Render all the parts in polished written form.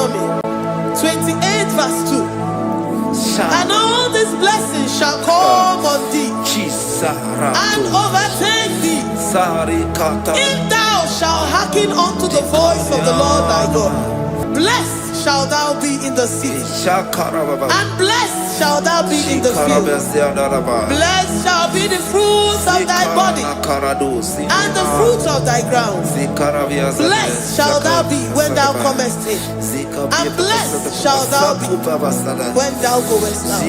for me. 28 verse 2. And all these blessings shall come on thee and overtake thee, if thou shalt hearken unto the voice of the Lord thy God. Blessed shalt thou be in the city, and blessed shalt thou be in the field. Blessed shall be the fruits of thy body, and the fruits of thy ground. Blessed shalt thou be when thou comest in, and blessed shalt thou be when thou goest out.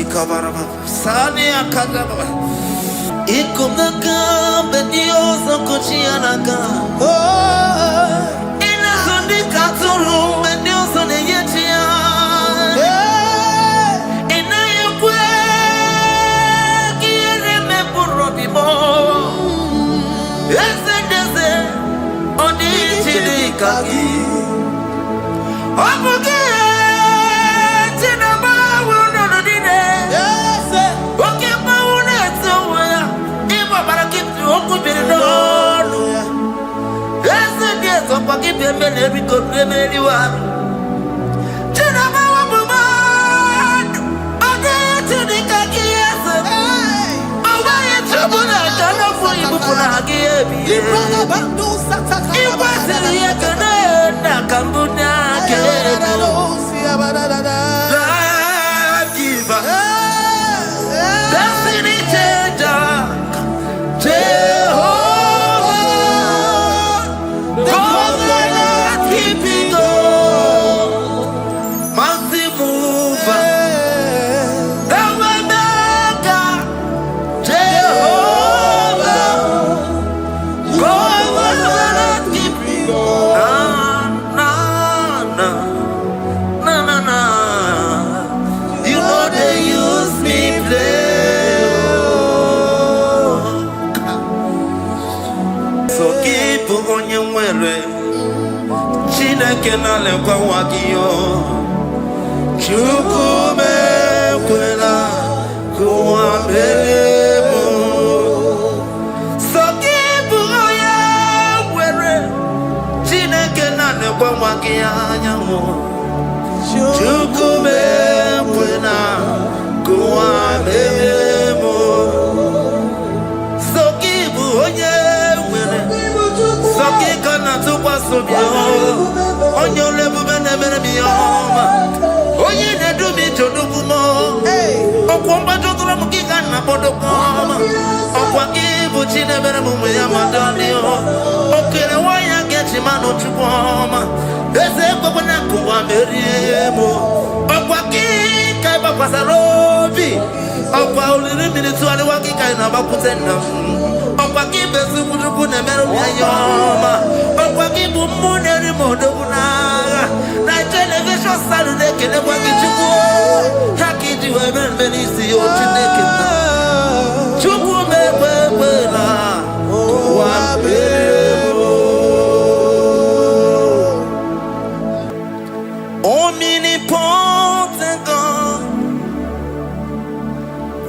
Omnipotent God,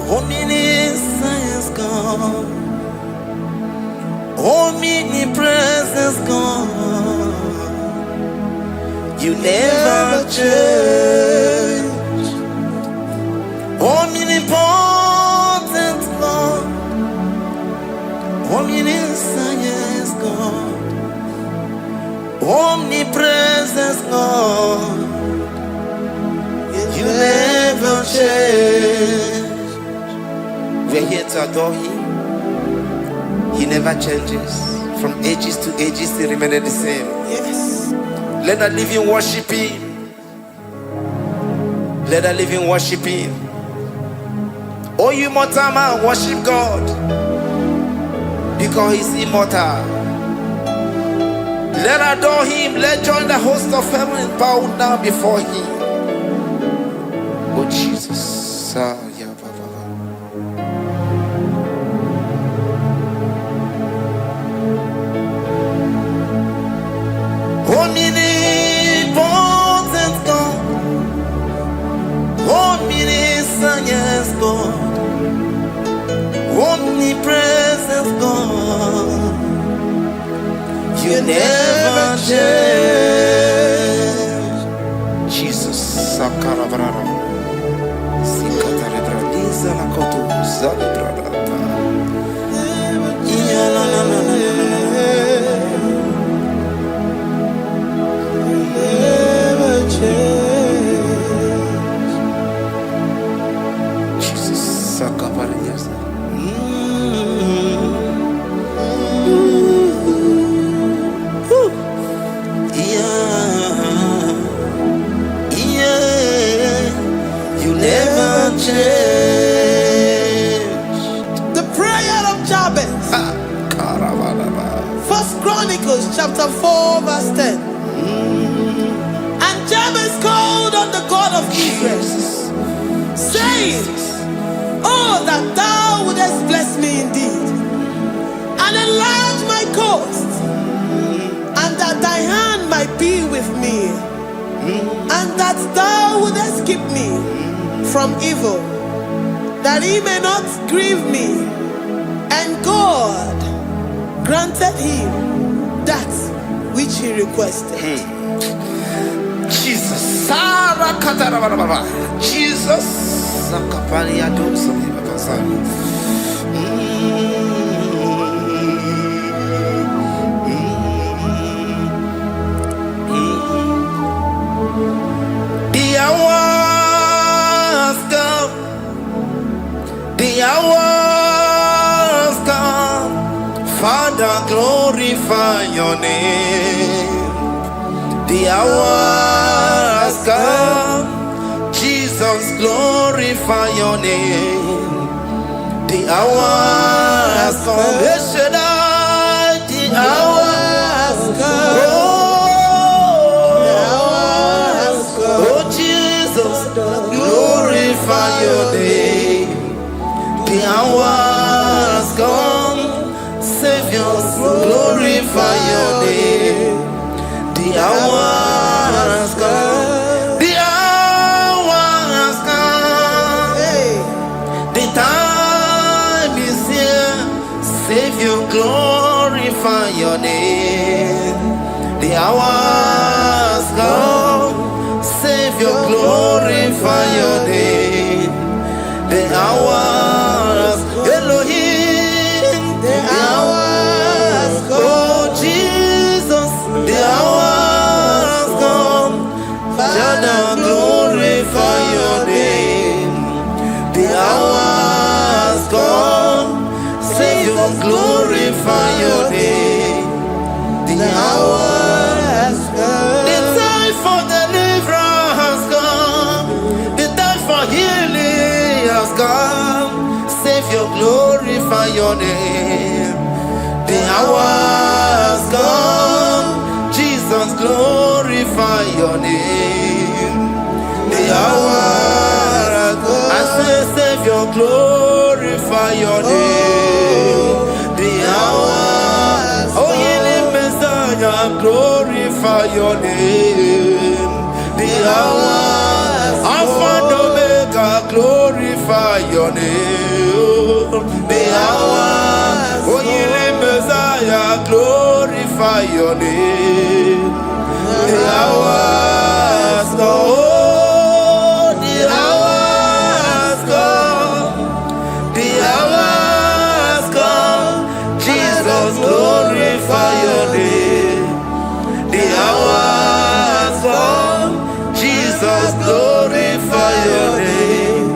omniscience God, omnipresence God, you never change. Omnipotent God, omniscience God, omnipresence God, you never change. We're here to adore Him. He never changes. From ages to ages, He remains the same. Yes. Let the living worship Him. Let the living worship Him. Oh, you mortal man, worship God, because He's immortal. Let adore Him. Let join the host of heaven and bow down before Him. Oh Jesus. Omnipotent God, omniscience God, omnipresence God, you never change. Sakarabrara. Sikatarebradiza la kotu zalebrada. Yeah, never change. Jesus, Sakaparias. The prayer of Jabez. First Chronicles chapter 4 verse 10. And Jabez called on the God of Israel, saying, oh, that thou wouldest bless me indeed, and enlarge my coast, and that thy hand might be with me, and that thou wouldest keep me from evil, that he may not grieve me. And God granted him that which he requested. Jesus. Jesus. The hours come, Father, glorify your name. The hours come, Jesus, glorify your name. The hours come, the hours come. Oh, Jesus, glorify your name. The hours come, Savior, glorify your name. The hours come, the hours come. The time is here, Savior, glorify your name. The hours come, Savior, glorify your name. The hours, Elohim, the hours come. Oh Jesus, the hours come. Father, glorify your name. The hours come. Savior, glorify your name. The hours come. The time for deliverance has come. The time for healing has come. Savior, glorify your name. The hours come. Jesus, glorify your name. The hours come. I say, Savior, glorify your name. The hours. Oh, healing Messiah, glorify your name. The hours. Alpha and Omega, glorify your name. The hours, oh, healing Messiah, glorify your name. The hours, oh, the hours come. The hours come. Jesus, glorify your name. The hours come. Jesus, glorify your name.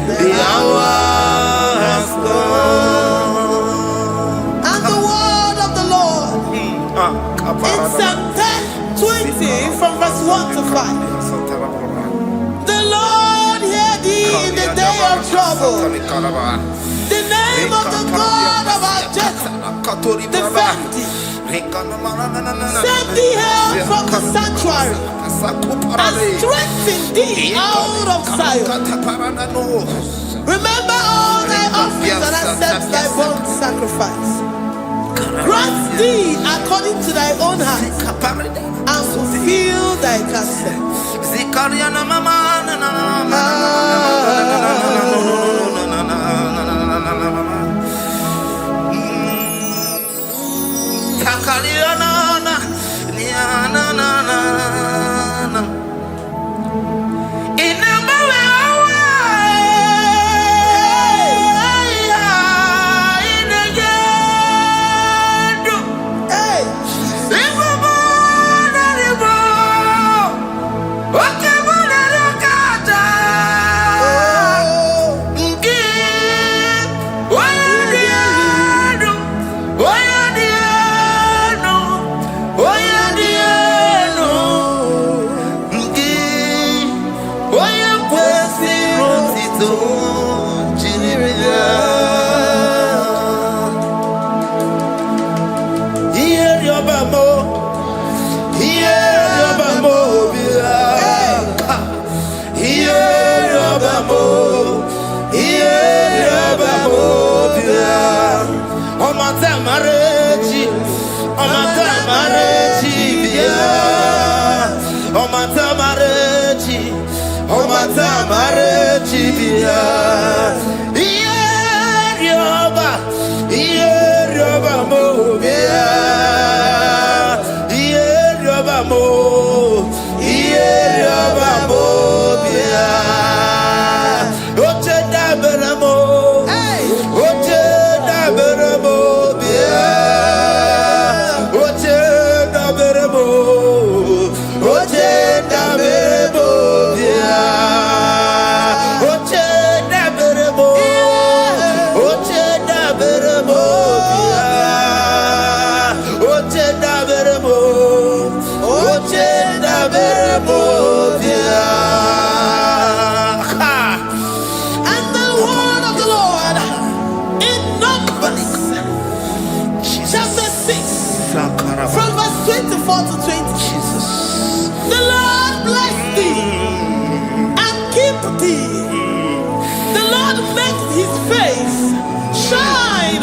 The hours come. And the word of the Lord in Psalm 20 from verse 1 to 5. The Lord hear thee in the day of trouble. The name of the God of our Jacob defend thee. Send thee help from the sanctuary, and strengthen thee out of Zion. Remember all thy offerings and accept thy burnt sacrifice. Grant thee according to thy own heart, and fulfill thy counsel.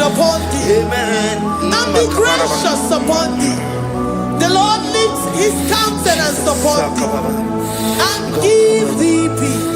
Upon thee, amen, and be gracious upon thee. The Lord lifts his countenance upon thee and give thee peace.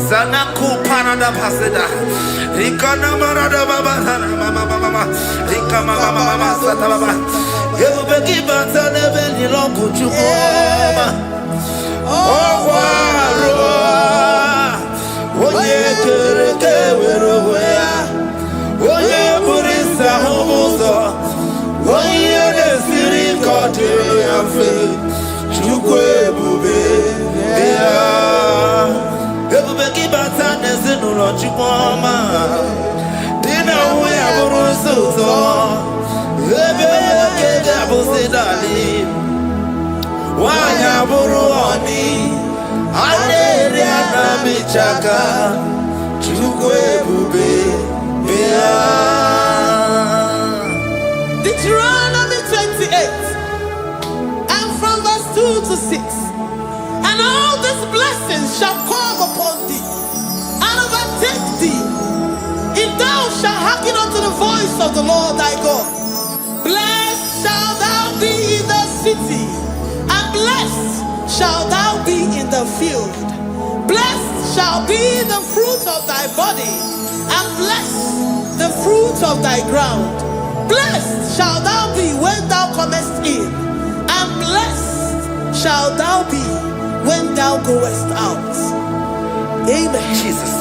Zanaku parada paseda Rikana marada baba mama Rika mama sata baba Yebeki batane beni longu chukoma Owaro Oye kereke weroya Oye burisa homoso Oye nesiri kote yafe Chukwe bube Ebubeki batane zinulo chukoma Dina uwe aburusuzo Ebeke gabusidali Wanya buruoni Aneri anamichaka Chukwe bube Deuteronomy 28 and from verse 2 to 6. And all these blessings shall come upon thee and overtake thee, if thou shalt hearken unto the voice of the Lord thy God. Blessed shalt thou be in the city, and blessed shalt thou be in the field. Blessed shall be the fruit of thy body, and blessed the fruit of thy ground. Blessed shalt thou be when thou comest in, and blessed shalt thou be when thou goest out. Amen. Jesus.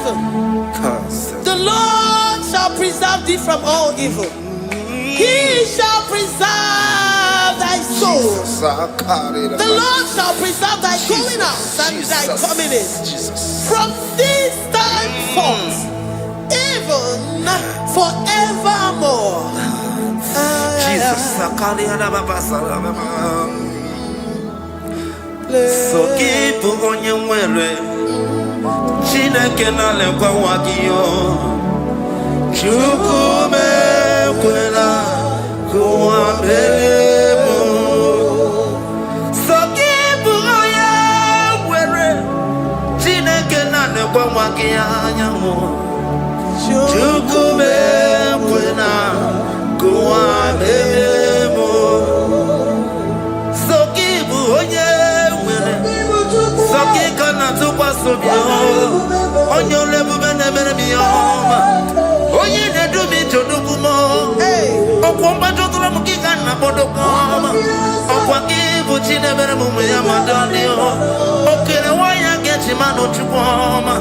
11. The Lord shall preserve thee from all evil. He shall preserve thy soul. The Lord shall preserve thy going out and thy coming in. From this time forth, even forevermore. Jesus. So keep on your way. Chineke na lekwa wagiyo. Chukume kwela kuwa belemo. So keep on your way. Chineke na lekwa wagiyo. Chukume kwela kuwa belemo. So keep on your Sakikana to Pasubio, on your level, Oye, they do me to Dukumo, Okwamba to Ramukana Bodokama, Okwaki, Puchina Beramumia Madonio, Okay, why I get him out to Poma,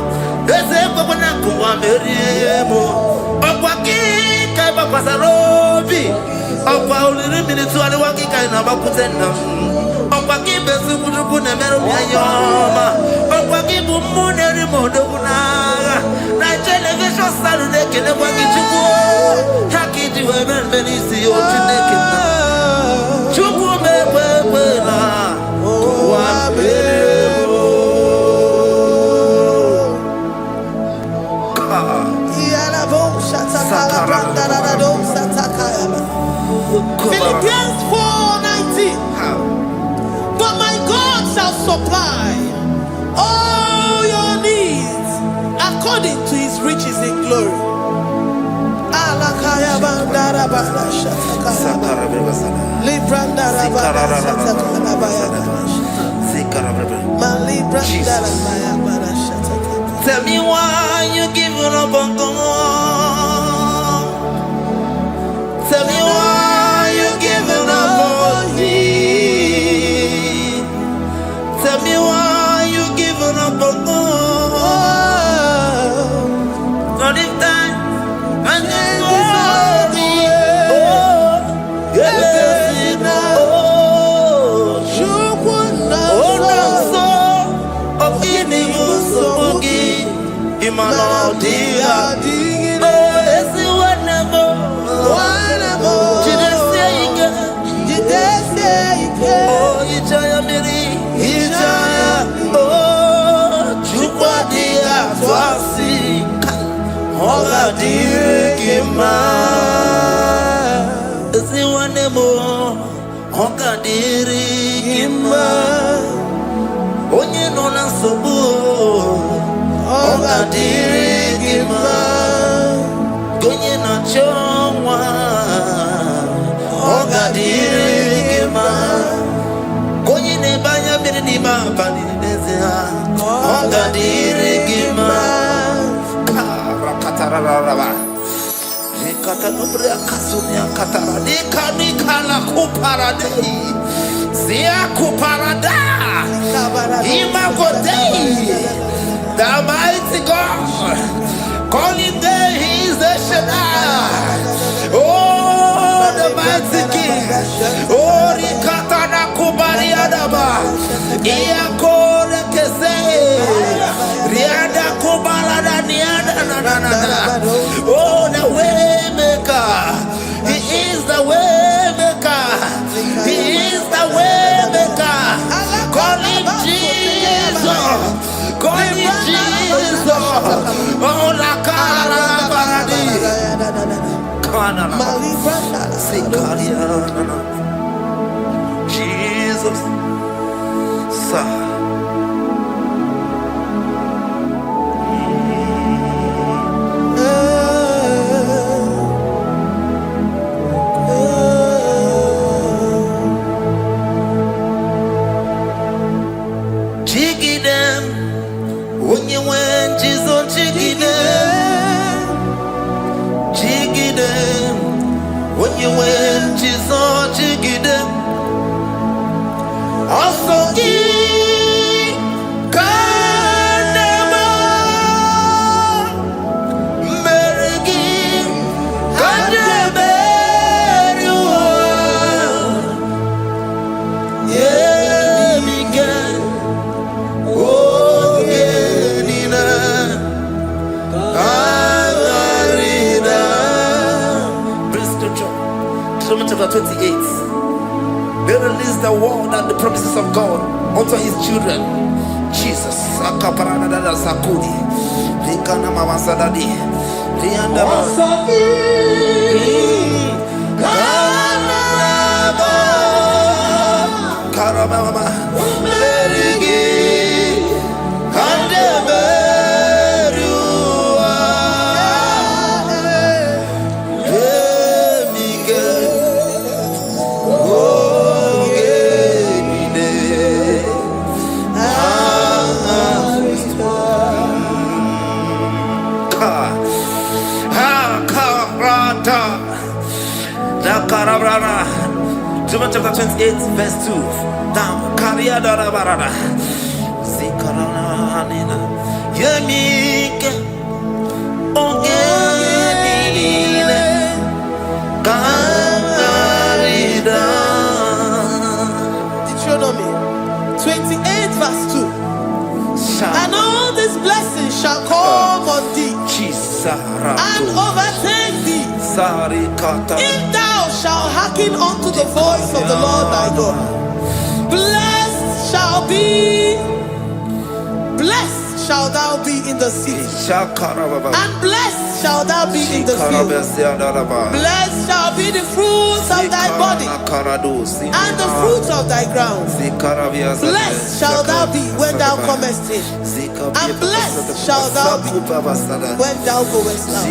there's a Babanaku, Meriemo, Okwaki, Kaba Pasarobi, Okwa only minutes to the Waki kind of Bakutena. Okwaki besu kudukune meru yayoma. Okwaki bumuneri moduna. Na television Saturday kene waki chuku. Haki jiwe benisi yotineke na. Chuku mewewe na. Wabebo. Philippians 4:19. But my God shall supply all your needs according to his riches in glory. Tell me why you giving up on God. Tell me why you giving up on me. Tell me why you giving up on God. Not in time and then glory. Oh, onye nọ na nsogbu ọ ga-adịrị gị mma, onye na-achọ nwa ọ ga-adịrị gị mma, onye na-ebe anya mmiri n'ime abalị n'ezie ọ ga-adịrị gị mma. The mighty God, calling there, he is the Shaddai. Oh, the mighty King. Oh, Rikatana Kubariadaba. Iakore Kese. Riada Kubalada Niada. Oh, the Waymaker. He is the Waymaker. He is the Waymaker. Call him Jesus. Call him Jesus. Oh, la cara baradi. Kana. Jesus. Sa. Also give Deuteronomy chapter 28. They release the word and the promises of God unto his children. Jesus. Deuteronomy chapter 28, verse 2. Down. Deuteronomy 28, verse 2. And all these blessings shall come on thee and overtake thee, if thou shalt hearken unto the voice of the Lord thy God. Blessed shall thou be in the city, and blessed shall thou be in the field. Blessed shall be the fruits of thy body, and the fruits of thy ground. Blessed shall thou be when thou comest in, and blessed shall thou be when thou goest out.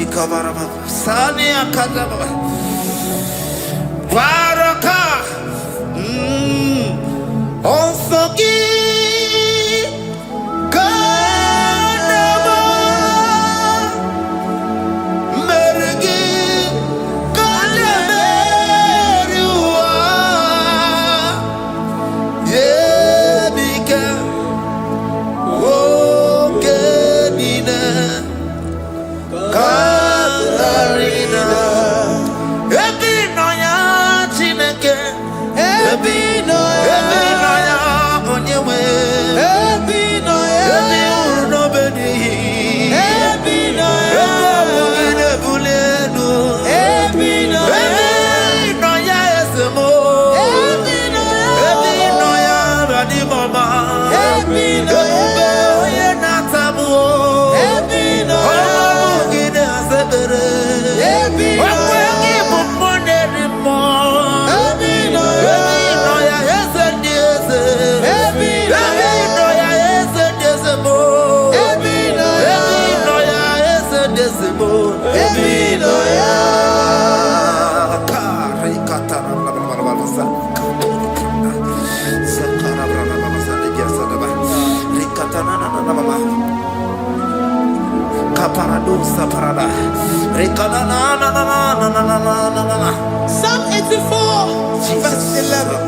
Psalm 84, verse 11.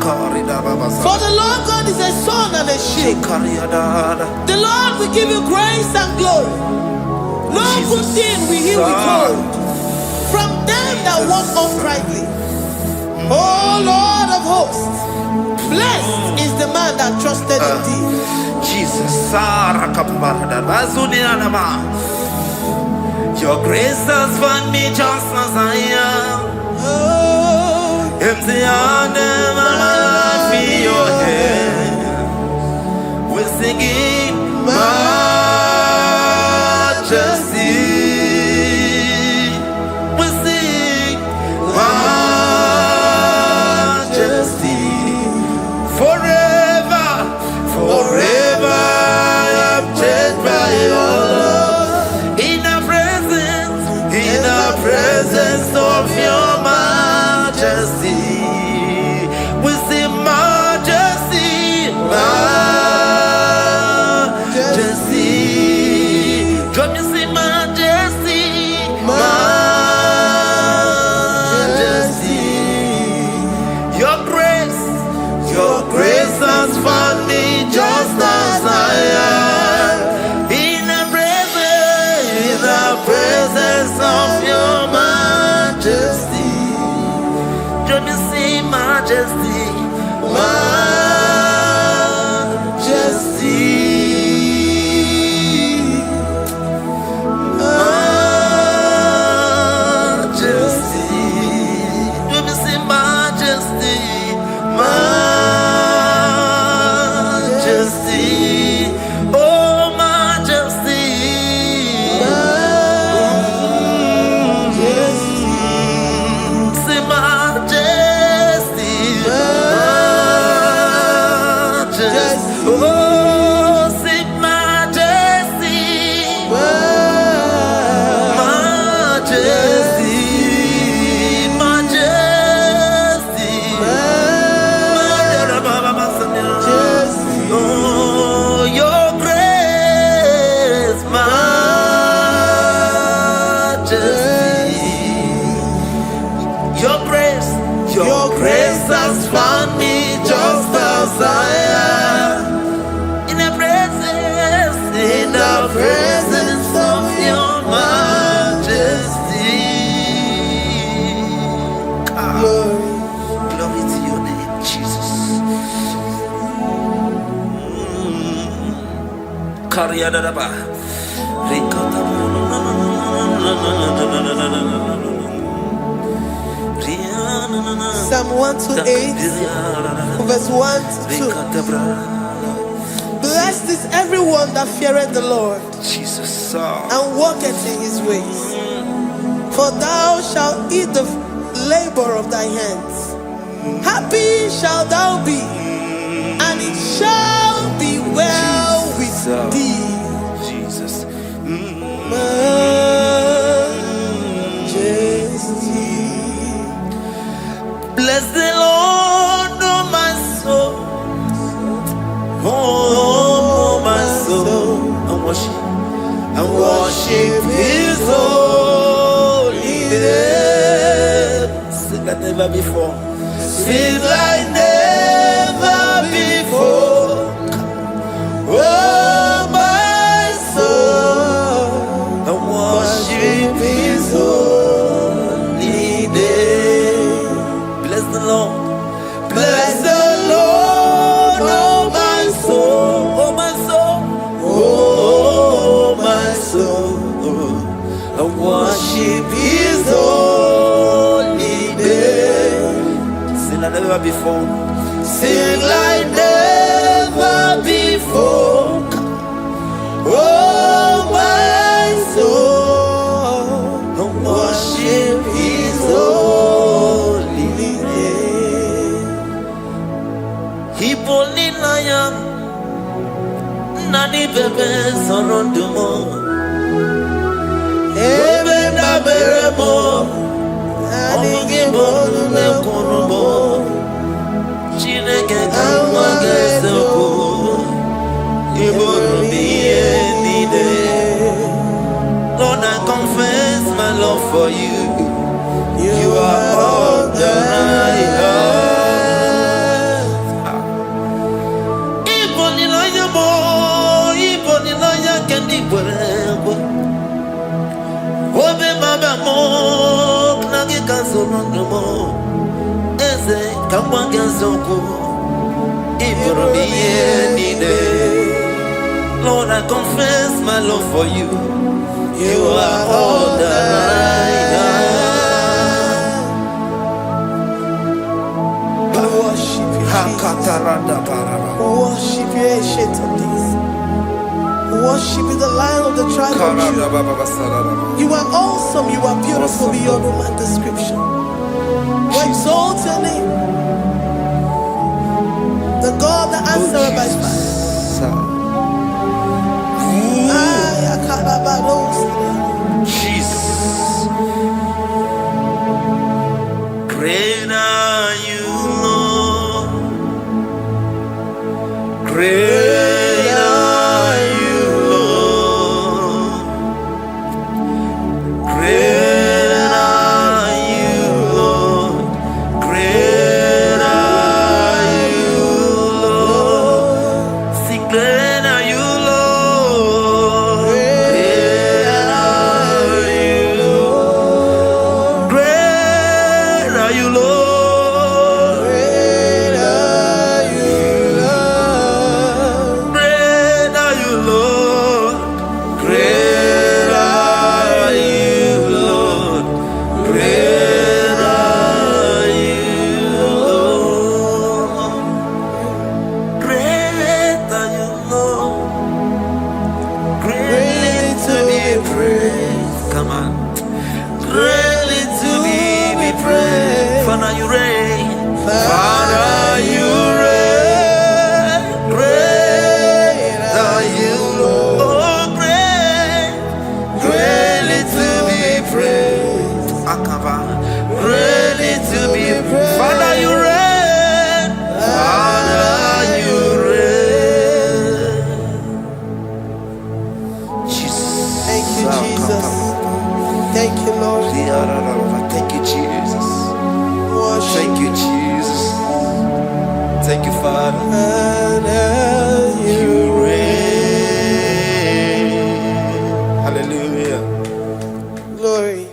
For the Lord God is a sun and a shield. The Lord will give you grace and glory. No good thing will he withhold from them that walk uprightly. O Lord of hosts, blessed is the man that trusted in thee. Jesus. Your grace has found me just as I am. Empty handed, my life in your hand. We're singing majesty. We sing majesty. Forever, forever I'm changed by your love. In the presence of your majesty, we see majesty, majesty. Come you see majesty, majesty. Your grace has found me just as I am. In the presence of your majesty. Let me see majesty. Your grace has found me just as I am. In the presence of your majesty. Glory to your name, Jesus. Psalm 128, verse 1 to 2. Blessed is everyone that feareth the Lord, Jesus, and walketh in his ways. For thou shalt eat the labor of thy hands. Happy shalt thou be, and it shall be well with thee. Jesus. Majesty. Bless the Lord, oh my soul. Oh, my soul. And worship his holy name. Sing like never before. Sing like never before. Oh, my soul. And worship his holy name. Bless the Lord. Bless the Lord, oh my soul, oh my soul, oh my soul, and worship his holy name. Sing like never before. Sing like never before. Oh my soul, and worship his holy name. Hipoli layam nani bebe sorondumo ebe na beremo IGBO ne konumo chineke kama gesoko ibonu biye nide. Lord, I confess my love for you. You are all that I have. Obe baba mo knagi kazono mo eze kamwanga zoko ibromi yenide. Lord, I confess my love for you. You are all that I have. Worship you, Jesus. Worship you, ancient of days. Worship you, the Lion of the tribe of Judah. You are awesome, you are beautiful beyond human description. We exalt your name, the God that answered by fire. Jesus, great are you, Lord. Great are you, Lord. Great are you, Lord. Great are you, Lord. Sing, great are you, Lord. Great are you, Lord. Great are you, Lord. Come on. Greatly to be praised. Father, you reign. Father, you reign. Great are you, Lord. Oh, great. Greatly to be praised. Akava. Greatly to be praised. Father, you reign. Father, you reign. Jesus. Thank you, Jesus. Thank you, Lord. Thank you, Jesus. Worship. Thank you, Jesus. Thank you, Father. And You reign. Hallelujah. Glory.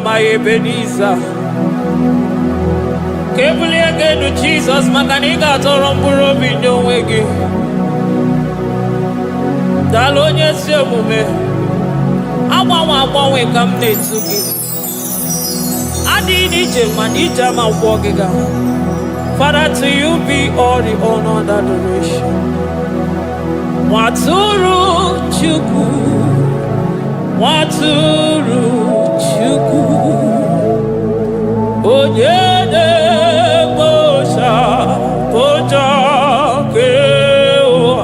My Ebenezer, Kebuli again to Jesus, Makanika Toromburo Binyo Wegi. Dalonya Semume, Awa we come to you. Adi DJ Manija Ma Wogiga. Father, to you be all the honor and adoration. Waturu Chuku, Waturu Chuku, Onyede Bosha, Boja Kewa,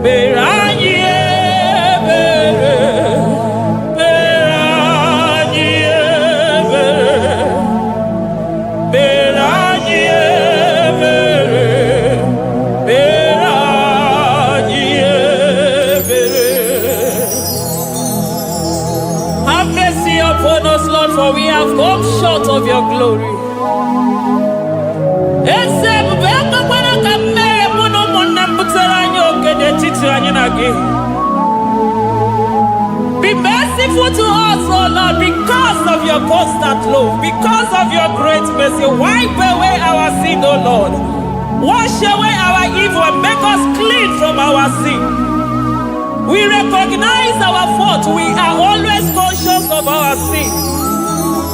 Beranye Bere, Beranye Bere, Beranye Bere, Beranye Bere. Have mercy upon us, Lord, for we have come short of your glory. Be merciful to us, oh Lord, because of your constant love, because of your great mercy. Wipe away our sin, oh Lord. Wash away our evil and make us clean from our sin. We recognize our fault. We are always conscious of our sin.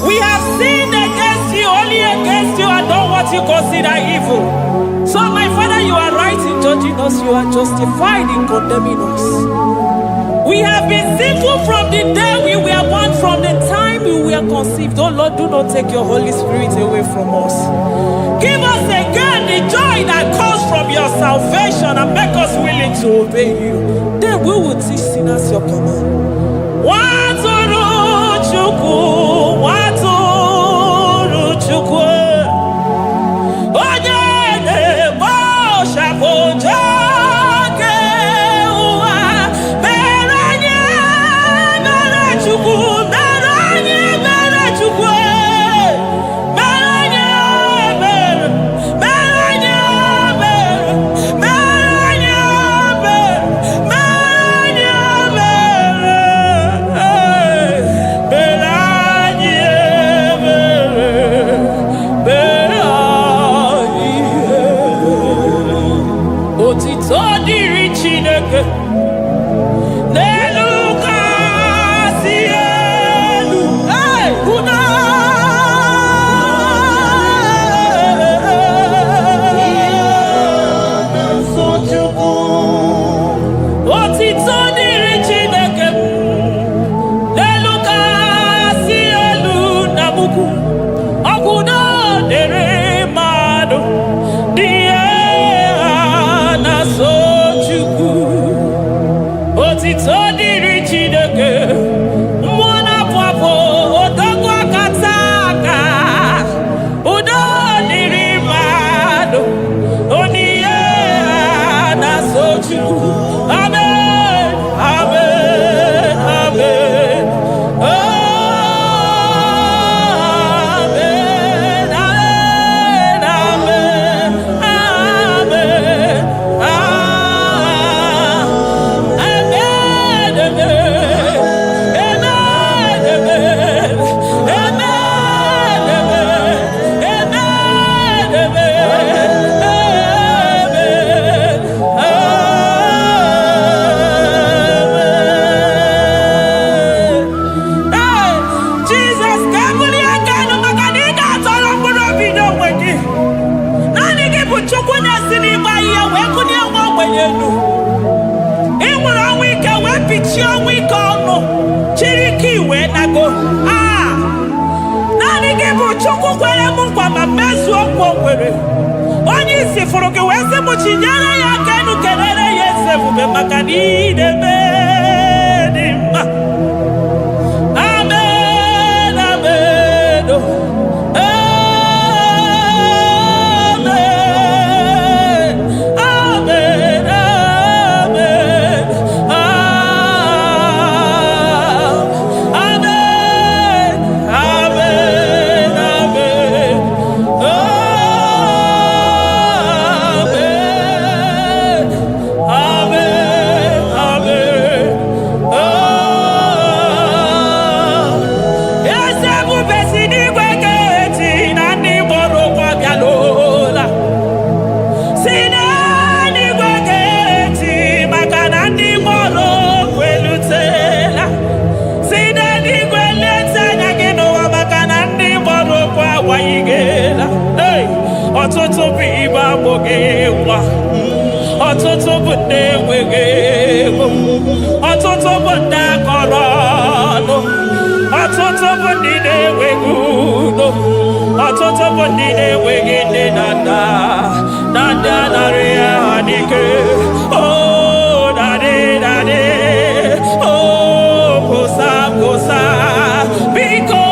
We have sinned against you, only against you, and done what you consider evil. So, my Father, you are right in judging us. You are justified in condemning us. We have been sinful from the day we were born, from the time we were conceived. Oh Lord, do not take your Holy Spirit away from us. Give us again the joy that comes from your salvation and make us willing to obey you. Then we will teach sinners your command. Waturu Chuku, Waturu Chuku, Onyede Bosha Boja Kewa, Beranye Bere Chuku, Beranye Bere Chuku, Beranye Bere, Beranye Bere, Beranye Bere, Beranye Bere, Beranye Bere, Beranye. Otito diri Chineke. Amen. Amen. Amen. Amen. Amen. Amen. onye isi fụrụ gị wee sị m chinyere ya aka enu kelere ya eze ebube maka na ị na-eme dị mma. Amen. Amen. Amen. Ọtụtụ bụ ibe agbụghị nwa, ọtụtụ bụ ndị enweghị ego, ọtụtụ bụ ndị akọrọ ọnụ, ọtụtụ bụ ndị na-enweghị udo, ọtụtụ bụ ndị na-enweghị nne na nna, na ndị anarị ya n'ike. Oh, daddy, daddy, oh, kosa, kosa, biko.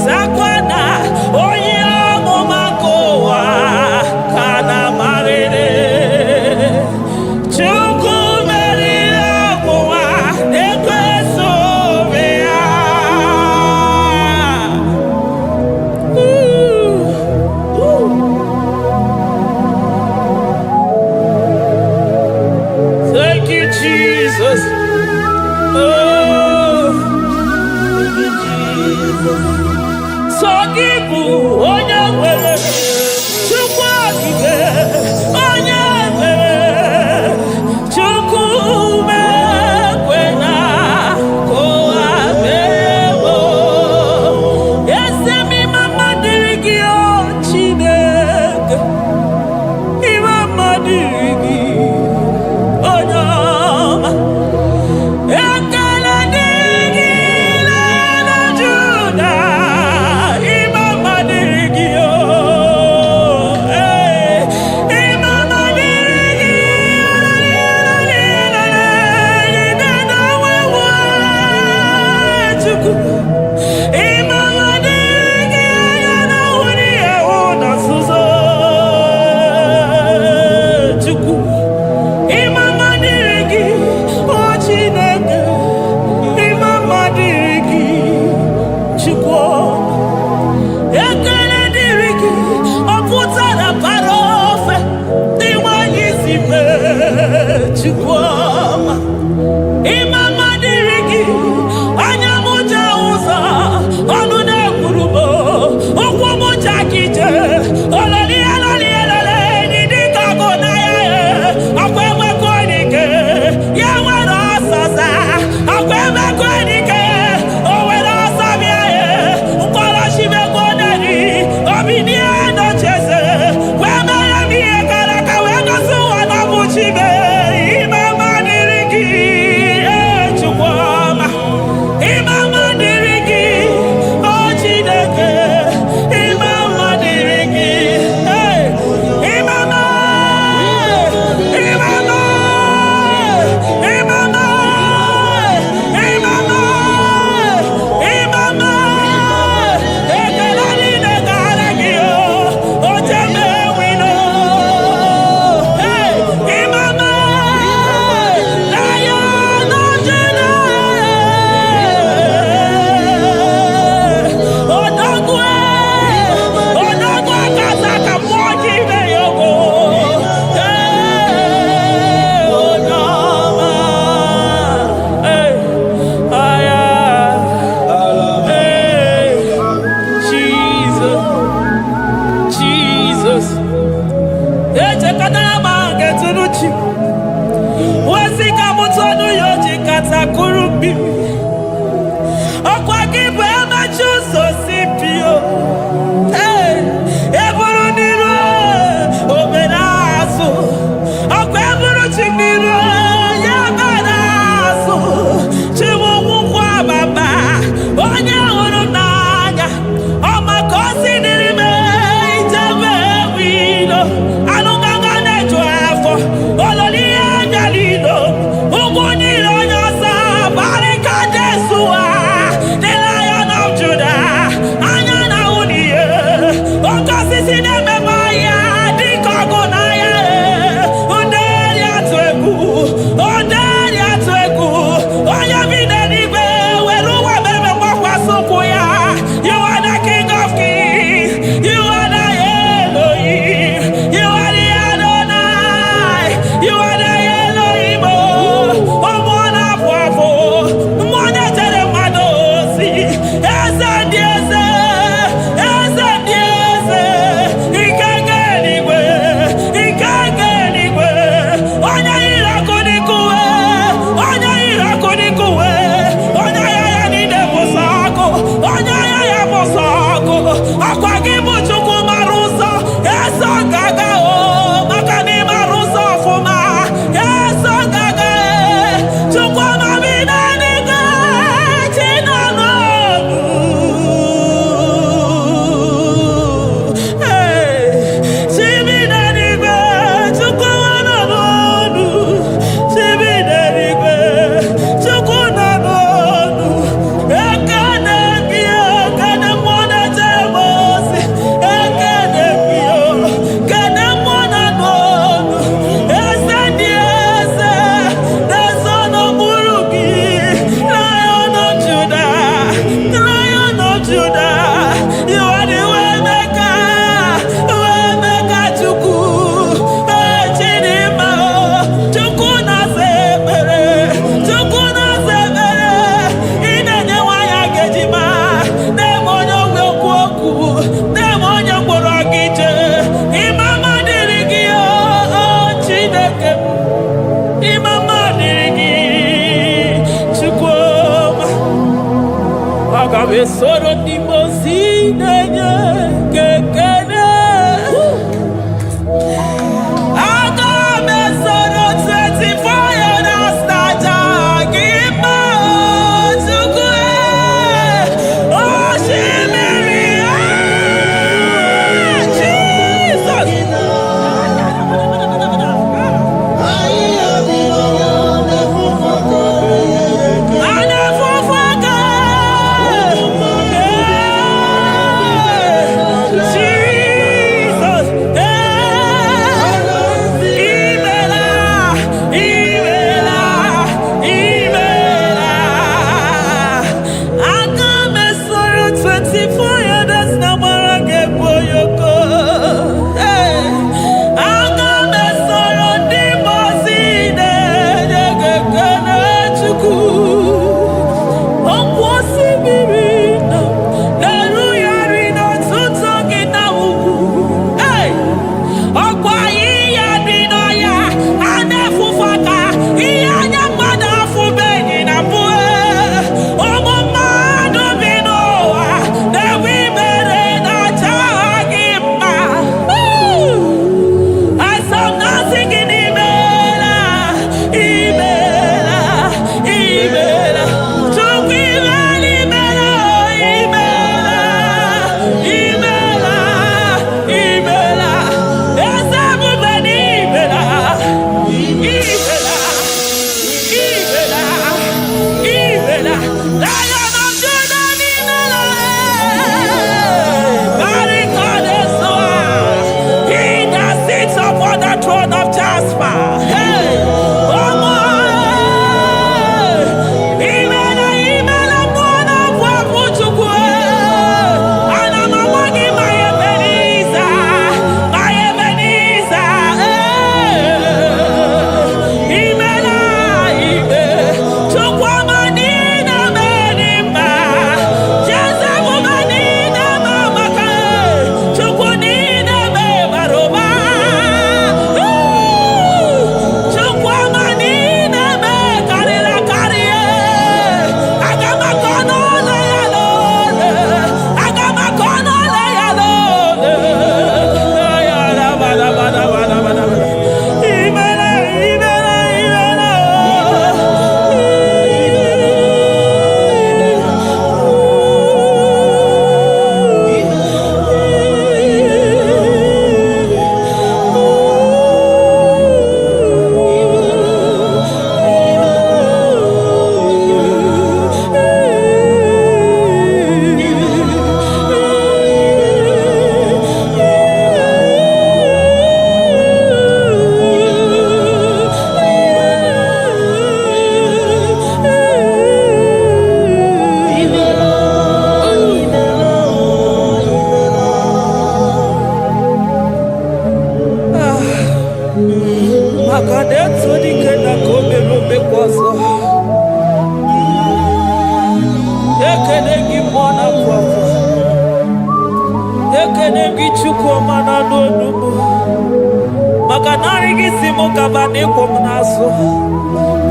Zakwana Soro di mozine kekene. Aga me soro 24 years na jagima tukwe. Oh shimiri Jesus.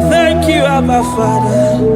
Thank you, Abba Father.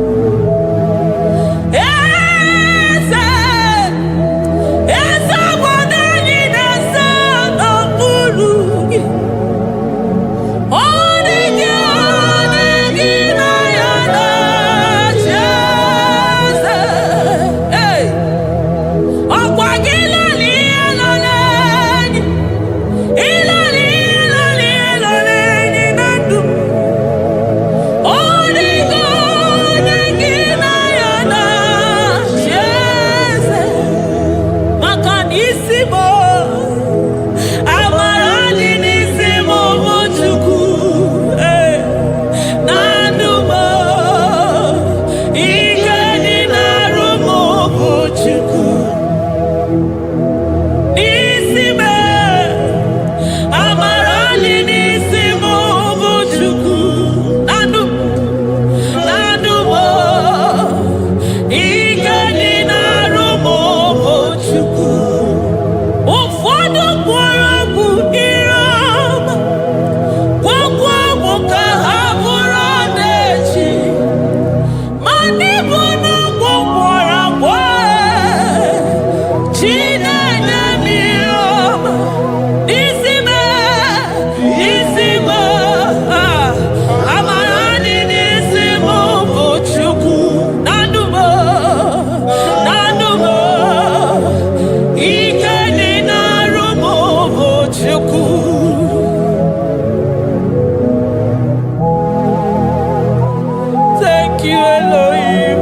Elohim.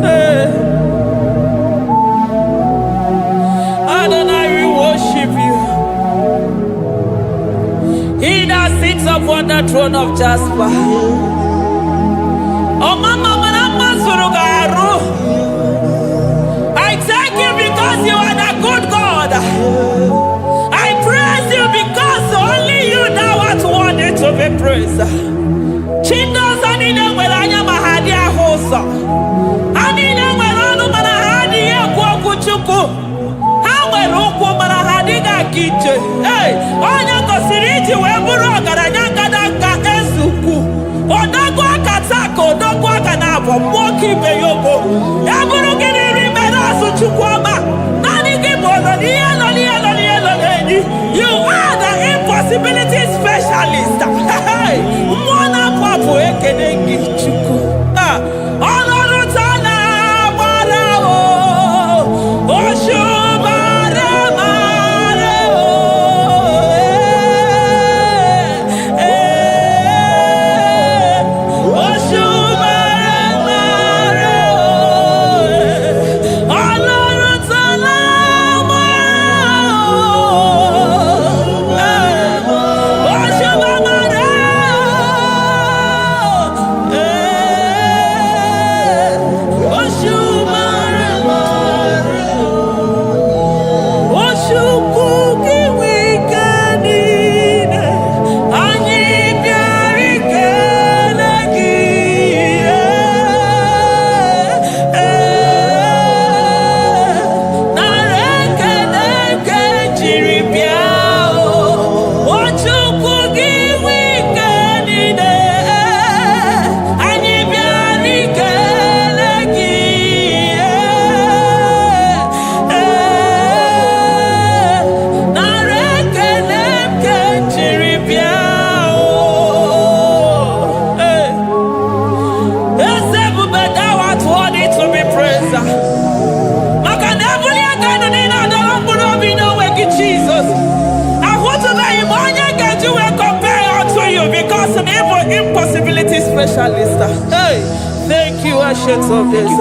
Hey. Adonai, we worship you. He that sits upon the throne of Jasper. Oh, Mama, I thank you because you are the good God. I praise you because only you now are worthy to be praised. Chindos anine welanya mahadi ahosa. Anine welanu manahadi ya kwa kuchuku. Hawe ruku manahadi ga kiche. Hey, onya kosiriji weburu agaranya kadaka esuku. Odagwa katako, odagwa kanabo, mwoki beyogo. Yaburu gini rimena suchukwama. Nani gibono, you are the impossibility specialist. Mwana papu ekenengi chuku. Olorutana marao. Oshubare marao. Impossibility specialist. Hey, thank you, Ancient of Days.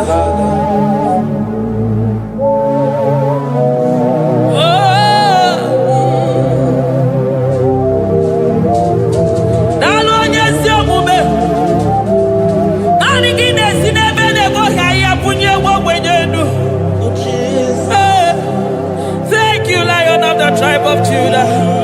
Thank you, Lion of the tribe of Judah.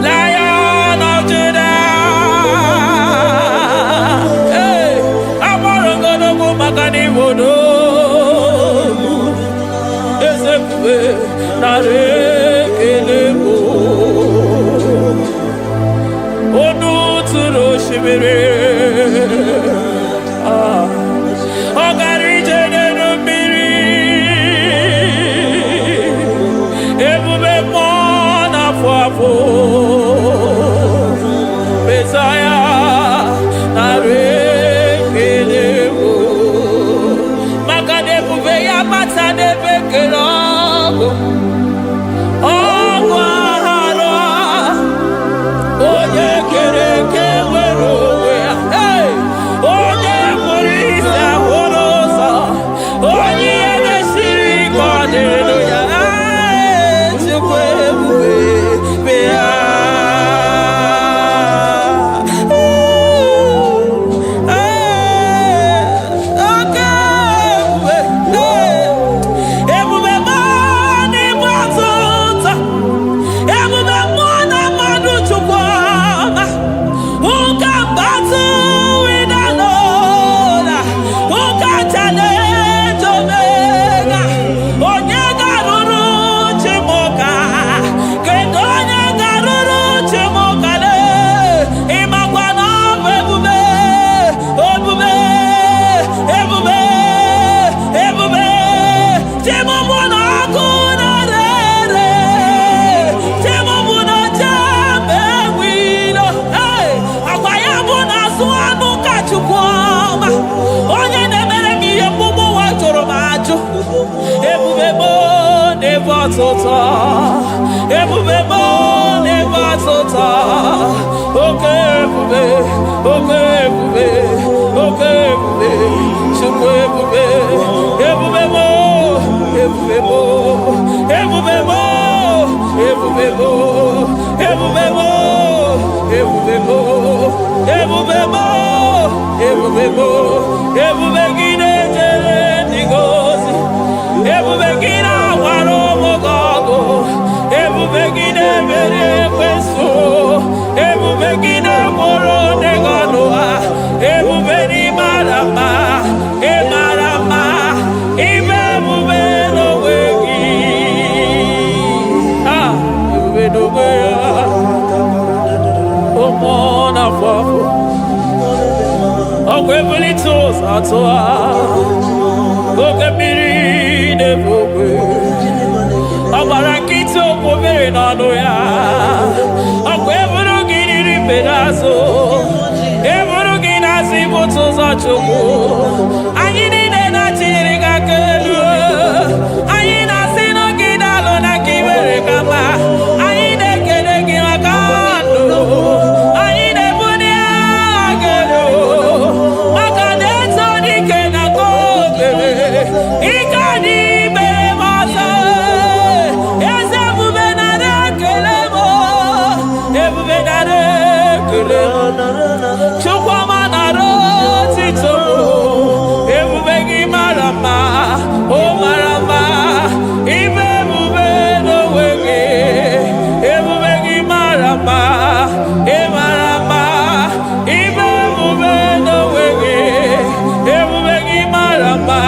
Lion of Judah, hey, Amorogodogo Magani Wodo, Ezekwe, Nare Kelebo, Onu Turo Shimere, Ogari Jene Miri, Ebube Mona Fafo. Yeah. batota. Ebube mo ne batota. Okay, ebube. Okay, ebube. Okay, ebube. Chukwu ebube. Ebube mo. Ebube mo. Ebube mo. Ebube mo. Ebube mo. Ebube mo. Ebube mo. Ebube mo. Ebube gide jere digozi. Ebube gide waro mogogo. Ebube gide mere kweso. Ebube gide moro neganoa. Ebube ni marama. E marama. Ibe ebube no wegi. Ah, ebube no wegi. Omona fafo. Okwebuli tos atoa. Okebiri de bokwe. Abarakito kobere nano ya. Okwebulu giri pedazo. Ebulu ginasi boto za choko. Anyini de na chiriga kelu. Anyina sino gidalo na kibere kama. Anyine kede gimakando. Anyine bunia agelo. Makadeto di kena kobebe. Ikadi bere masa. Eze bubenare kelemo. Ebubenare kelemo. Chukwa manaro tito. Ebubegi marama. Oh marama. Ibe bube no wege. Ebubegi marama. E marama. Ibe bube no wege. Ebubegi marama.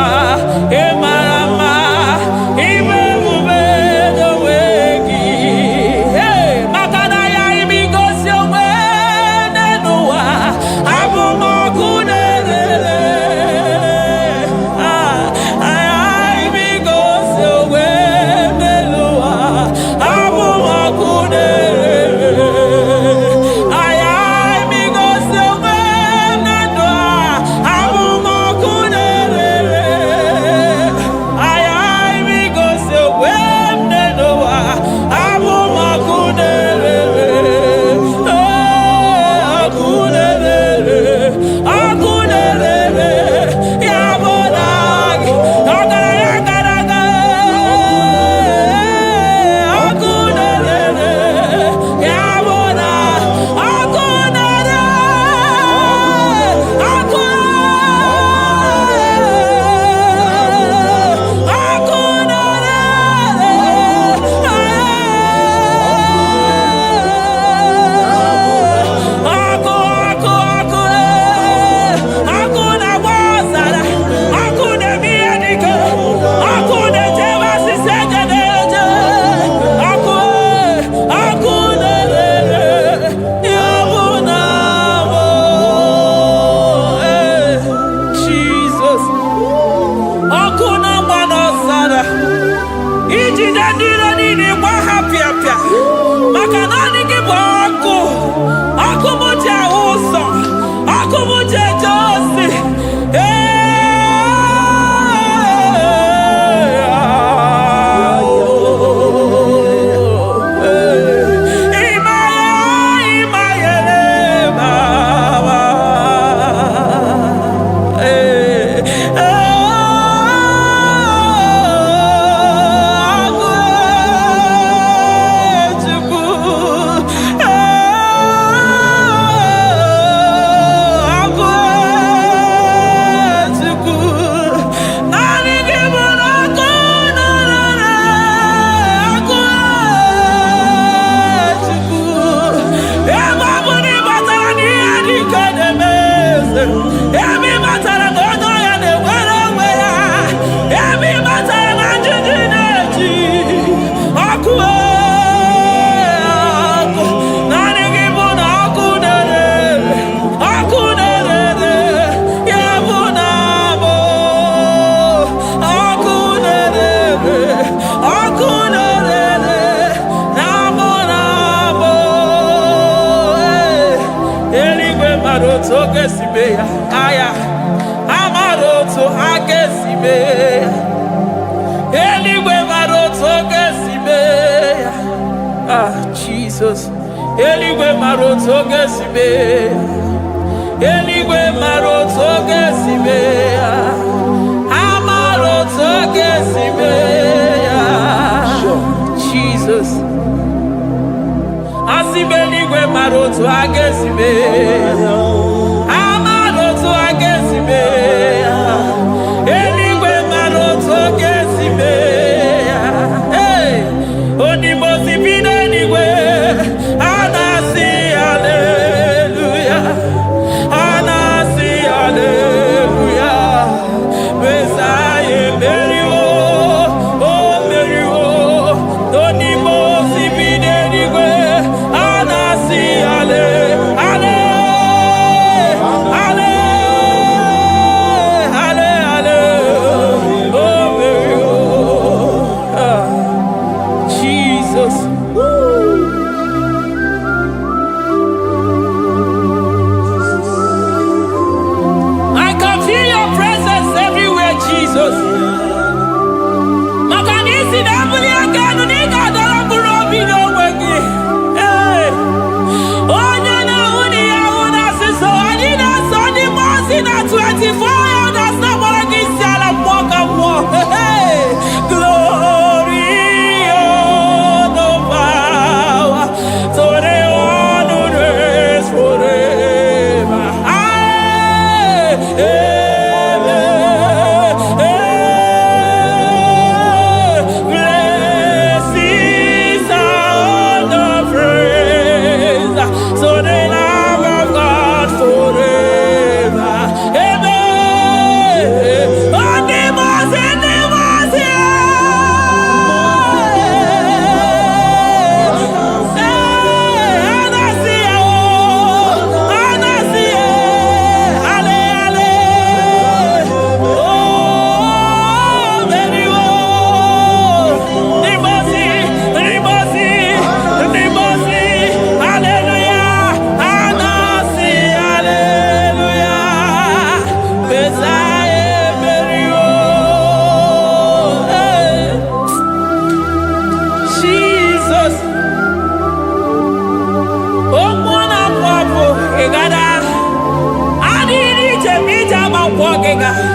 E marama. Ibe bube no wege. Hey, makana ya imigosi owe nenua. Abu makunere. Ay imigosi owe nenua. Abu makunere. Ay imigosi owe nenua. Abu makunere. Ay imigosi owe nenua. Abu makunere. Akunere. Yabonagi. Agaraga. Akunere. Yabona. Akunere. Jesus. Akuna manosara. Iji dadiro nini kwa hapia. Makanani kiboko. Akumuche uso. Akumuche josi. Aya, amaroto agesibe, eligwe maroto agesibe. Jesus. Eligwe maroto gesibe. Eligwe maroto gesibe. Amaroto gesibe. Jesus. Asibeligwe maroto agesibe. Amaroto agesibe. Eligwe maroto gesibe. Hey, onimosi bide eligwe. Anasi hallelujah. Anasi hallelujah. Besaye merio. Oh merio. Onimosi bide eligwe. Anasi hallelujah.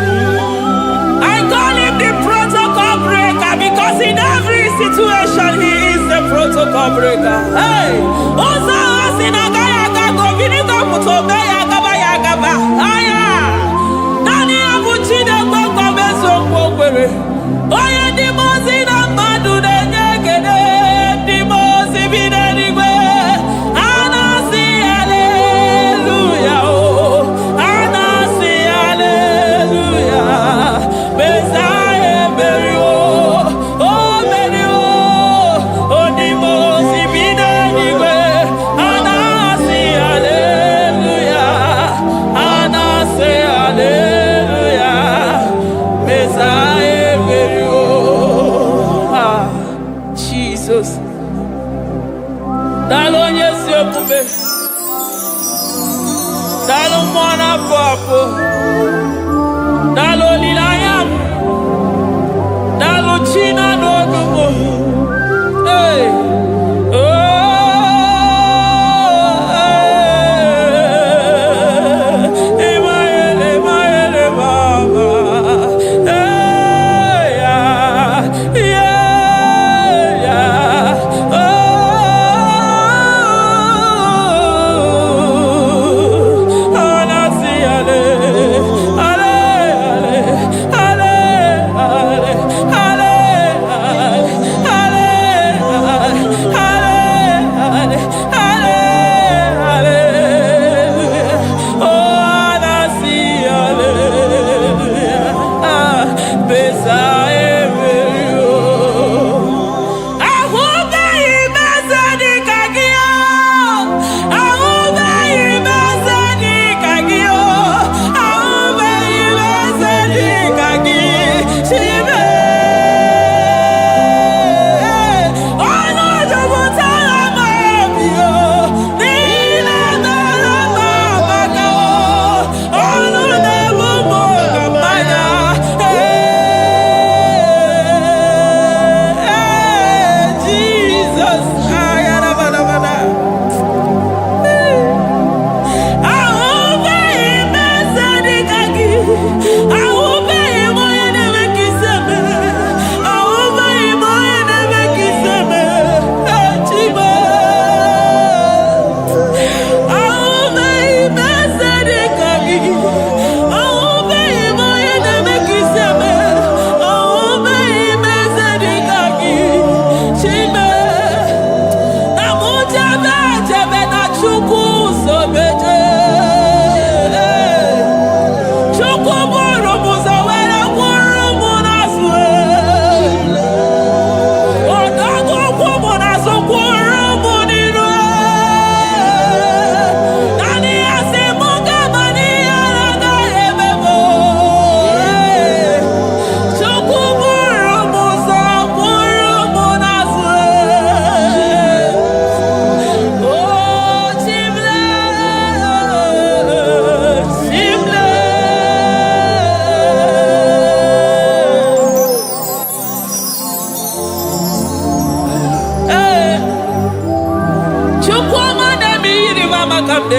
I call him the protocol breaker because in every situation he is the protocol breaker. Hey, Osa Asinaga Yagago, Vinika Mutobe Yagaba Yagaba. Aya, Nani Abuchina Boko Beso Bokwe. Oya Dimozina Madu de Negede, Dimozi Binanigwe. Anasi hallelujah. Anasi hallelujah. Besaye Merio. Oh Merio. Oh Dimozi Binanigwe. Anasi hallelujah. Anasi hallelujah. Besaye Merio. Jesus. Dalo nyesi omume. Dalo mwana papo. Dalo lilayam. Dalo china nogumo. Hey. Oh. Emaele, emaele, baba. Hey, yeah, yeah, yeah. Oh. Anasi ale, ale, ale, ale, ale, ale, ale.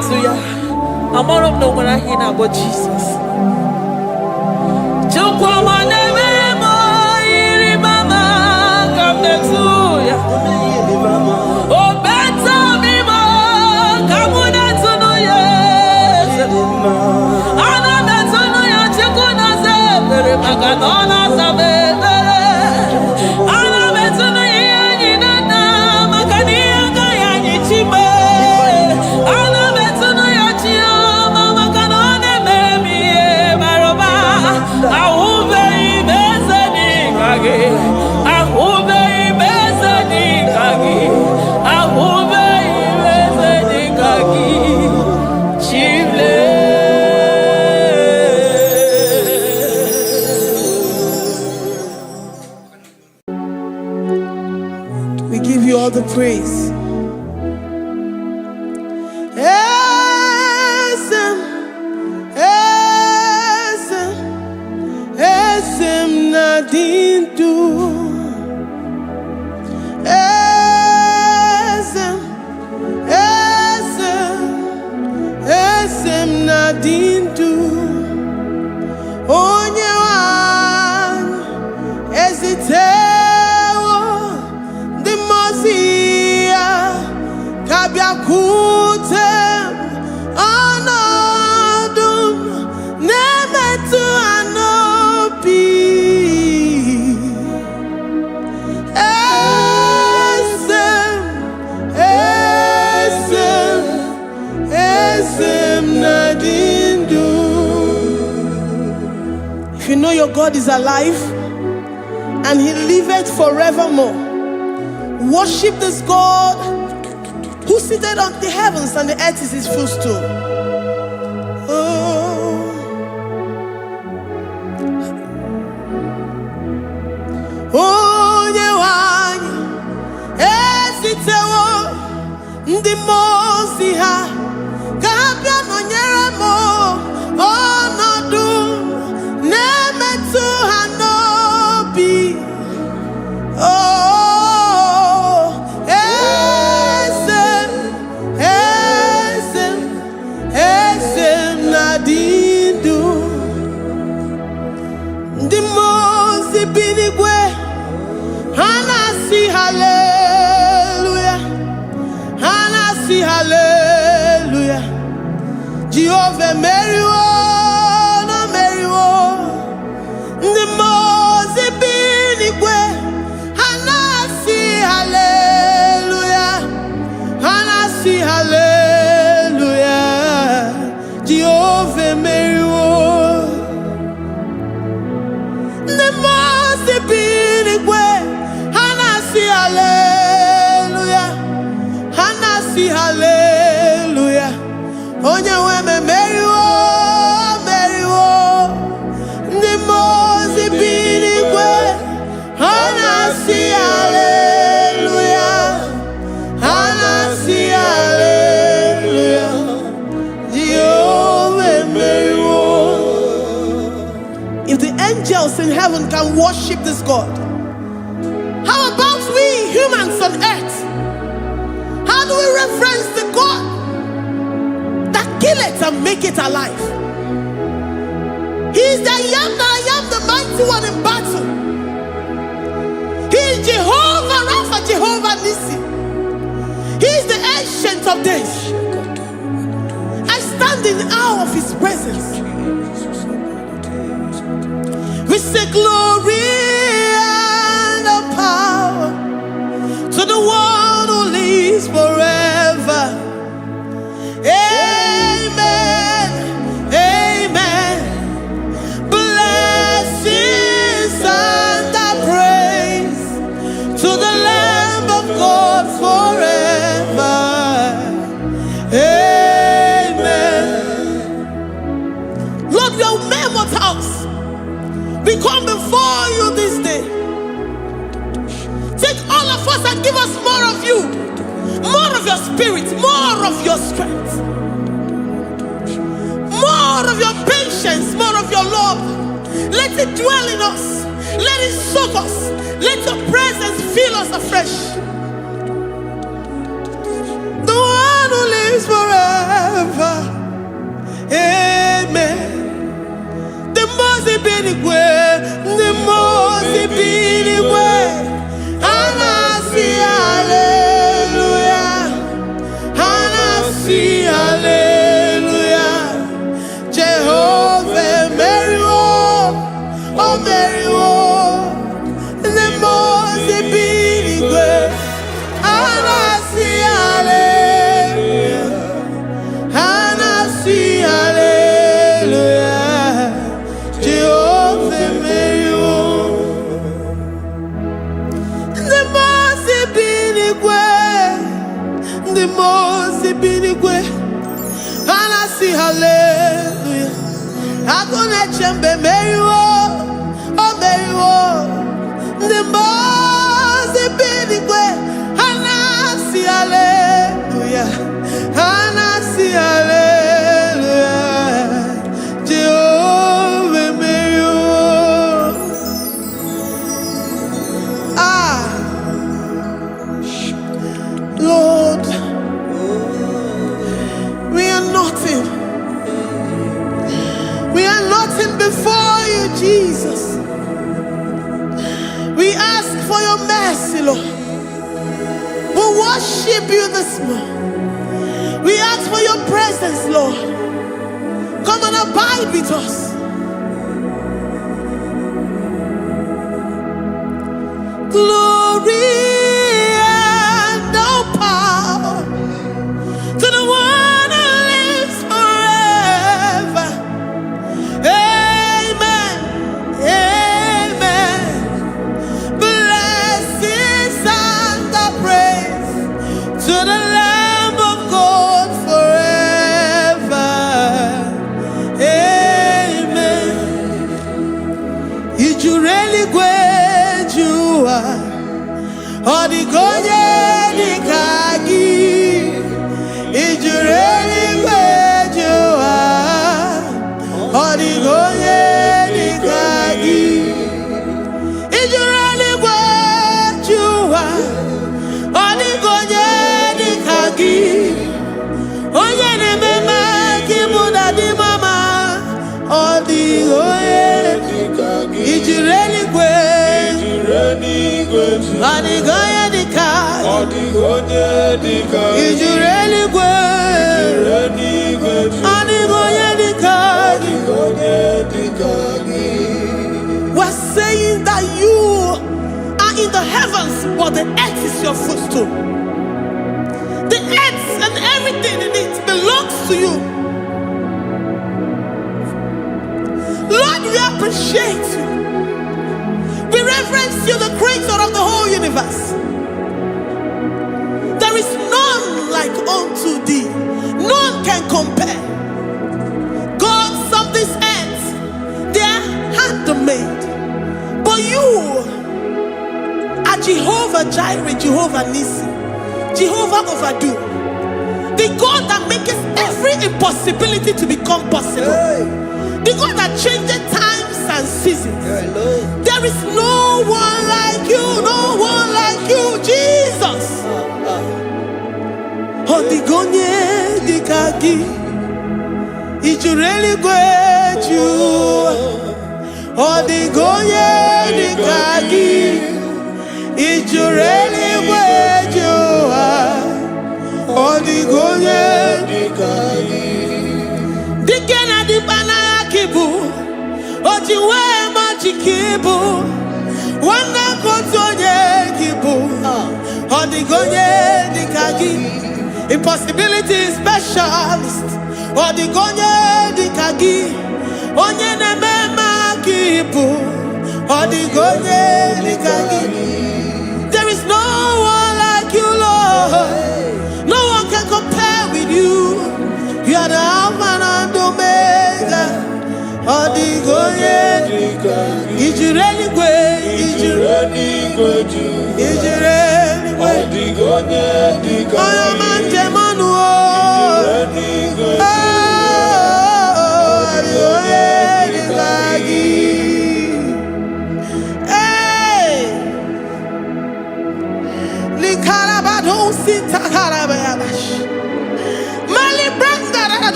Metuya. I'm all of no one I hear about Jesus. We give you all the praise. Esem nadindu. Esem nadindu. Onyewan ezitewo dimozia kabiakutem anadum nemetu anopi. Esem nadindu. If you know your God is alive and he liveth forevermore, worship this God who seated on the heavens and the earth is his footstool. Oh, Yewani, esitewo ndi mozi ha kabia nonyere mo onodu nemetu hanobi. Oh, esem nadindu. Ndi mozi binigwe hanasi hallelujah, hanasi hallelujah. Jehovah meriwo no meriwo. Ndi mozi binigwe hanasi hallelujah, hanasi hallelujah. Jehovah meriwo. Ndi mozi binigwe hanasi hallelujah, hanasi hallelujah. Onye weme meriwo, meriwo. Ndi mozi binigwe hanasi hallelujah, hanasi hallelujah. Jehovah meriwo. If the angels in heaven can worship this God, how about we humans on earth? How do we reference the God that kill it and make it alive? He is the I am, the mighty one in battle. He is Jehovah Rapha, Jehovah Nissi. He is the ancient of days. I stand in awe of his presence. We say glory and the power to the one who lives forever. Amen, amen. Blessings and the praise to the Lamb of God forever. Amen. Lord, your mammoth house, we come before you this day. Take all of us and give us more of you, more of your spirit, more of your strength, more of your patience, more of your love. Let it dwell in us. Let it soak us. Let your presence fill us afresh. The one who lives forever. the most binigwe. And I see hallelujah. I gonna chamber Mario. Oh Mario. The most binigwe. And I see hallelujah. And I see hallelujah. Jehovah Mario. Lord, we are nothing. We are nothing before you, Jesus. We ask for your mercy, Lord. We worship you this morning. We ask for your presence, Lord. Come and abide with us. Glory. We're saying that you are in the heavens, but the earth is your footstool. The earth and everything in it belongs to you. Lord, we appreciate you. We reverence you, the creator of the whole universe. There is none like unto thee. None can compare. Gods of this earth, they are handmade. But you are Jehovah Jireh, Jehovah Nissi, Jehovah Overdo. The God that makes every impossibility to become possible. The God that changes times and seasons. There is no one like you, no one like you, Jesus. Odigonye dikagi, ijureli gweju. Odigonye dikagi, ijureli gweju. Odigonye dikagi. Dikena dibana kibu, ojiwe majikibu. Wana kotonye kibu, odigonye dikagi. Impossibility specialist. Odigonye dikagi. Onye nemema kipu. Odigonye dikagi. There is no one like you, Lord. No one can compare with you. You are the Alpha and Omega. Odigonye dikagi. Ijureli gwe. Ijureli gwe. Ijureli gwe. Odigonye dikagi.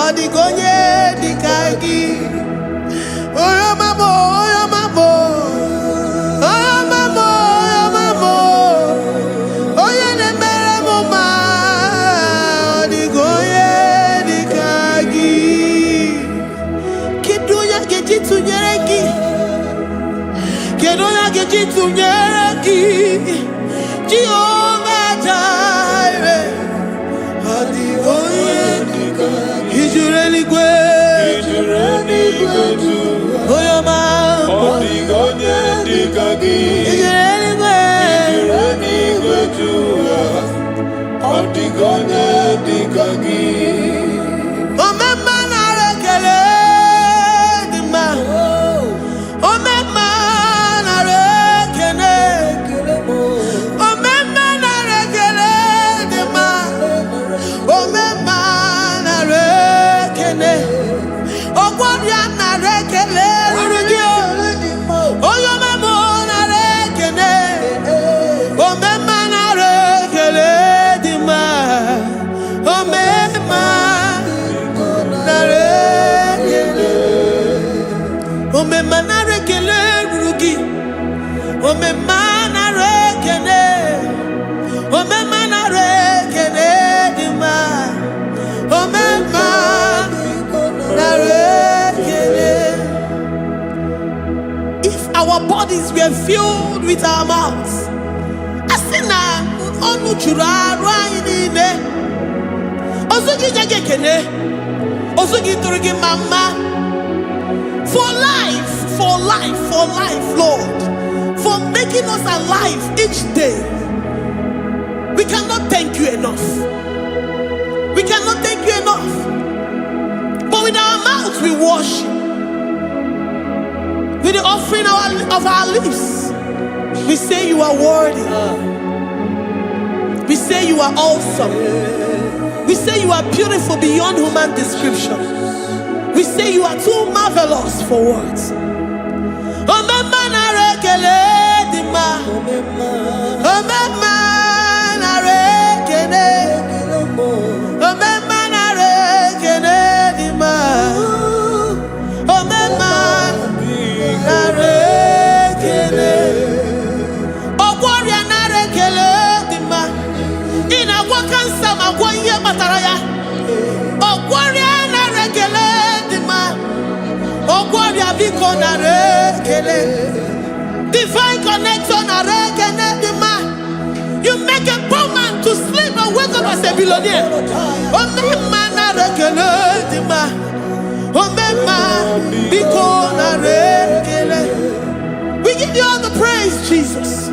Odigonye dikagi. Oyo mamo, oyo mamo. Oyo mamo, oyo mamo. Oyo nemere mama. Odigonye dikagi. Jehovah Jireh, is you really great? Oh, your man, is you really great? Oh, my man, I reckon the man. Oh, my man, I reckon it. Oh, my man, I reckon the man. Oh, my man, I reckon it. Oh, what you are reckon it. Oh, your man, I reckon it. Oh, my man, I reckon it, the man. Oh, my man, I reckon it. Oh, my man, I reckon it, Rugi. Oh, my man, I reckon it. Oh, my man, I reckon it, the man. Oh, my man, I reckon it. If our bodies were filled with our mouths, asina onu chura rainine. Osugi jagekene. Osugi turugi mama. For life, Lord. For making us alive each day. We cannot thank you enough. We cannot thank you enough. But with our mouths we worship. With the offering of our lips, we say you are worthy. We say you are awesome. We say you are beautiful beyond human description. We say you are too marvelous for words. Oh, my man, I reckon it. Oh, my man, I reckon it. Oh, my man, I reckon it. Oh, my man, I reckon it. Oh, warrior, I reckon it. In a wakan sama kwa ye bataraya. Oh, warrior, I reckon it. Oh, warrior, be gonna reckon it. Divine connection, I reckon it. You make a poor man to sleep and wake up as a billionaire. Oh, man, I reckon it. Oh, man, be gonna reckon it. We give you all the praise, Jesus.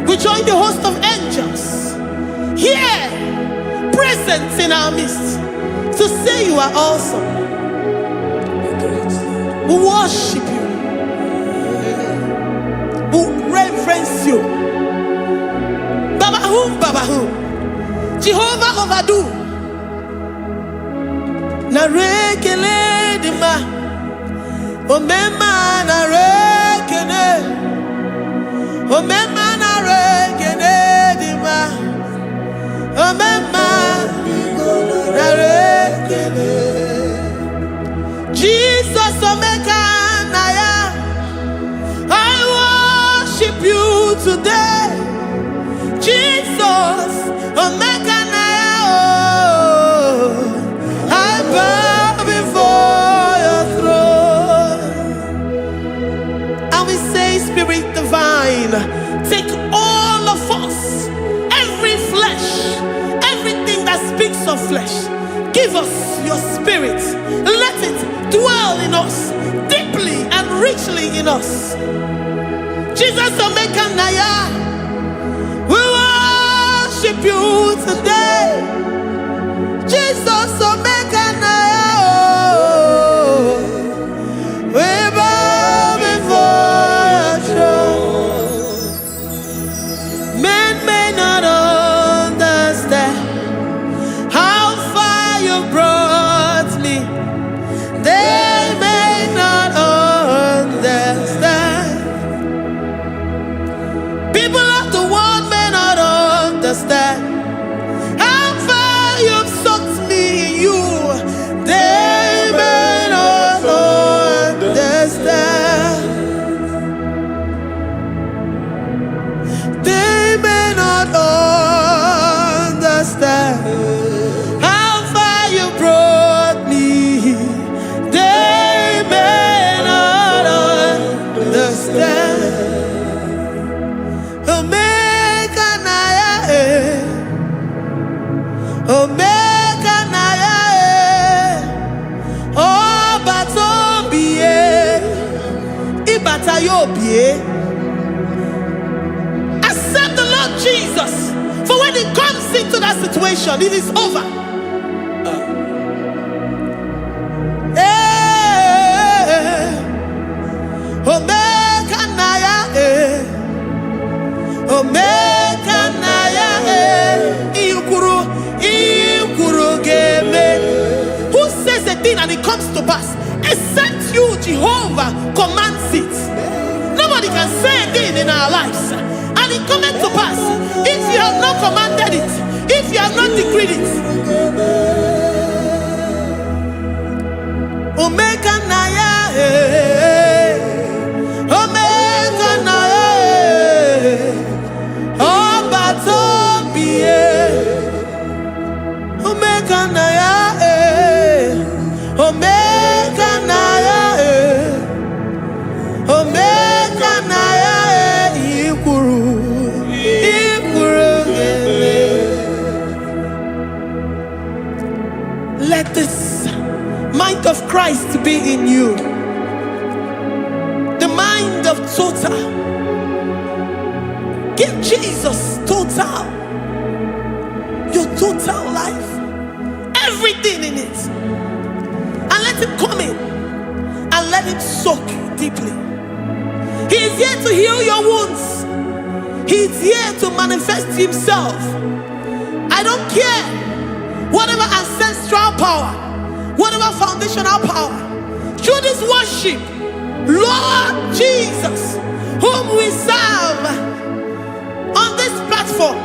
We join the host of angels here, present in our midst, to say you are awesome. We worship you. We reverence you. Baba Jehovah overdo. Na rekele dima. O mema na rekele. O mema na rekele dima. O mema na rekele. Jesus Omega Naya, I worship you today. Jesus Omega Naya, oh, I bow before your throne. And we say, Spirit Divine, take all of us, every flesh, everything that speaks of flesh. Give us your spirit. Let it dwell in us, deeply and richly in us. Jesus Omega Naya, we worship you today. Jesus Omega Naya, oh, we bow before your throne. Men may not understand how far you brought me. They may not understand. People of the world may not understand how far you've sucked me in you. Accept the Lord Jesus. For when He comes into that situation, it is over. Who says a thing and it comes to pass? Except you, Jehovah, commands it. Nobody can say a thing in our lives and it comes to pass if you have not commanded it, if you have not decreed it. Omega Naya, Omega Naya, Obatobie, Omega Naya, Omega Naya, Omega Naya, Ikuru, let this mind of Christ be in you. The mind of total. Give Jesus total. Your total life. Everything in it. And let Him come in. And let Him soak deeply. He is here to heal your wounds. He is here to manifest Himself. I don't care. Whatever ancestral power, whatever foundational power, through this worship, Lord Jesus, whom we serve on this platform,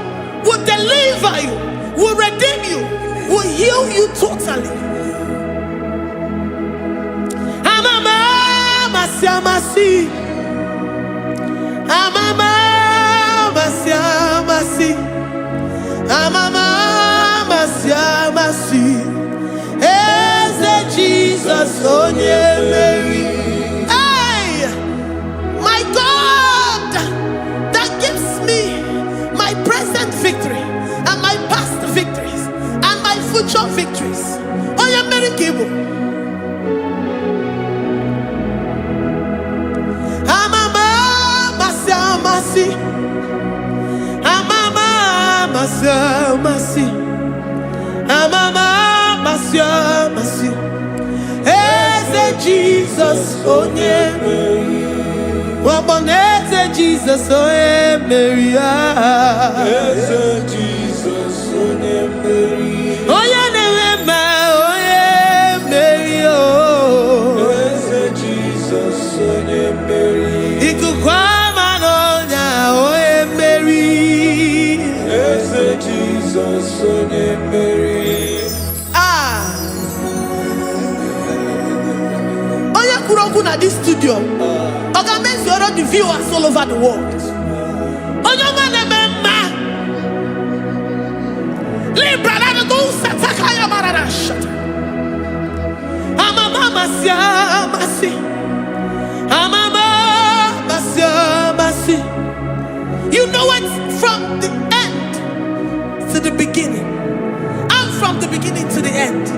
will deliver you, will redeem you, will heal you totally. Amama masiamasi, amama masiamasi, amama masiamasi. Jesus, oh Mary. Hey, my God, that gives me my present victory and my past victories and my future victories. Oh, yeah, Mary Kibo. Amama masiamasi, amama masiamasi, amama masiamasi. Jesus, oh Mary. Waboneze Jesus, oh Mary. Jesus, oh Mary. Oh yeah, Mary, oh. Jesus, oh Mary. Ikukwama nonya, oh Mary. Jesus, oh Mary. At this studio, organize the viewers all over the world. You know it from the end to the beginning, and from the beginning to the end.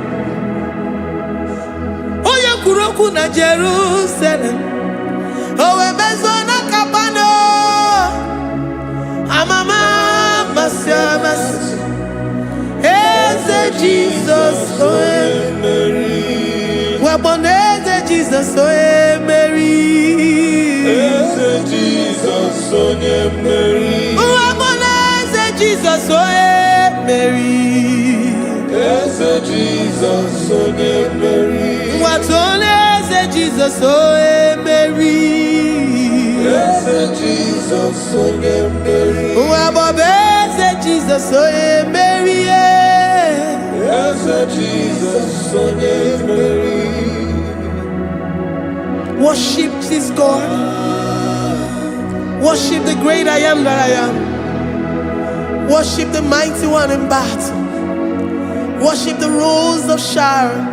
Kuroku na Jerusalem, owe bezona kapano, amama masiamas, eze Jesus, oe Mary, waboneze Jesus, oe Mary, eze Jesus, oe Mary, waboneze Jesus, oe Mary, eze Jesus, oe Mary. Jesus, oh Mary. Yes, Jesus, oh Mary. Jesus, oh Mary. Yes, Jesus, oh Mary. Worship this God. Worship the great I am that I am. Worship the mighty one in battle. Worship the rose of Sharon.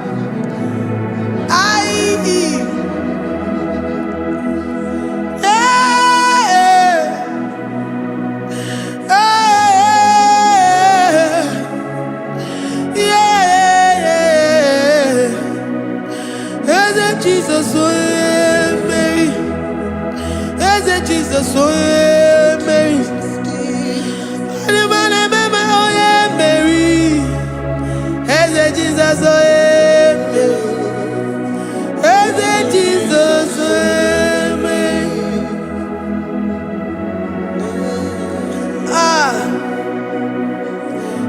Jesus, oh Mary. Jesus, oh yeah, Mary. Oh yeah, Mary. Hey, Jesus, oh yeah, Mary. Hey, Jesus, oh yeah, Mary.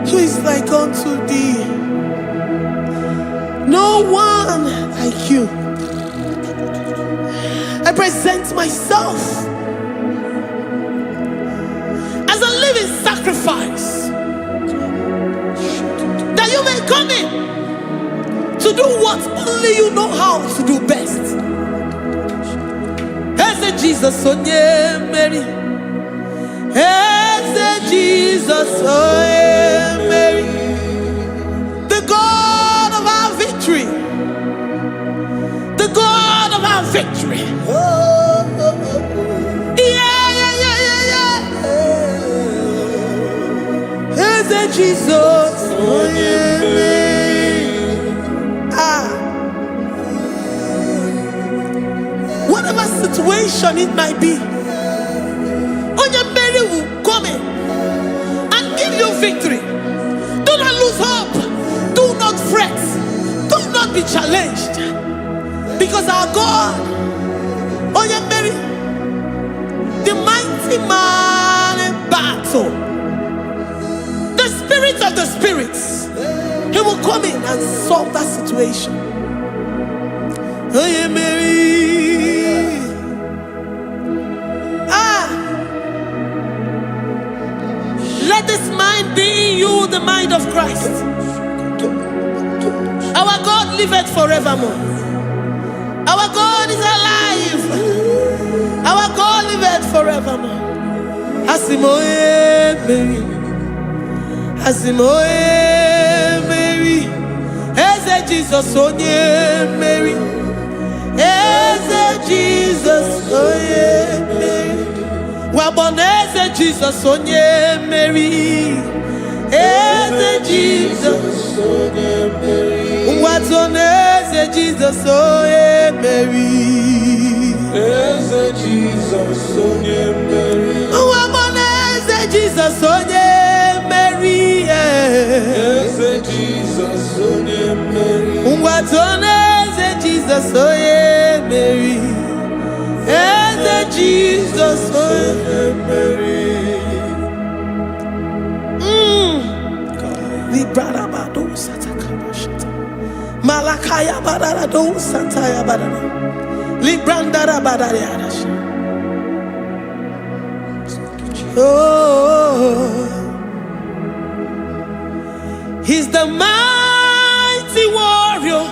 Who is like unto thee? No one like you. I present myself as a living sacrifice, that you may come in to do what only you know how to do best. Hey, Jesus, oh yeah, Mary. Hey, Jesus, oh yeah, Mary. The God of our victory. The God of our victory. Hey, Jesus, oh yeah, Mary. Whatever situation it might be, Mary will come in and give you victory. Do not lose hope. Do not fret. Do not be challenged. Because our God, Mary, the mighty man in battle, the spirit of the spirits, he will come in and solve that situation. Mary. Let this mind be in you, the mind of Christ. Our God liveth forevermore. Our God is alive. Our God liveth forevermore. Asimoye Mary. Asimoye Mary. Eze Jesus onye Mary. Eze Jesus onye Mary. Waboneze Jesus onye Mary. Eze Jesus onye Mary. Watoneze Jesus onye Mary. Eze Jesus onye Mary. Waboneze Jesus onye Mary. Eze Jesus onye Mary. Watoneze Jesus onye Mary. Eze Jesus onye Mary. Librada bado satakabashita. Malakaya badara do santaya badara. Librandara badara yadash. Oh, he's the mighty warrior,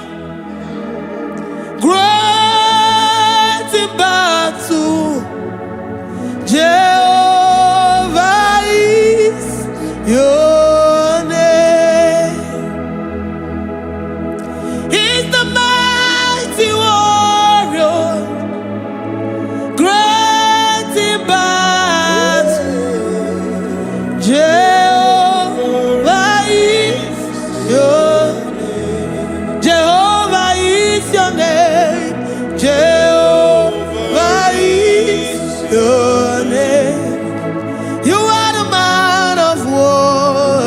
great in battle. Jehovah is your name. He's the mighty warrior, great in battle. Jehovah is your name. Jehovah is your name. Jehovah is your name. You are the man of war.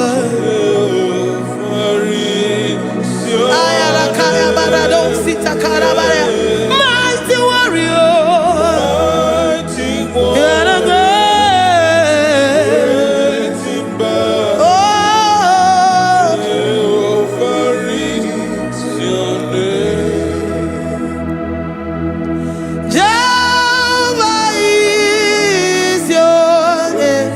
Mighty warrior. You are the great. Oh, Jehovah is your name. Jehovah is your name.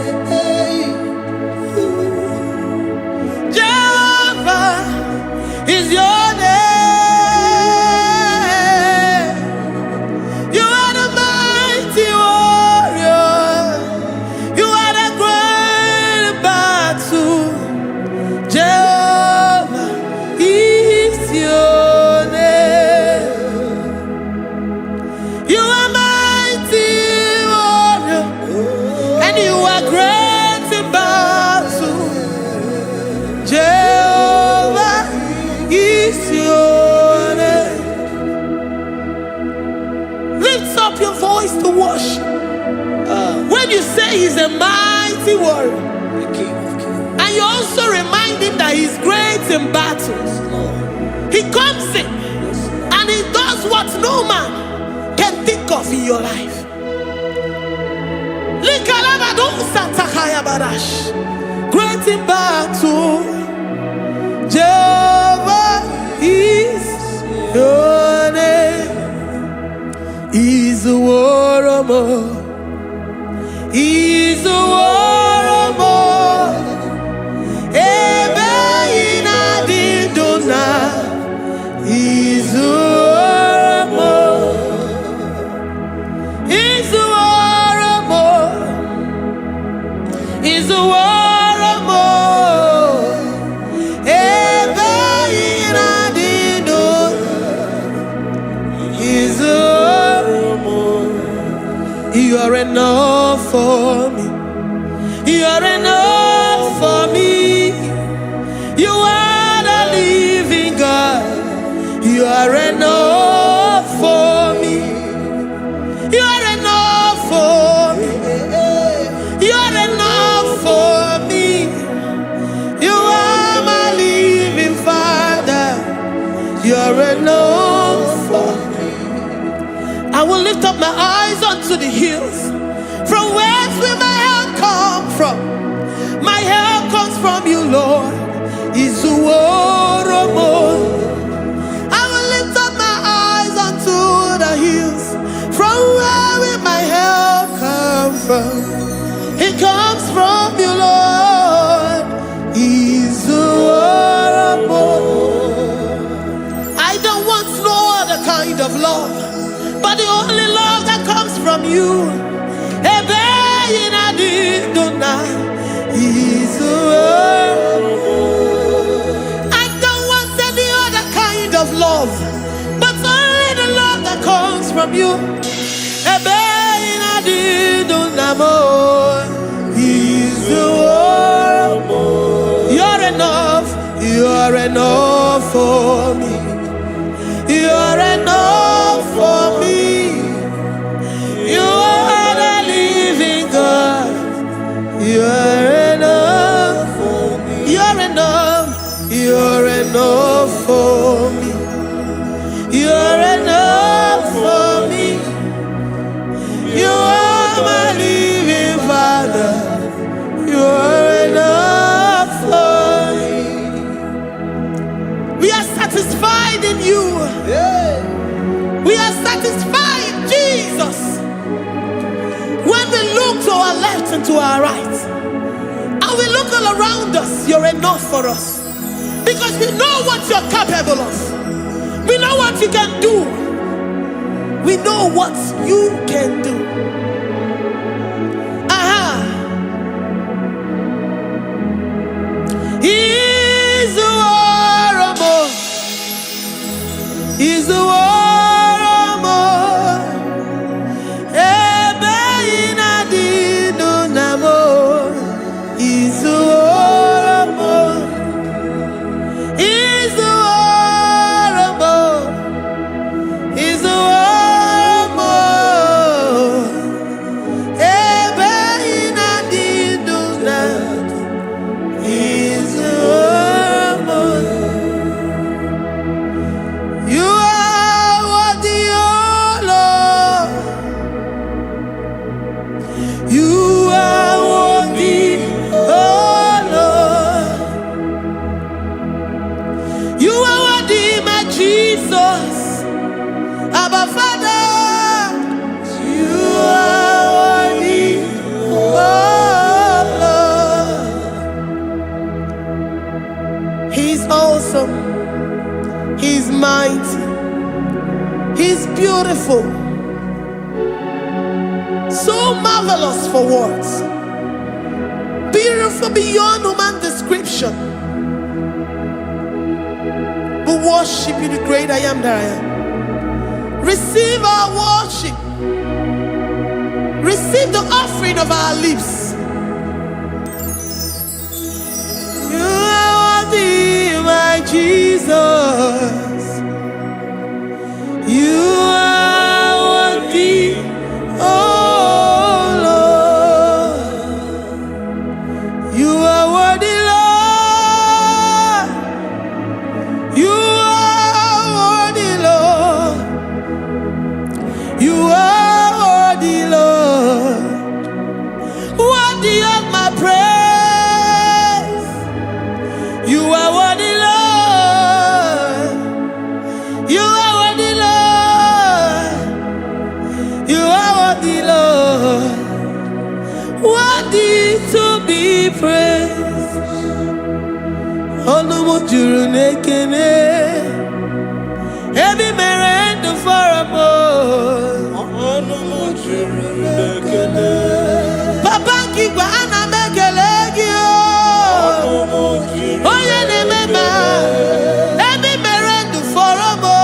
Jehovah is your name. He's a mighty warrior. And you also remind him that he's great in battles. He comes in and he does what no man can think of in your life. Great in battle, Jehovah is your name. He's a warrior. He's a warrior. Ebe ina didona. He's a warrior. He's a warrior. He's a warrior. Ebe ina didona. He's a warrior. You are enough for me. You are enough for me. You are the living God. You are enough for me. You are enough for me. You are enough for me. You are my living Father. You are enough for me. I will lift up my eyes unto the hills. From whence will my help come from? My help comes from you, Lord. Is the word of God. I will lift up my eyes unto the hills. From where will my help come from? It comes from you, Lord. Is the word of God. I don't want no other kind of love, but the only love that comes from you. I don't want any other kind of love, but only the love that comes from you. You're enough. You're enough for me. You're enough for me. You are the living God. You're enough for me. You're enough. You're enough for me. You're enough for me. You are my living Father. You're enough for me. We are satisfied in you. We are satisfied, Jesus. When we look to our left and to our right, and we look all around us, you're enough for us. Because we know what you're capable of. We know what you can do. We know what you can do. He's the warrior. He's the warrior. He's mighty. He's beautiful. So marvelous for words. Beautiful beyond human description. We worship you, the great I am that I am. Receive our worship. Receive the offering of our lips. You are worthy, my Jesus. You are worthy, oh Lord. You are worthy, Lord. You are worthy, Lord. Worthy to be praised. Onu mujuru nekene. Every merend for a boy. Onu mujuru nekene. Papa kiwa ana mekelegi. Oh yeah, remember. Every merend for a boy.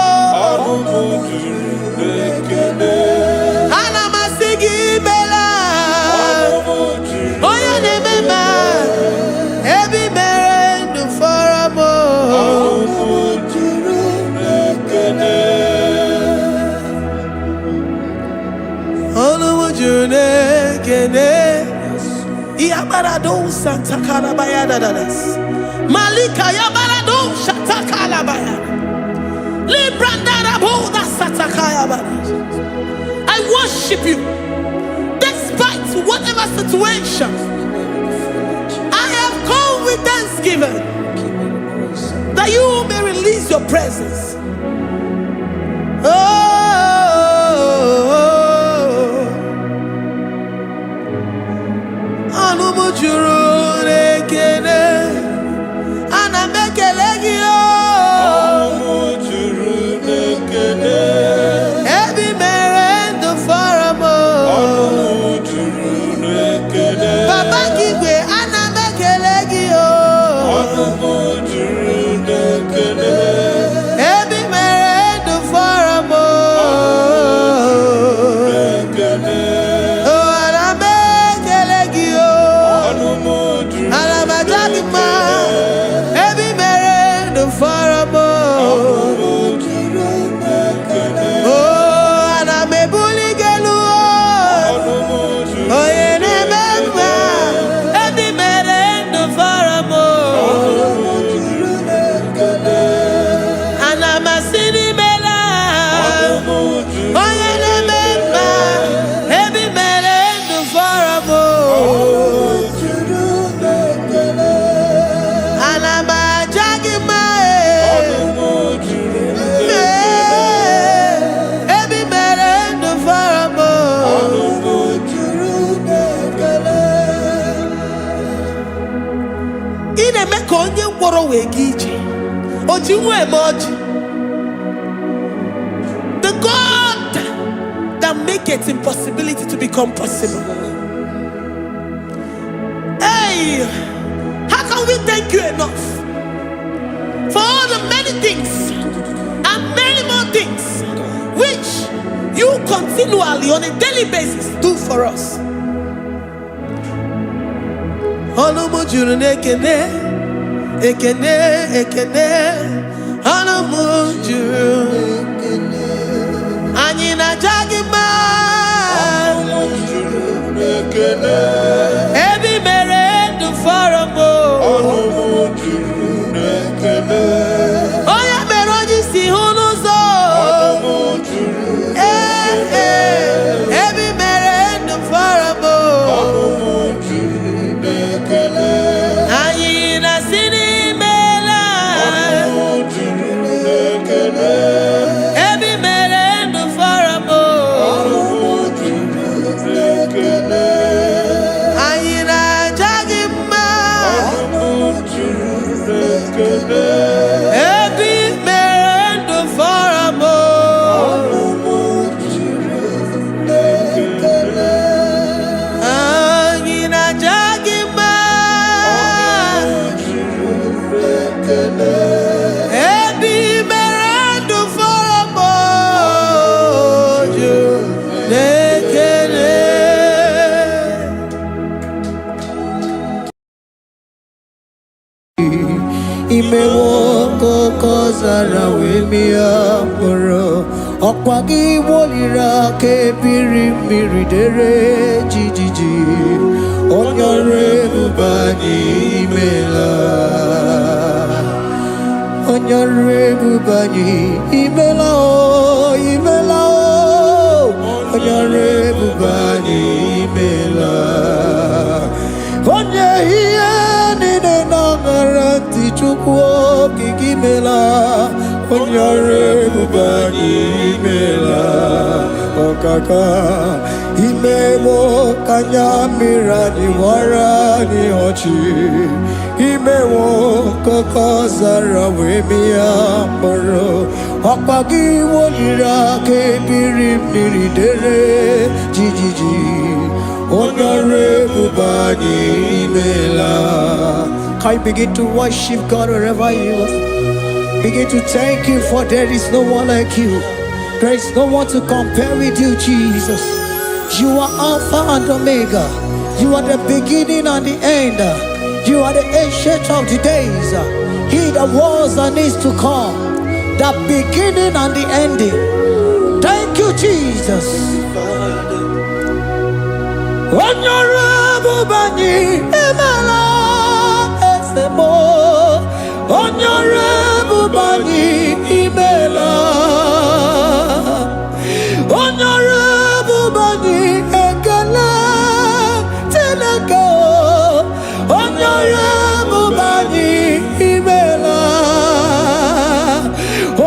Ana masigi bela. Oh yeah, remember. Every merend for a boy. Yabarado Santa Calabaya dadas. Malika Yabarado Shatakalabaya. Librandara Boda Satakaya. I worship you despite whatever situation. I have come with thanksgiving that you may release your presence. The God that makes impossibility to become possible. Hey, how can we thank you enough for all the many things and many more things which you continually on a daily basis do for us? Ekene, ekene, anamujuru. Anyina jagima. Every merend for a boy. Oh yeah, meroji si hunuzo. Every merend for a boy. Anyina sini. Imewoko kozara wemia moro Okwagi wolira ke birimiri dere jijiji Onyore bubani imela Onyore bubani imela o imela o Onyore bubani imela Onye hiye nine nangaranti chukwo kikimela Onyore bubani okaka imewo kanyamira ni wara ni ochi imewo koko zara wemia moro opagi wolira kebiri miridere jijiji honorable bani imela. Can you begin to worship God wherever you are? Begin to thank Him, for there is no one like you. There is no one to compare with you, Jesus. You are Alpha and Omega. You are the beginning and the end. You are the ancient of the days. He that was and is to come. The beginning and the ending. Thank you, Jesus. Honorable Bani Imela Esemo. Honorable Bani Imela. Honorable Bani Ekala Teleko. Honorable Bani Imela.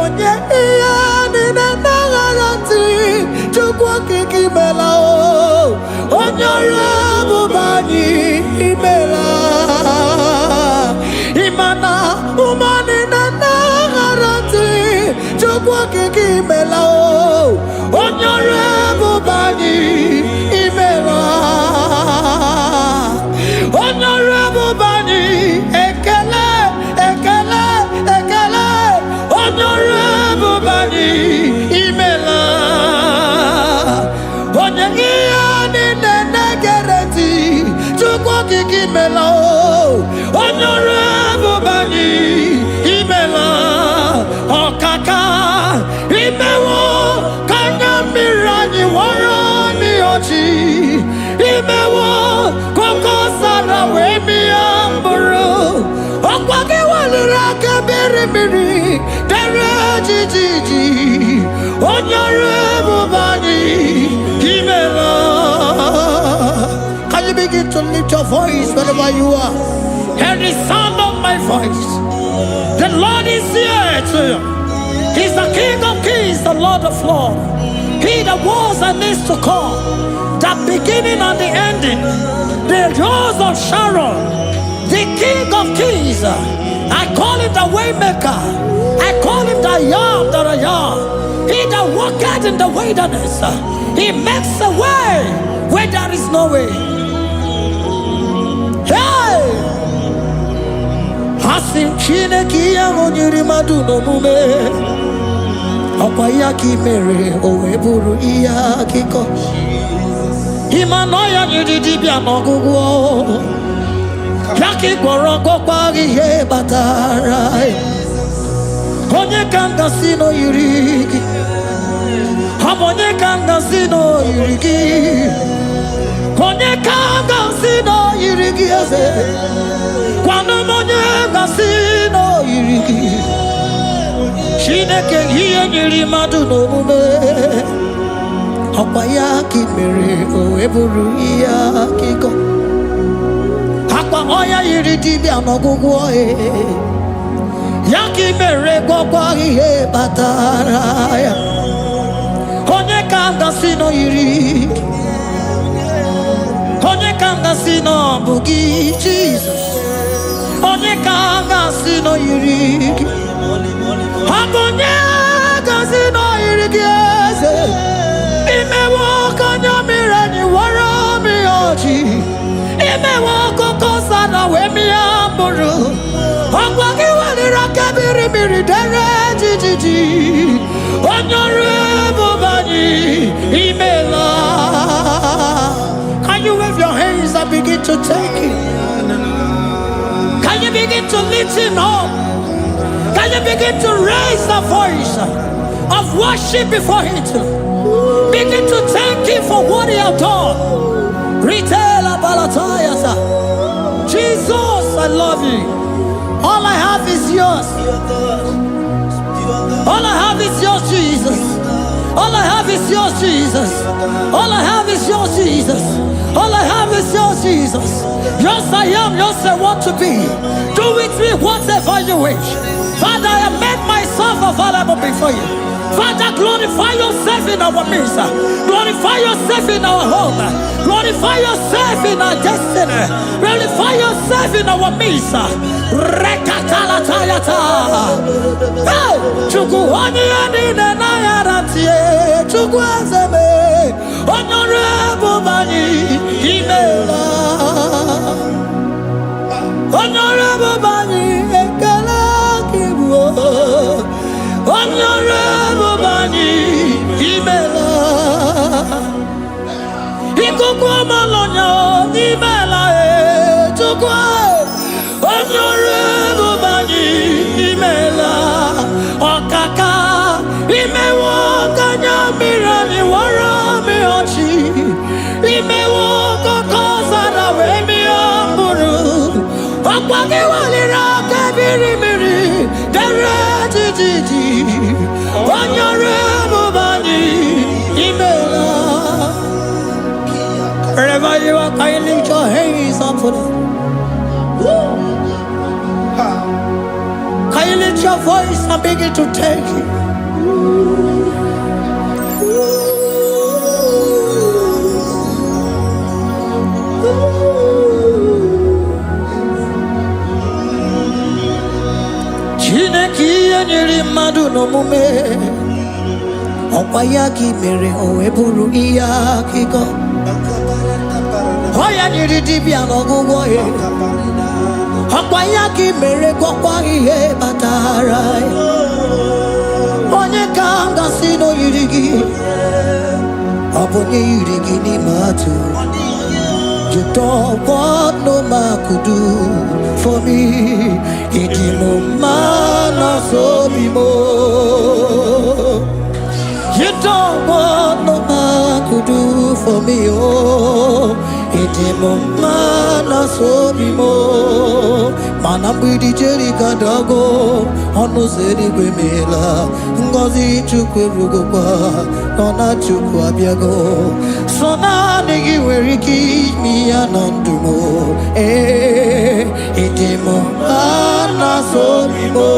Onye iyani na nagarati chukwa kikimela o. Honorable Bani Imela. Imana umani na nagarati chukwa kikimela o. Honorable Bani Imela. Honorable Bani Ekele, Ekele, Ekele. Honorable Bani Imela. Onyangiani nenegereti chukwa kikimela o. Honorable Bani Imela. Okaka imewo mirani warani ochi imewo koko sara wemi amburu okwage walira kebiri miri dere jijiji Honorable Bani Imela. Can you begin to lift your voice wherever you are? Hear the sound of my voice. The Lord is here to you. He's the King of Kings, the Lord of Lords. He that was and is to come, the beginning and the ending, the Rose of Sharon, the King of Kings. I call him the Waymaker. I call him the Yam that I am. He that walketh in the wilderness, he makes a way where there is no way. Hey! Hasim Chineki Yamonyuri Maduno Mume. Akwayaki mere oweburu iya kiko. Imanoya nyidibia nogugo. Yaki goroko kwagi he batara. Onye kanga sino yirigi. Onye kanga sino yirigi. Onye kanga sino yirigi eze. Kwano monye kanga sino yirigi. Chineke hiye nyiri madu n'omume. Ọkwa ya ka mere o eburu ya kiko. Akwa ọya yiri dibịa n'ọgwụgwọ ya ka mere gwọkwa ihe batara ya. Onye ka ngasị nọ yiri. Onye ka ngasị nọ bụ gị Jesus. Onye ka ngasị nọ yiri gị. Abonye gazino irigieze imewo kanyamira ni wara mi ochi imewo koko sana wemi amburu ogwagi walira kabiri miri dere jijiji Honorable Bani Imela. Can you wave your hands and begin to take it? Can you begin to lift him up? Can you begin to raise the voice of worship before Him? Begin to thank Him for what He has done. Retailer Balatayasa. Jesus, I love you. All I have is yours. All I have is yours, Jesus. All I have is yours, Jesus. All I have is yours, Jesus. All I have is yours, Jesus. Yours I am, yours I want to be. Do with me whatever you wish. Father, I make myself available before you. Father, glorify yourself in our midst. Glorify yourself in our home. Glorify yourself in our destiny. Glorify yourself in our midst. Rekatalatayata. Hey, Chukwani anine na yarantie. Chukwazeme. Honorable Bani Imela. Honorable Bani Ekala Kibo. Honorable Bani Imela. Ikukwa Malonya Imela Chukwa. Honorable Bani Imela. Okaka Imewo Kanya Mirani Warami Ochi. Imewo Kokozara Wemi Amburu. Okwake Walira Kabiri Miri. Derejiji. Honorable Bani Imela. Wherever you are, can you lift your hands up for them? Can you lift your voice and begin to take it? Chineke nyere mmadụ n'omume ọkwa ya ka mere o wee bụrụ ihe akụkọ ọ ya nyere dibịa n'ọgwụgwọ ya ọkwa ya ka mere gwọkwa ihe batara onye ka m gasị n'oyiri gị ọ bụ onye yiri gị n'ime atụ. You don't want no man could do for me. Idimo mana so bimo. You don't want no man could do for me. Oh, idimo mana so bimo. Mana mbidi jeri kadago. Ono zeri gwemela. Ngozi chukwe rugokwa. Nona chukwa biago. Sona negi weriki mi anandumo. Idimo mana so bimo.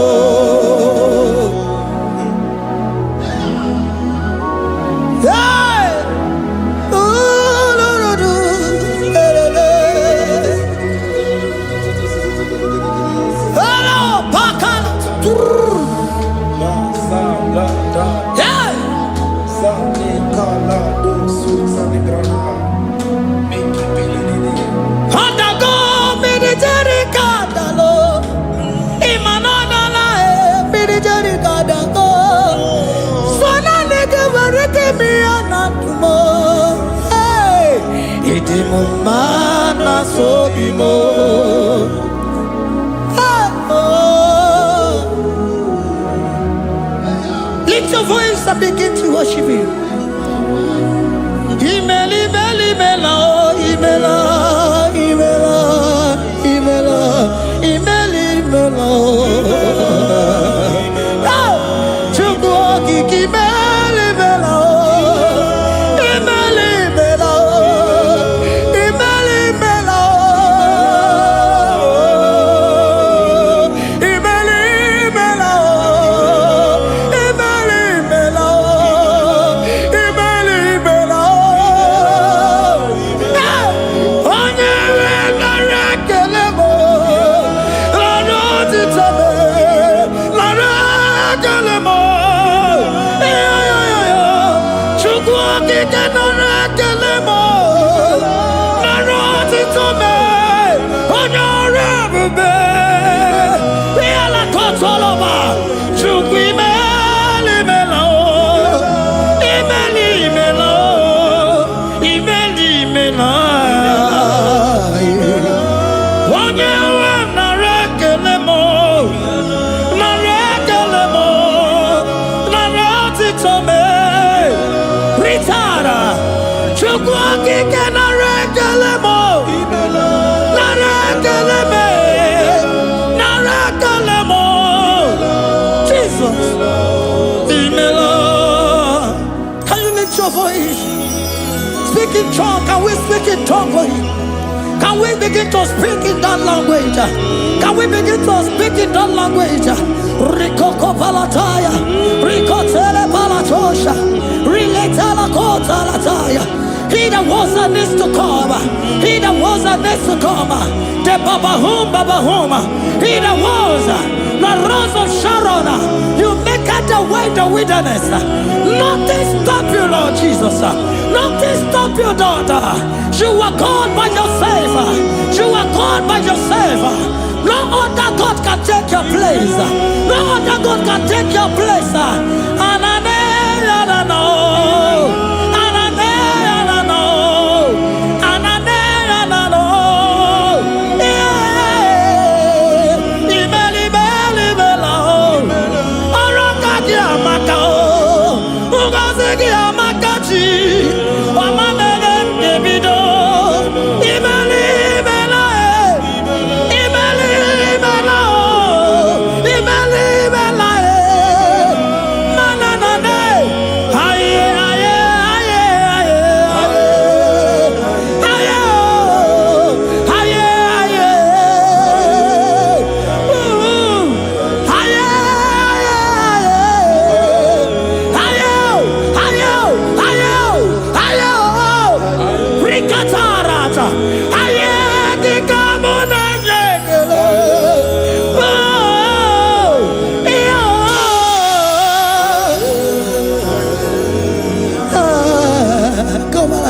Mana so bimo. Lift your voice and begin to worship Him. Imeli beli mela, imela, imela, imela, imeli mela. Chukwu kiki meli mela. Speak in tongue, can we speak in tongue for Him? Can we begin to speak in that language? Can we begin to speak in that language? Rikoko palataya, rikotele palatosha, riletala kota lataya. He that was and is to come. He that was and is to come. The Babahum. He that was the rose of Sharon. You make out the way in the wilderness. Nothing stop you, Lord Jesus. Nothing stop you, daughter. You are God by yourself. You are God by yourself. No other God can take your place. No other God can take your place. And I don't know.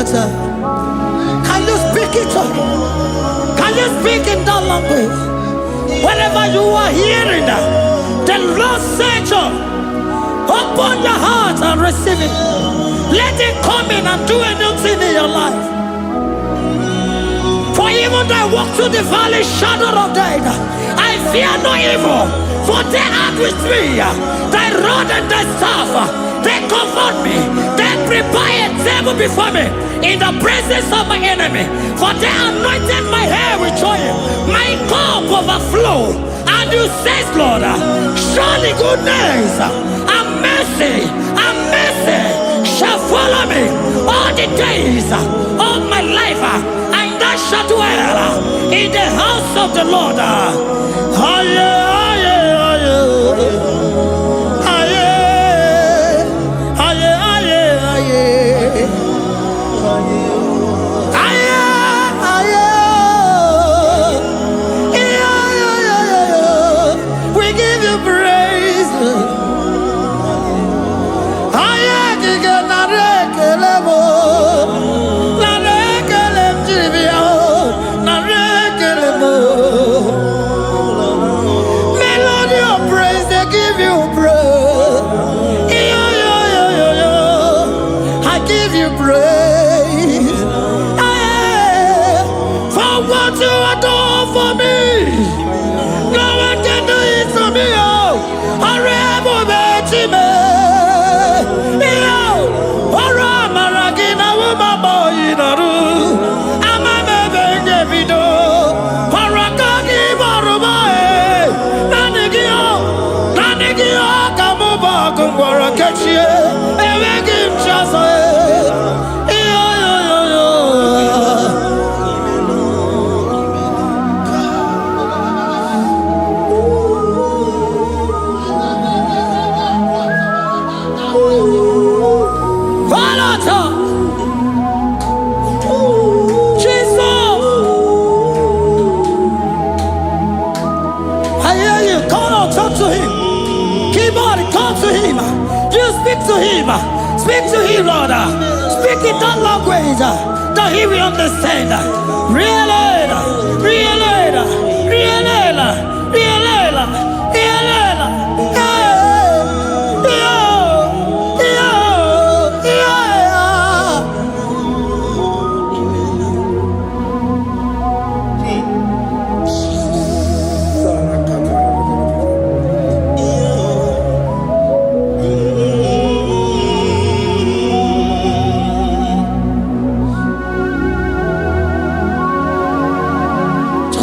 Can you speak it? Can you speak in that language? Whenever you are hearing that, the Lord said, open your heart and receive it. Let it come in and do a new thing in your life. For even though I walk through the valley shadow of death, I fear no evil. For they are with me. Thy rod and thy staff, they comfort me. They prepare a table before me in the presence of my enemy. For they anointed my hair with oil. My cup overflow. And you say, Lord, surely goodness and mercy shall follow me all the days of my life. And I shall dwell in the house of the Lord. We give you praise. Melody of praise, they give you praise. I give you praise. For what you have done for me, no one can do it for me. Speak to him, Lord. Speak in that language that he will understand.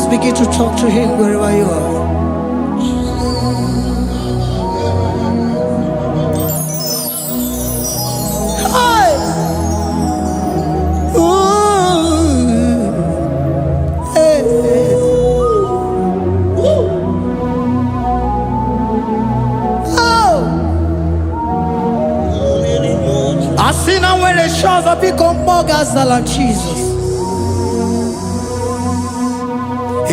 Begin to talk to him wherever you are. see now when the shores have become more than Jesus.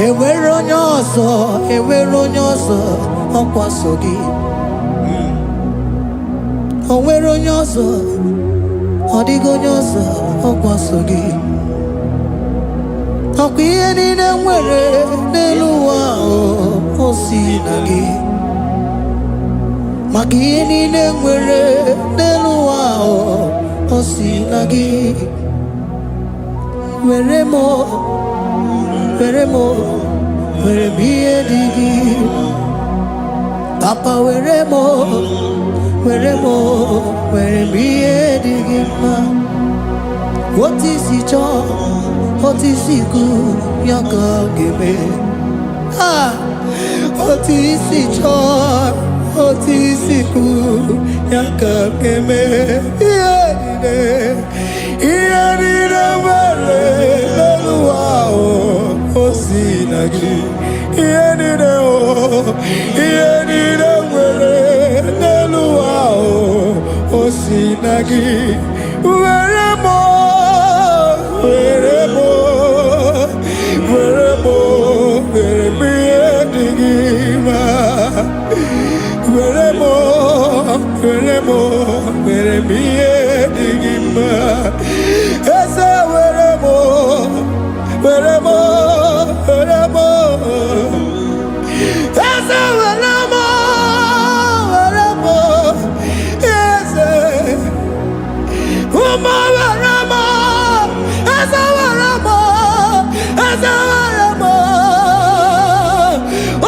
Ewere onye ọzọ ọkwaso gị. O nwere onye ọzọ, ọ dịghị onye ọzọ ọkwaso gị. Ọkwa ihe niile nwere n'elu ụwa o si na gị. Maka ihe niile nwere n'elu ụwa o si na gị. Were m ihe dị gị. Papa were m ihe dị gị mma. Otu isi chọọ, otu isi kwu ya ka ga-eme. Otu isi chọọ, otu isi kwu ya ka ga-eme. Ihe niile nwere n'elu ụwa o si na gị. Ihe niile nwere n'elu ụwa o si na gị. Were m ihe dị gị mma. Were m ihe dị gị mma. Eze were m Eze were m Eze ụmụ were m Eze were m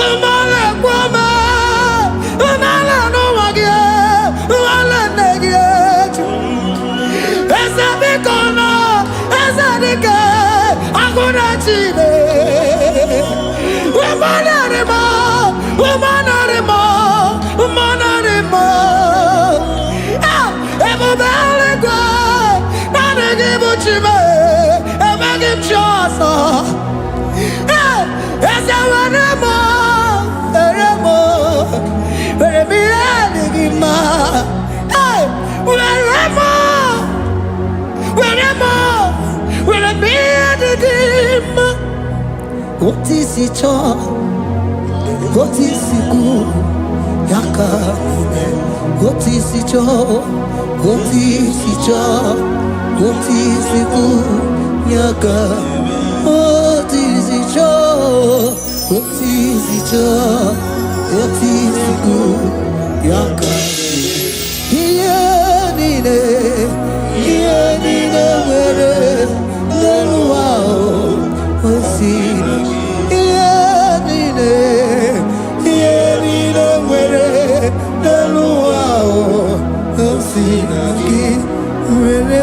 ụmụ na-ekwu m ụmụala n'ụwa gị ụmụala nne gị eju. Eze biko nọ Eze dike agụna Chine. Ebube eluigwe naanị gị bụ Chime, emeghị m chi ọzọ. Eze were m ihe dị gị mma. Were m ihe dị gị mma. Otu isi chọọ, otu isi kwu ya ka ga-eme. Otu isi chọọ, otu isi kwu ya ka. Otu isi chọọ, otu isi kwu ya ka. Ihe niile nwere n'elu ụwa o si na gị. Ihe niile nwere n'elu ụwa o si na gị. Were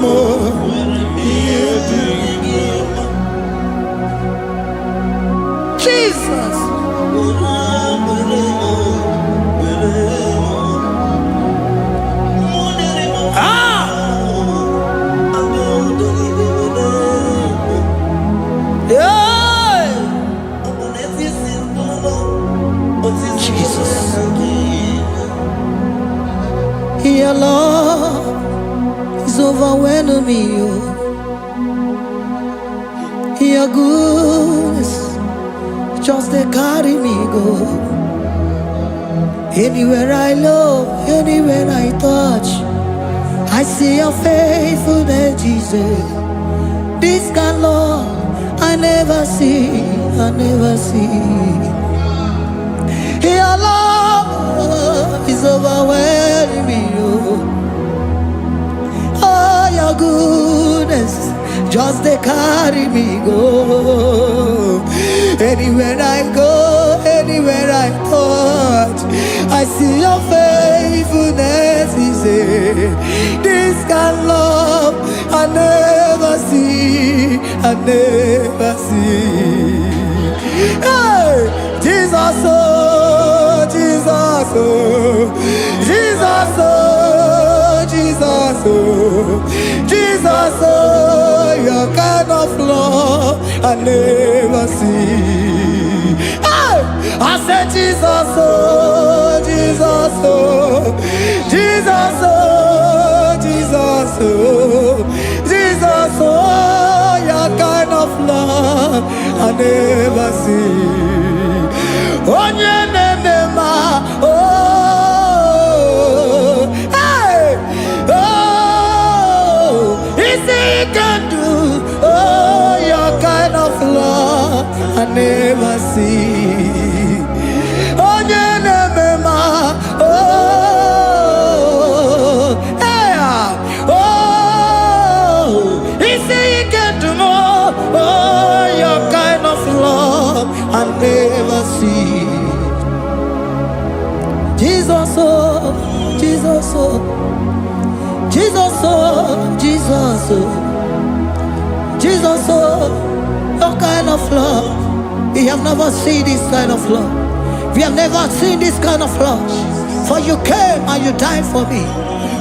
m ihe dị gị mma. Jesus. Your love is overwhelming me. Your goodness just they carry me go. Anywhere I look, anywhere I touch, I see your faithfulness, Jesus. This kind of love I never see. Your love is overwhelming me. Oh, your goodness just they carry me go. Anywhere I go, anywhere I touch, I see your faithfulness. This kind of love I never see. Hey, Jesus, oh, Jesus, oh, Jesus, oh, Jesus, oh, Jesus, oh, your kind of love I never see. Hey, I said Jesus, oh, Jesus, oh. never see. Onye nemema, oh, hey, oh, is he can do, oh, your kind of love I never see. Onye nemema, oh, hey, oh, is he can do more, oh, your kind of love I never see. Jesus, oh, Jesus, oh, Jesus, oh, Jesus, oh, Jesus, oh, your kind of love. We have never seen this kind of love. We have never seen this kind of love. For you came and you died for me.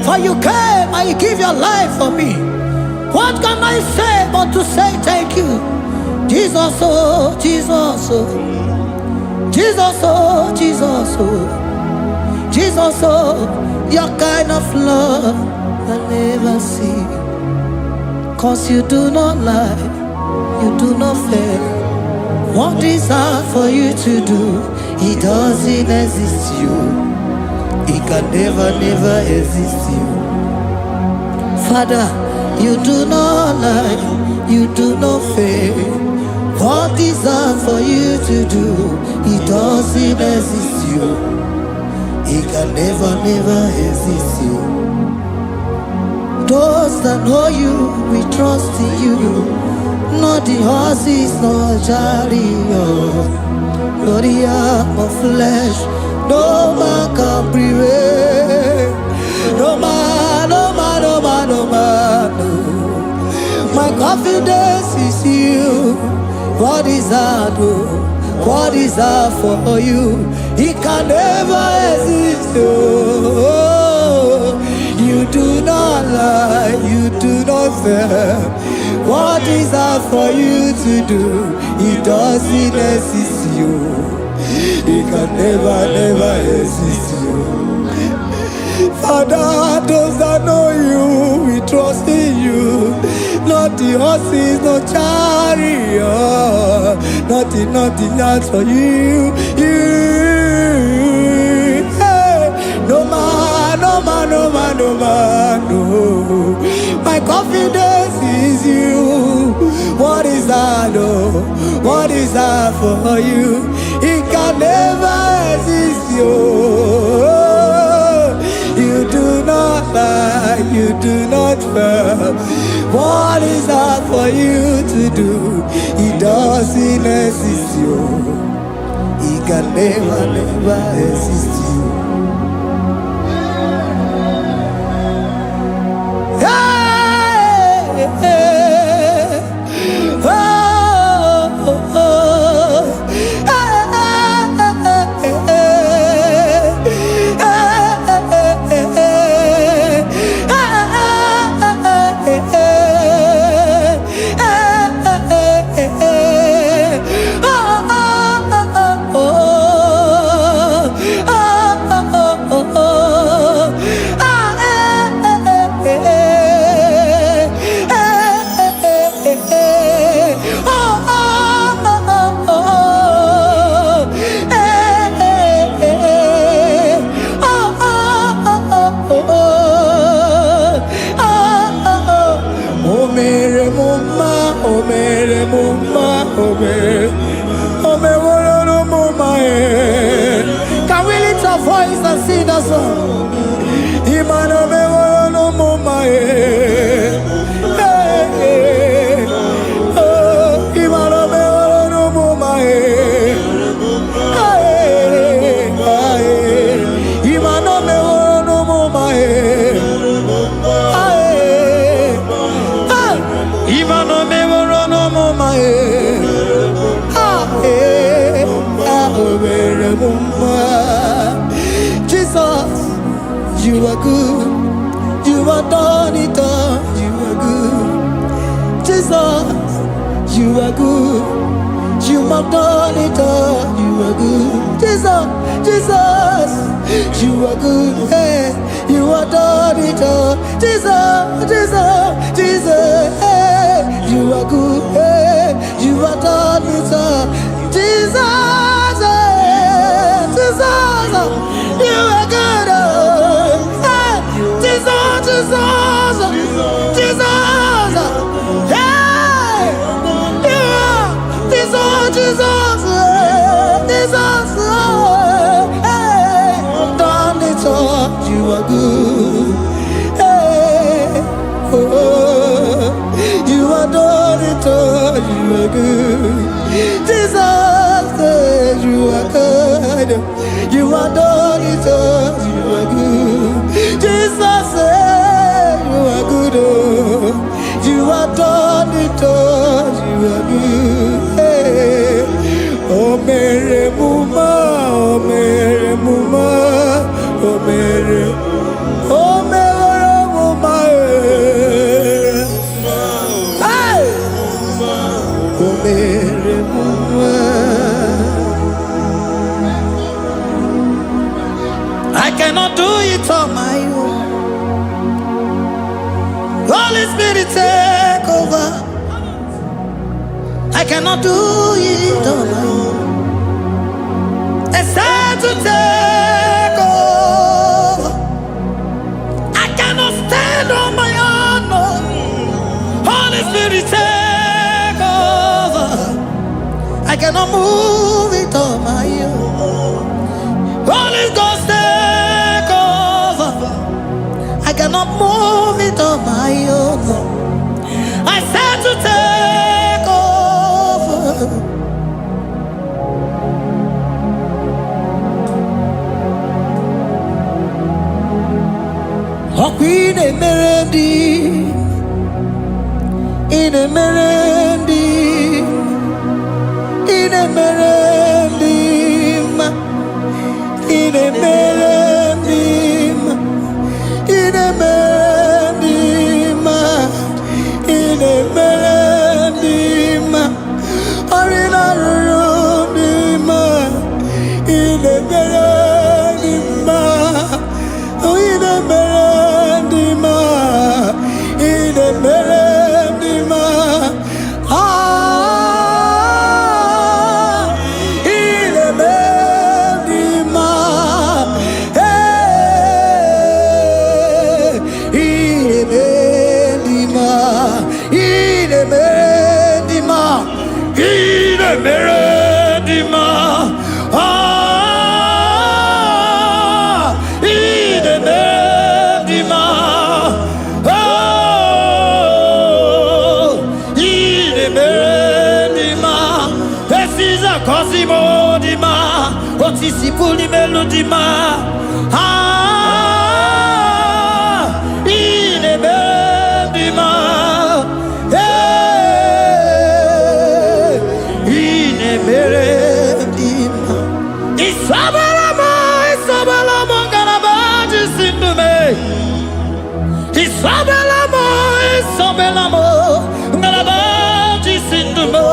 For you came and you give your life for me. What can I say but to say thank you? Jesus, oh, Jesus, oh, Jesus, oh, Jesus, oh, Jesus, oh, your kind of love I never see. 'Cause you do not lie, you do not fail. What is hard for you to do? It doesn't exist you. It can never, never exist you. Father, you do not lie, you do not fail. What is hard for you to do? It doesn't exist you. It can never, never exist you. Those that know you, we trust in you. Not the horses, nor chariot, nor the arm of flesh. No man can prevail. No man, no man, no man, no man, no. My confidence is you. What is hard, oh? What is hard for you? It can never exist, oh. You do not lie, you do not fail. What is hard for you to do? It doesn't exist you. It can never, never exist you. Father, those that know you, we trust in you. Not the horses, no chariot. Nothing, nothing else for you. You, hey, no man, no man, no man, no man, no. My confidence is you. What is that, oh? What is that for you? It can never exist you. You do not lie, you do not fail. What is that for you to do? It doesn't exist you. It can never, never exist you. Hey, hey, oh, oh, oh. Can we lift our voice and sing that song? Imano me no mama oh, imano me no mama imano me no mama imano me no mama Jesus, you are good. You are done it all. You are good. Jesus, you are good. You have done it all. You are good. Jesus, Jesus, you are good. Hey, you are done it all. Jesus, Jesus, Jesus, hey, you are good. Hey, you are have done it all. Jesus, Jesus, you are good. Jesus, Jesus, Jesus, hey, you are Jesus, Jesus, Jesus, hey, done it all. You are good. Hey, oh, you are done it all. You are good. Jesus, you are good. You are done it all. You are good. Jesus, you are good. You are done it all. You are good. Hey. Oh, Mary Muma, oh, Mary Muma, oh, Mary, oh, Mary Muma, hey, oh, Mary Muma. I cannot do it on my own. Holy Spirit, take over. I cannot do it on my own. It's time to take over. I cannot stand on my own. No. Holy Spirit, take over. I cannot move it on my own. Holy Ghost, take over. I cannot move it on my own. I said to take over. Oh, Queen Emerendi, in Emerendi, in Emerendi, in Emerendi, in Emerendi, in Emerendi, Arina Rudima, in Emerendi, in Emerendi, in Emerendi, ah, in Emerendi, hey, in Emerendi, in Emerendi, in Emerendi, ah, in Emerendi, oh, in Emerendi, this is a Cosimo Dima, what is the Puli Melodima, ah, in Emerendi, hey, in Emerendi, Isabalamo, Isabalamo, Galabaji Sindume, Isabelamo, Isabelamo, Galabaji Sindume,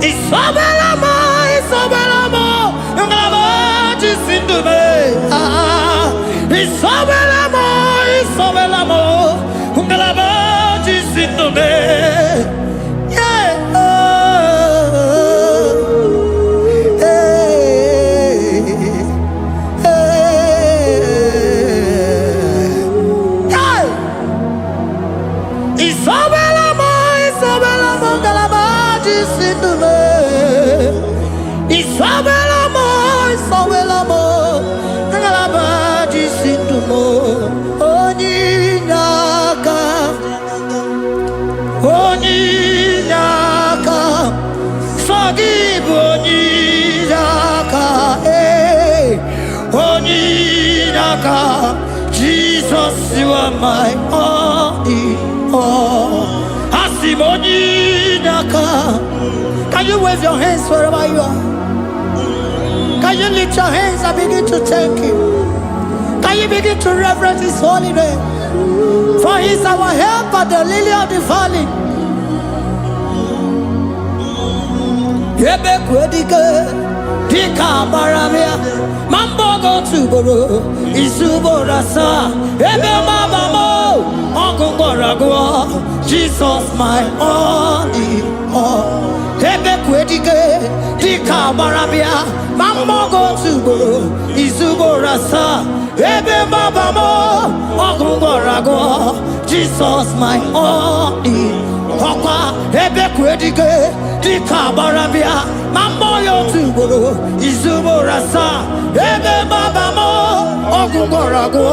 Isabelamo, Isabelamo, Galabaji Sindume, ah, Isabelamo, Isabelamo, Galabaji Sindume, yeah, hey, hey, Isabelamo, Isabelamo, Galabaji Sindume, Isabelamo, Isabelamo, Galabaji Sindume, Onyinaka, Onyinaka, Forgive Onyinaka, hey, Onyinaka, Jesus, you are my only all. Asim Onyinaka. Can you wave your hands wherever you are? Can you lift your hands and begin to thank Him? Can you begin to reverence His holy name? For He is our helper, the lily of the valley. Dika Baramia, Mambogo Tuboro, Isuborasa, Ebe Mabamo, Uncle Boragua, Jesus, my only all. Ebe Quedike, Dika Baramia, Mambogo Tuboro, Isuborasa, Ebe Mabamo, Uncle Boragua, Jesus, my only Papa, Ebe Quedike, Dika Baramia, Mamboyo Tuboro, Izuborasa, Ebe Babamo, Ogugorago,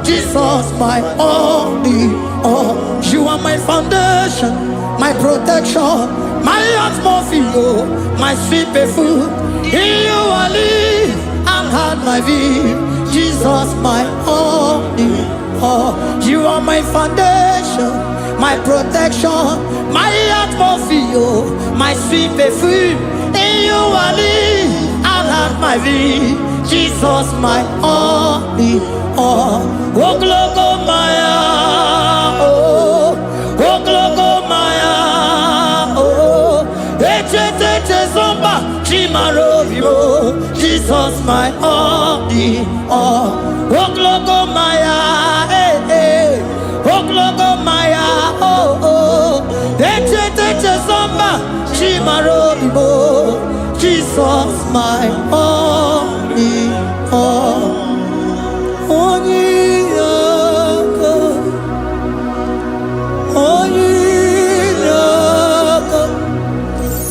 Jesus, my only all. You are my foundation, my protection, my atmosphere, my sweet perfume. In you I live and had my view. Jesus, my only all. You are my foundation, my protection, my atmosphere, my sweet perfume. In you I live and have my vie. Jesus, my only all. Oh, glogo Maya, oh, glogo Maya, oh, ete zomba, chimaro vivo. Jesus, my only all. Oh, glogo Maya, oh, glogo Maya, oh, ete zomba, chimaro vivo. Jesus, my only all. Only God, only God,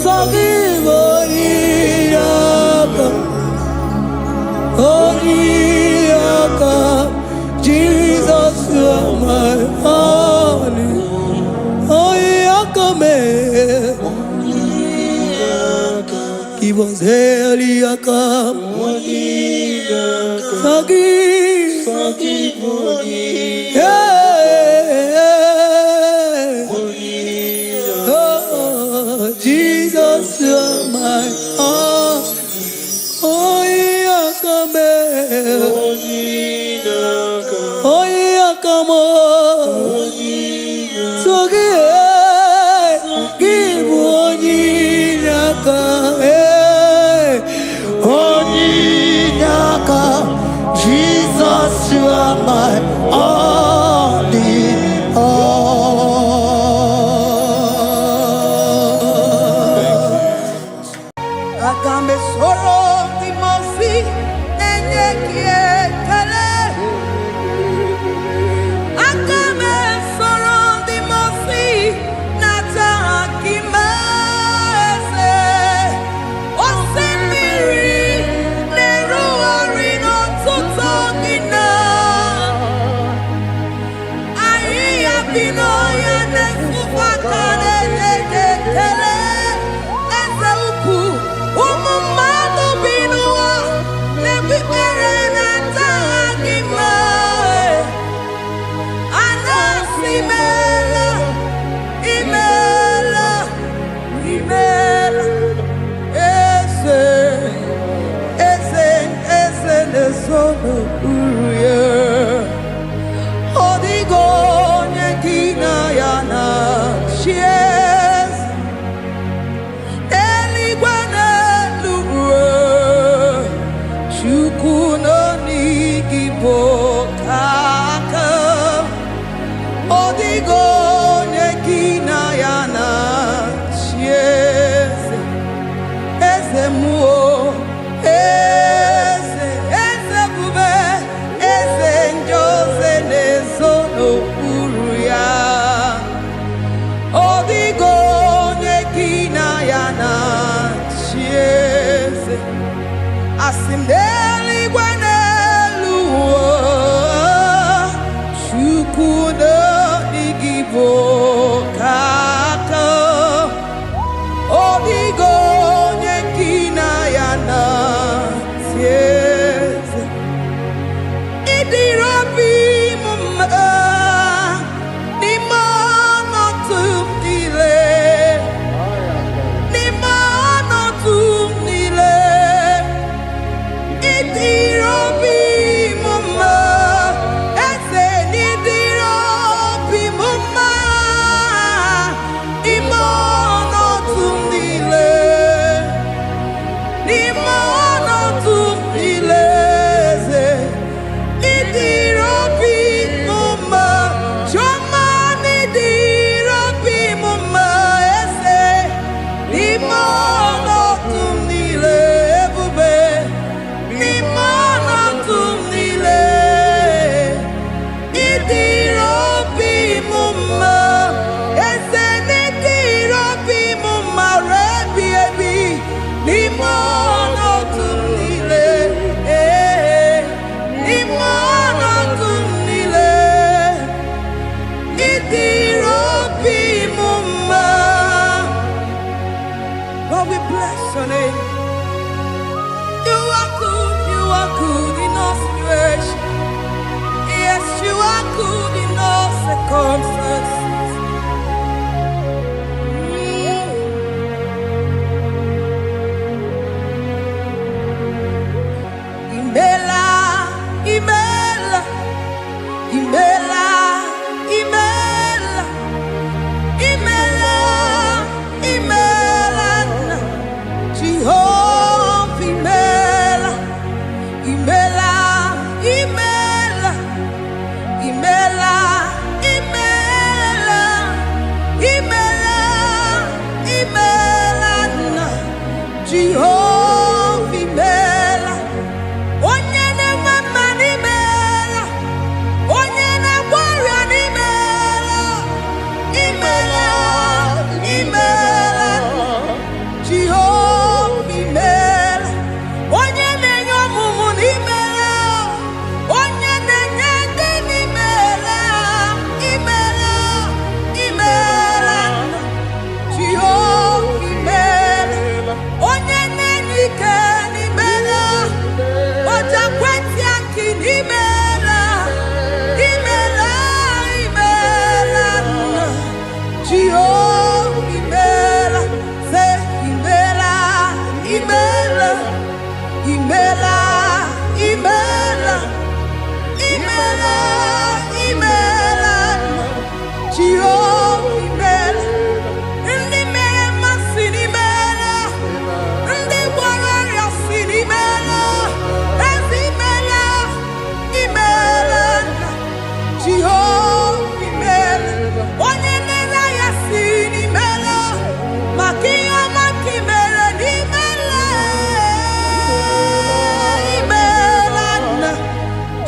forgive only God, only God. Jesus, you are my only, only God. Give us hell, come. Forgive, yeah. Oh, Jesus, you're my all. Oh, yeah, come here. Oh, yeah, come on. Forgive, give one, yeah, come. Jesus, you are my only all. Agambe soro timosi enye kietele. Agambe soro timosi nata kimese. Osemiri neruari no tutogina. Ayi abino ya nefufakane nekele. Asimdeli gwanelu chukudo igibo kaka odigo nyekina yana sieze idirobi mumma ni mono tumile ni mono tumile idirobi mumma ese nidirobi mumma imono tumile ni mono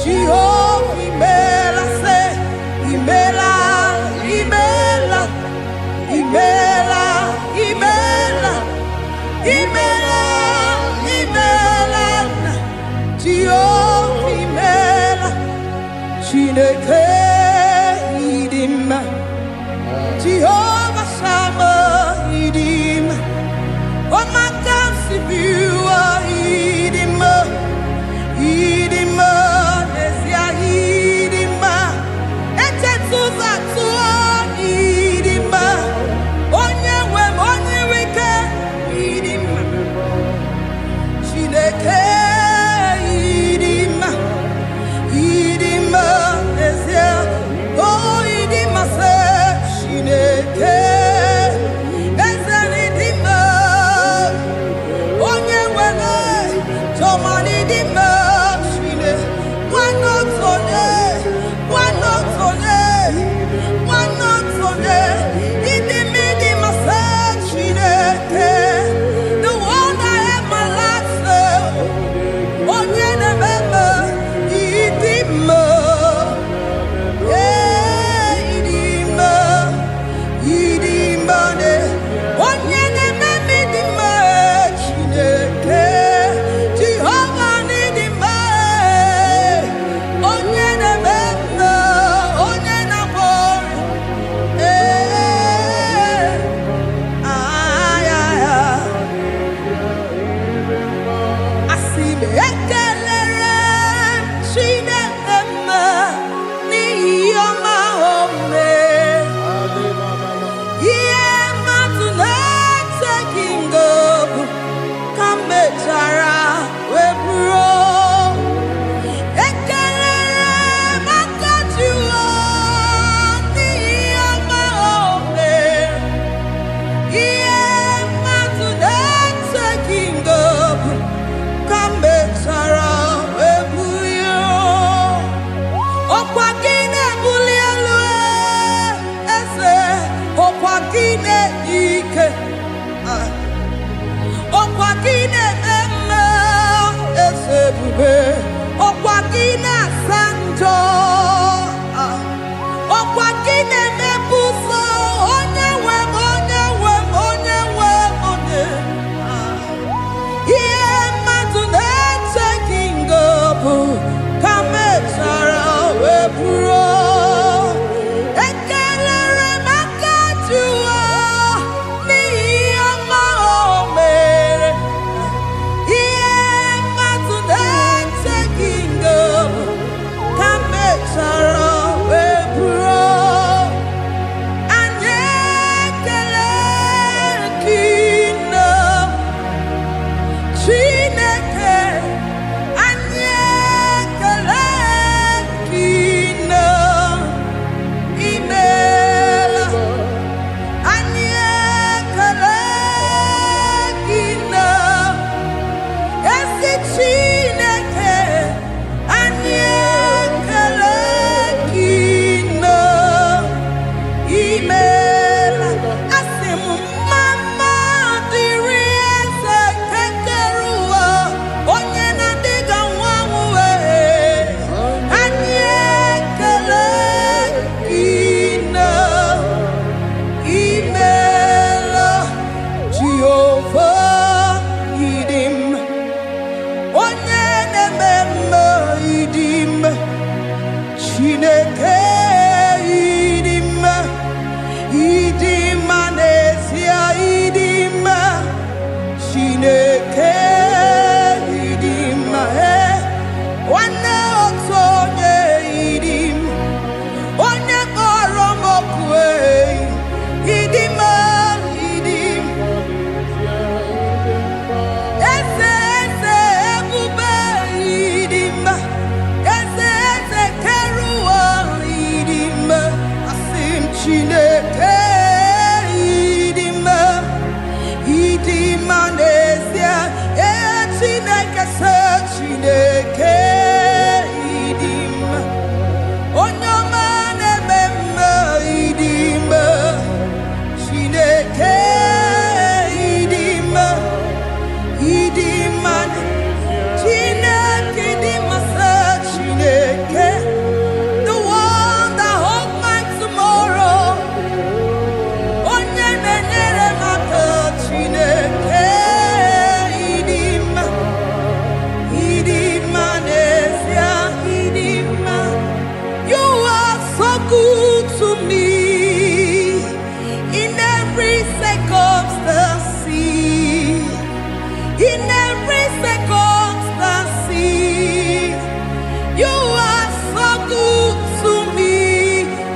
Jehovah imela se, imela, imela, imela, imela, imela, imela, Jehovah imela, Chineke idima, Jehovah Shammah idima, oh my God, Sibiwa idima, idima, Nesia idima, Echetuza tuo idima, onye wem onye wike idima, Chineke idima, idima, Nesia, oh idima se, Chineke.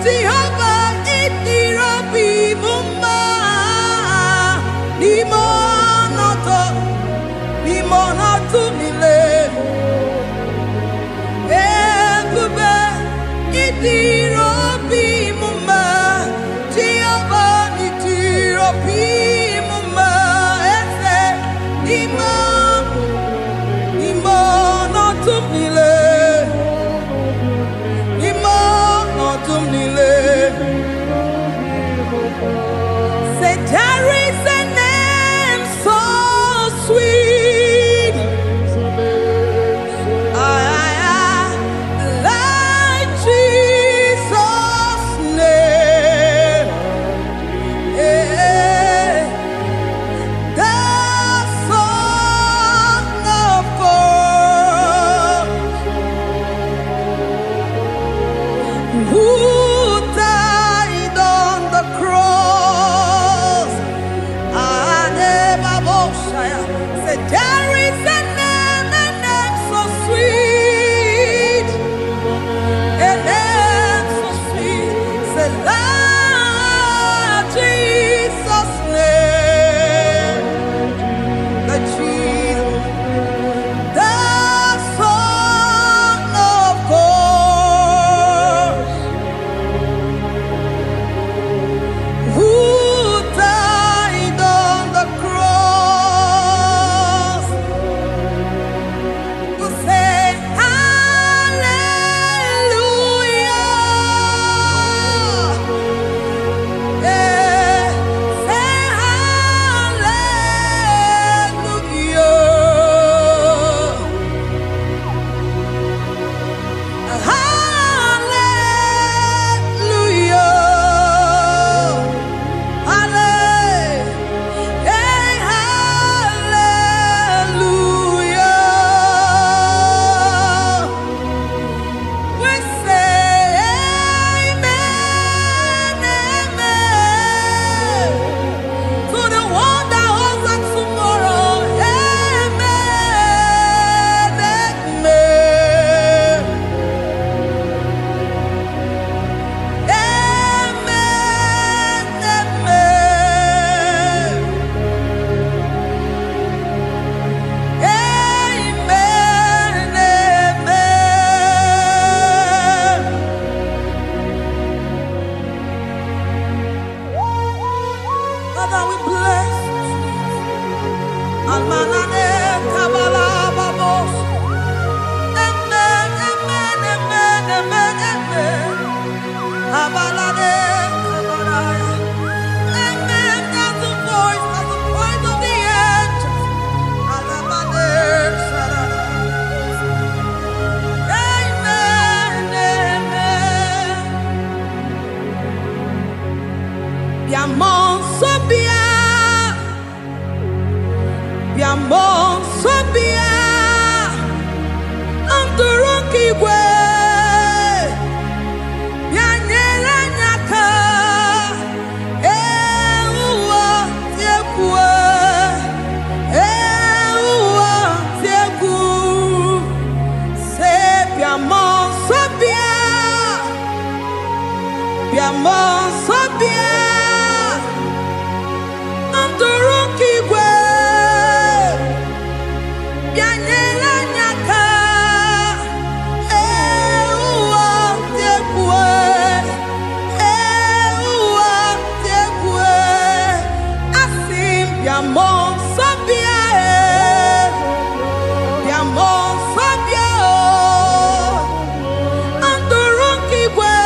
Jehovah itirobi mumma limonoto mile ebube itirobi mumma Jehovah itirobi mumma ese limonoto mile Say there is a name so sweet, like Jesus' name, the Son of God, who died on the cross. Say there is a name so sweet, a name so sweet. Say Lord Jesus' name, the Jesus, the Son of God, who died on the cross. Who say hallelujah, say Father, we bless you. Almanane kabala babos. Amen, amen, amen, amen, amen. Abalade kabalaya. Amen. That's the voice of the angels. Alabade sarada. Amen, amen. Biamon sobia. Biamon sobia. Anturuki gwe. Bianyela nyaka. Ewa tiekwe. Ewa tieku. Se biamon sobia. Biamon sobia. Anturuki gwe. Bianyela nyaka. Ewa tiekwe. Ewa tiekwe. Asim biamon sobia. Biamon sobia. Anturuki gwe.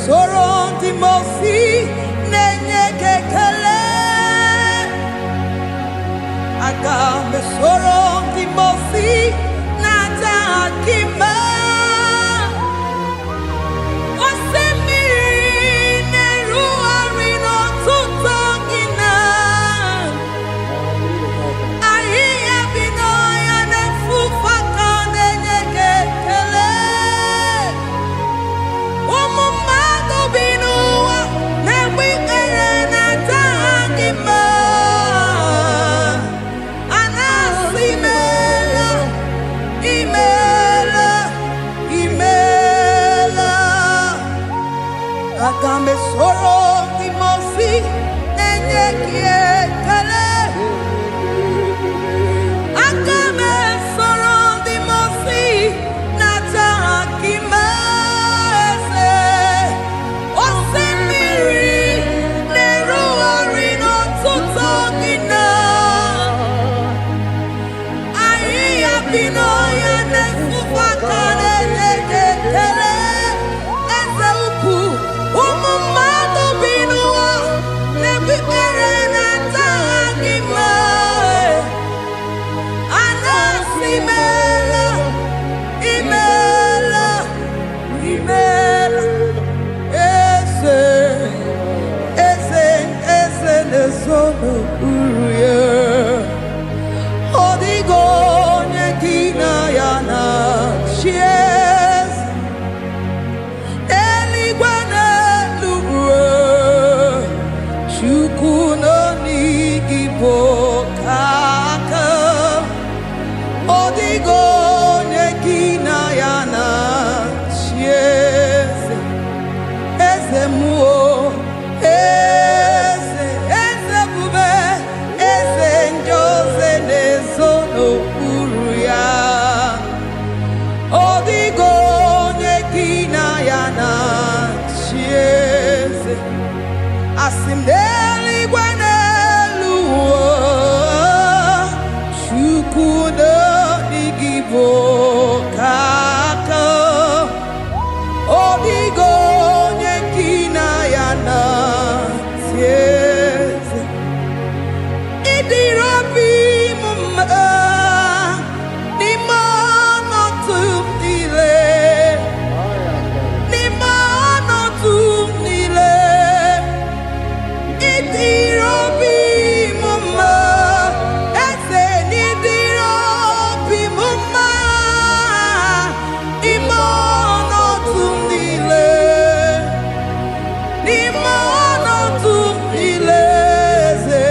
Sorong Timosi nenye kekele agame sorong Timosi nata akima osemiri neruari no tutongina ahiya binoya nefufaka nenye kekele Agame soro Timosi nenye kiekele Agame soro Timosi nata akima ese Osemiri neruari no tutogina Ahiya binoya nefufaka nenye kekele Eze upu umumado binua nebikerena tagima anasimela imela eze nesono uruye odigo nyekina yana shies eligwana Chukuno IGBO kaka odigo nekina yana chiese eze muo eze bube eze njoze nezono uruya odigo nekina yana chiese asimdeli gwanelu Chukuno IGBO kaka odigo nyekina yana tieze idirobi mumma nimano tumile Idirobi mumma ese nidirobi mumma imono tumile ze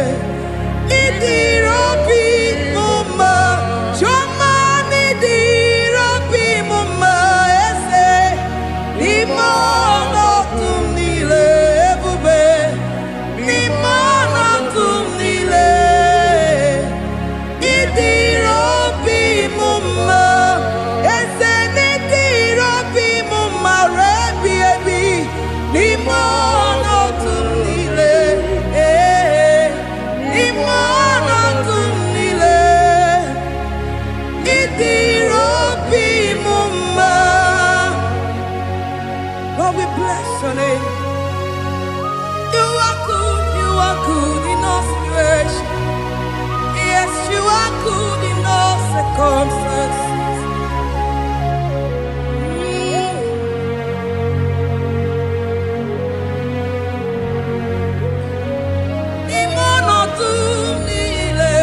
idirobi mumma choma nidirobi mumma ese imono tumile bube Idirobi mumma ese nidirobi mumma rebi ebi nimono tumile nimono tumile Idirobi mumma. Lord, we bless your name. You are good in all situations. Yes, you are good in all circumstances. Imono tumile,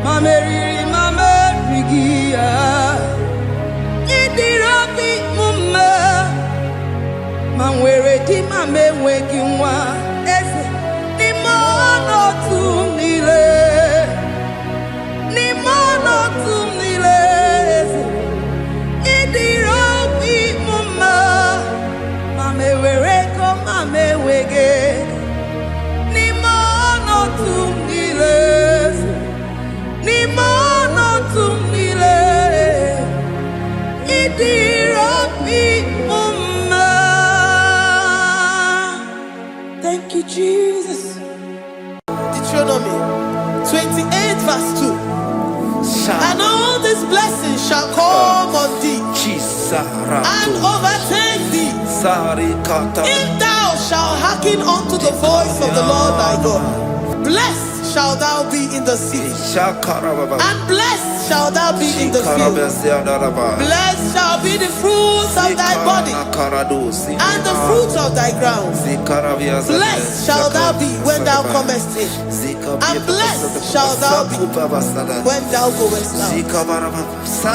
mameri, 'Idirobi mumma, Manwere di mame weki nwa eze ni mono tumile eze idiro bi mama mame were ko mame wege ni mono tumile eze ni mono tumile idiro bi mama. Thank you, Jesus. Deuteronomy 28 verse 2. And all these blessings shall come on thee and overtake thee if thou shalt hearken unto the voice of the Lord thy God. Blessed shalt thou be in the city, and blessed shalt thou be in the field. Blessed shall be the fruits of thy body, and the fruits of thy ground. Blessed shalt thou be when thou comest in, and blessed shalt thou be when thou goest out.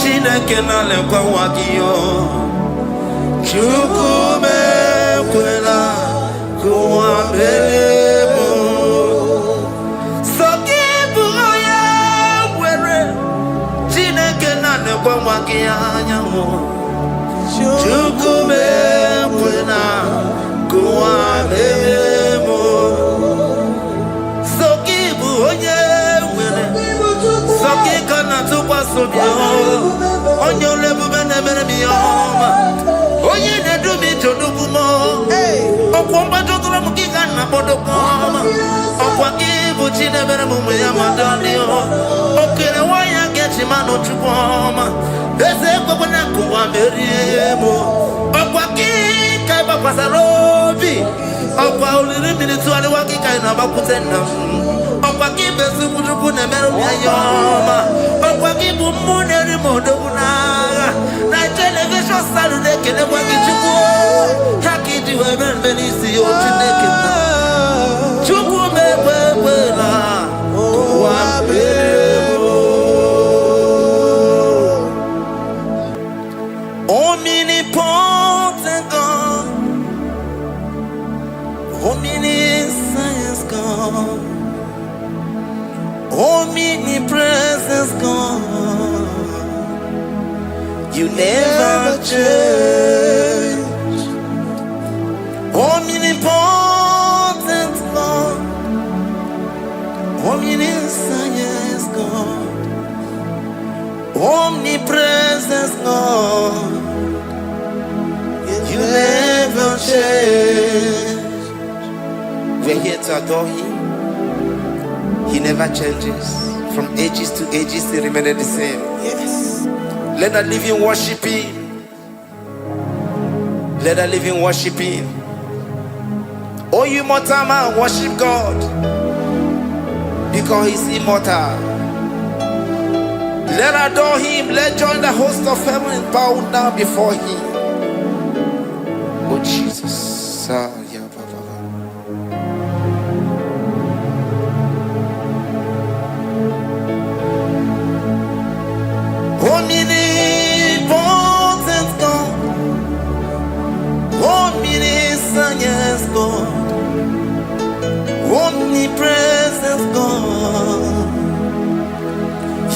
Chineke na lekwa wagiyo Chukume kwela kuwa mbelemo Sokibu oya were Chineke na lekwa wagiyo Chukume kwela kuwa mbelemo Sokibu oya were Sokika na tukwa sobyo Onye olebu bene mere miyoma Onye nedu mi chodukumo Okwa mbajokura mkika na bodokoma Okwa kibu chine bere mume ya madalio Okere waya gechi mano chukoma Eze kwa wana kuwa meriemo Okwa kika iba kwa sarobi Okwa ulirimi nituwale wakika inabakutenda Okwa kibesu kuchukune meru miyoma Okwa kibu mune rimodo kunaga Na television salude kene waki chuku Haki diwe menbenisi yo chineke na Chuku mewewela Kuwa mbelemo Omnipotent God Omniscience God Omnipresence God You never change Omnipotent God Omniscience God Omnipresence God You never change We're here to adore Him. He never changes. From ages to ages, He remained the same. Yes. Let that living worship Him. Let that living worship Him. Oh, you mortal man, worship God. Because He's immortal. Let adore him. Let join the host of heaven and bow down before him. Oh Jesus. Omnipotent God. Omniscient God. Omnipresent God.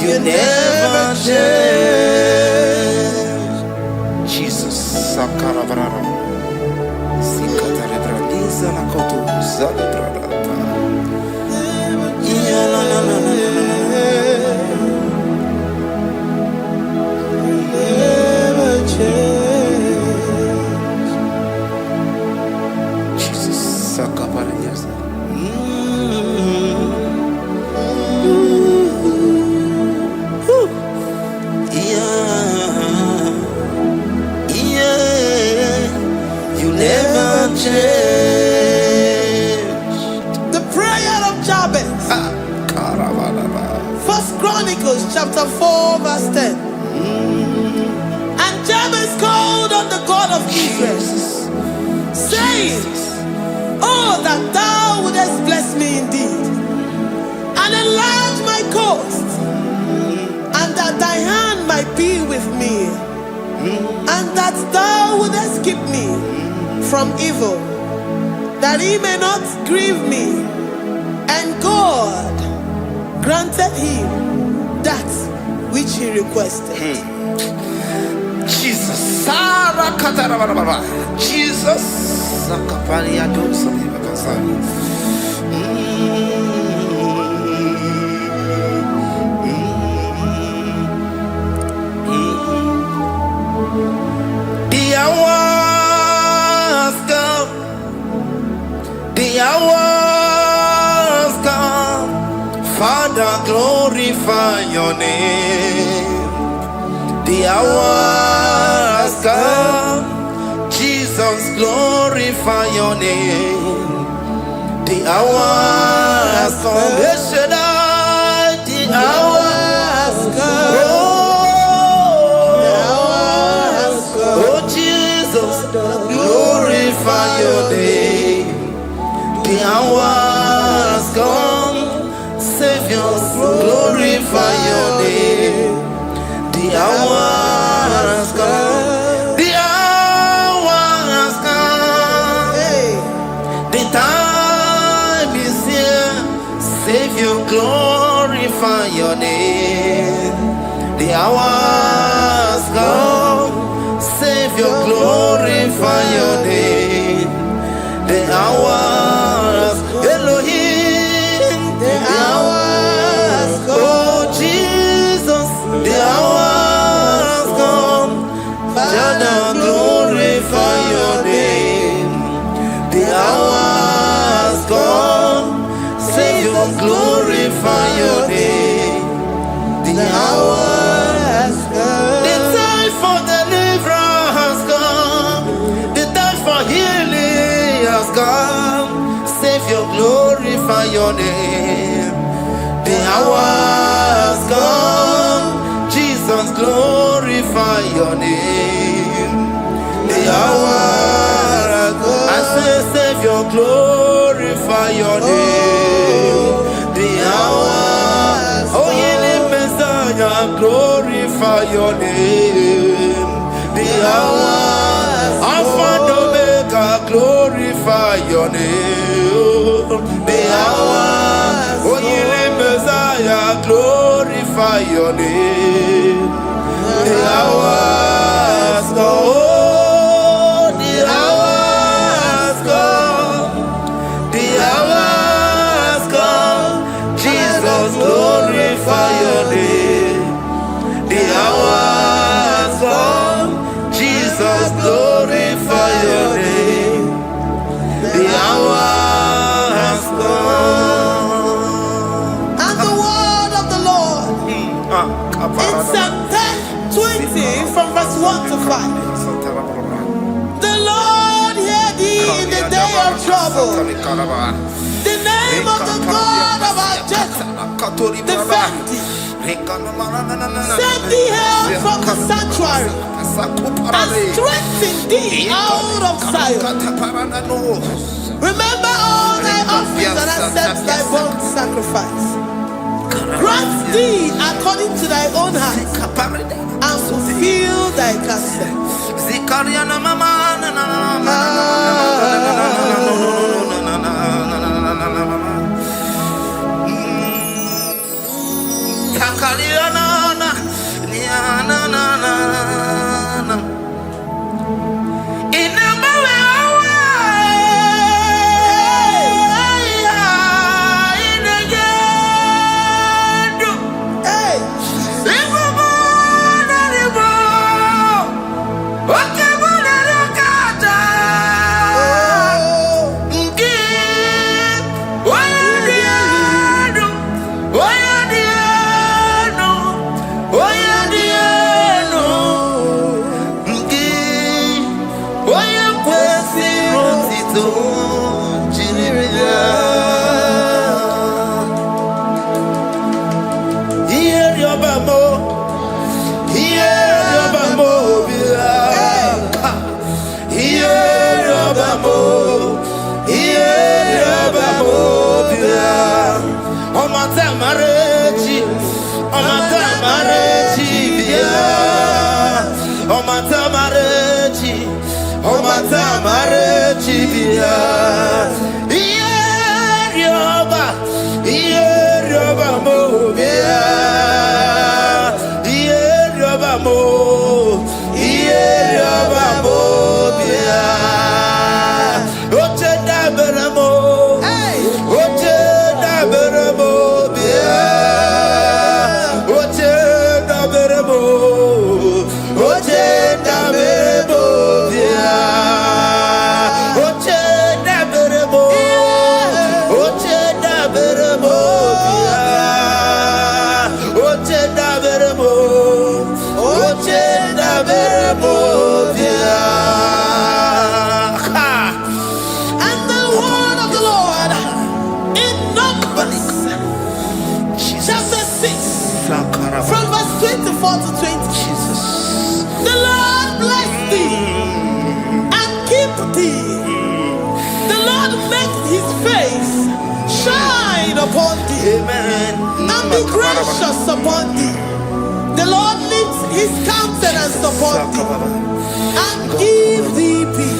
You never change. Jesus. Sakarabrara. Sikatarebradiza la koto zalebrada. Yeah, la la la la. Never change. Jesus. Sakaparadiza. The prayer of Jabez. First Chronicles chapter 4 verse 10. And Jabez called on the God of Israel, saying, oh, that thou wouldest bless me indeed, and enlarge my coast, and that thy hand might be with me, and that thou wouldest keep me from evil, that he may not grieve me. And God granted him that which he requested. Jesus. Jesus. The hours come, Father, glorify your name. The hours come, Jesus, glorify your name. The hours come, the hours come. Oh, Jesus, glorify your name. The hours come, Savior, glorify your name. The hours come, the hours come. The time is here, Savior, glorify your name. The hours come, Savior, glorify your name. The hours, Elohim, the hours, oh Jesus, the hours come, Father, glorify your name. The hours come, Savior, glorify your name. The hours come, the time for deliverance has come, the time for healing has come. Savior, glorify your name. The hours come, Jesus, glorify your name. The hours come, I say, Savior, glorify your name. The hours, oh, healing Messiah, glorify your name. The hours, Alpha and Omega, glorify your name. The hours, oh, healing Messiah, glorify your name. The hours, oh, the hours come, the hours come, Jesus, glorify your name. The hours come, Jesus, glorify your name. The hours come. And the word of the Lord in Psalm 20 from verse 1 to 5. The Lord hear thee in the day of trouble. The name name of the God of our Jacob defend thee. Send thee help from the sanctuary and strengthen thee out of Zion. Remember all thy offerings and accept thy burnt sacrifice. Grant thee according to thy own heart and fulfill thy counsel. And be gracious upon thee. The Lord lifts his countenance upon thee and give thee peace.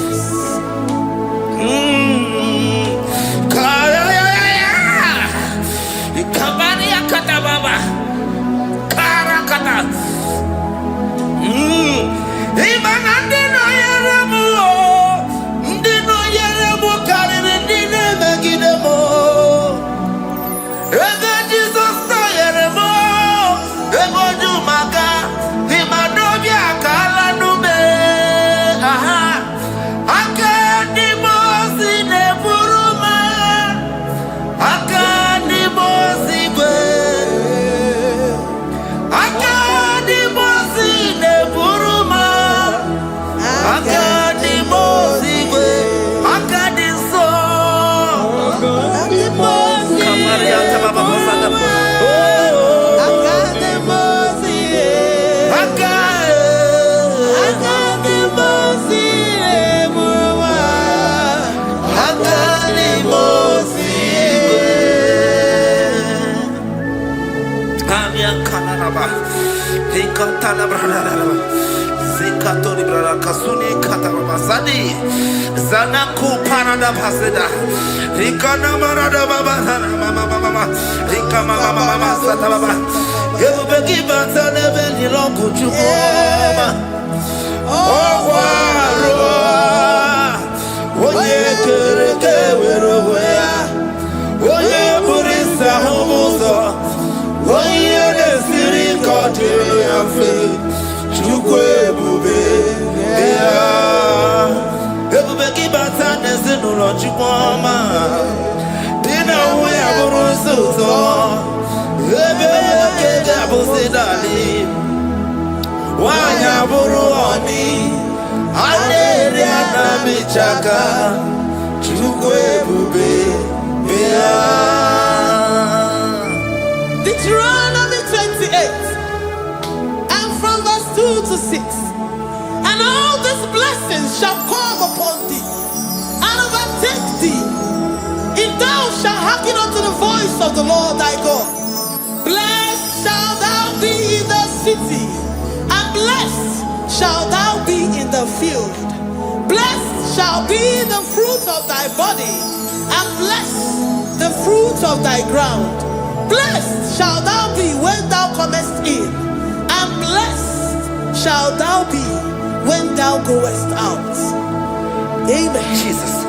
Zanaku parada paseda Rikana marada baba mama Rika mama sata baba Yebu begi bata nebeli longu chukoma Owaro Oye kereke weroya Oye burisa humuzo Oye nesiri kote yafe Chukwe bube Everybody bata nezinu lo chukoma Dina uwe aburu suto Ebe kege abusidali Wanya buru oni Aleri anamichaka Chukwe bube Deuteronomy 28 and from verse 2 to 6. And all these blessings shall come upon thee and overtake thee, if thou shalt hearken unto the voice of the Lord thy God. Blessed shalt thou be in the city, and blessed shalt thou be in the field. Blessed shall be the fruit of thy body, and blessed the fruit of thy ground. Blessed shalt thou be when thou comest in, and blessed shalt thou be when thou goest out. Amen. Jesus.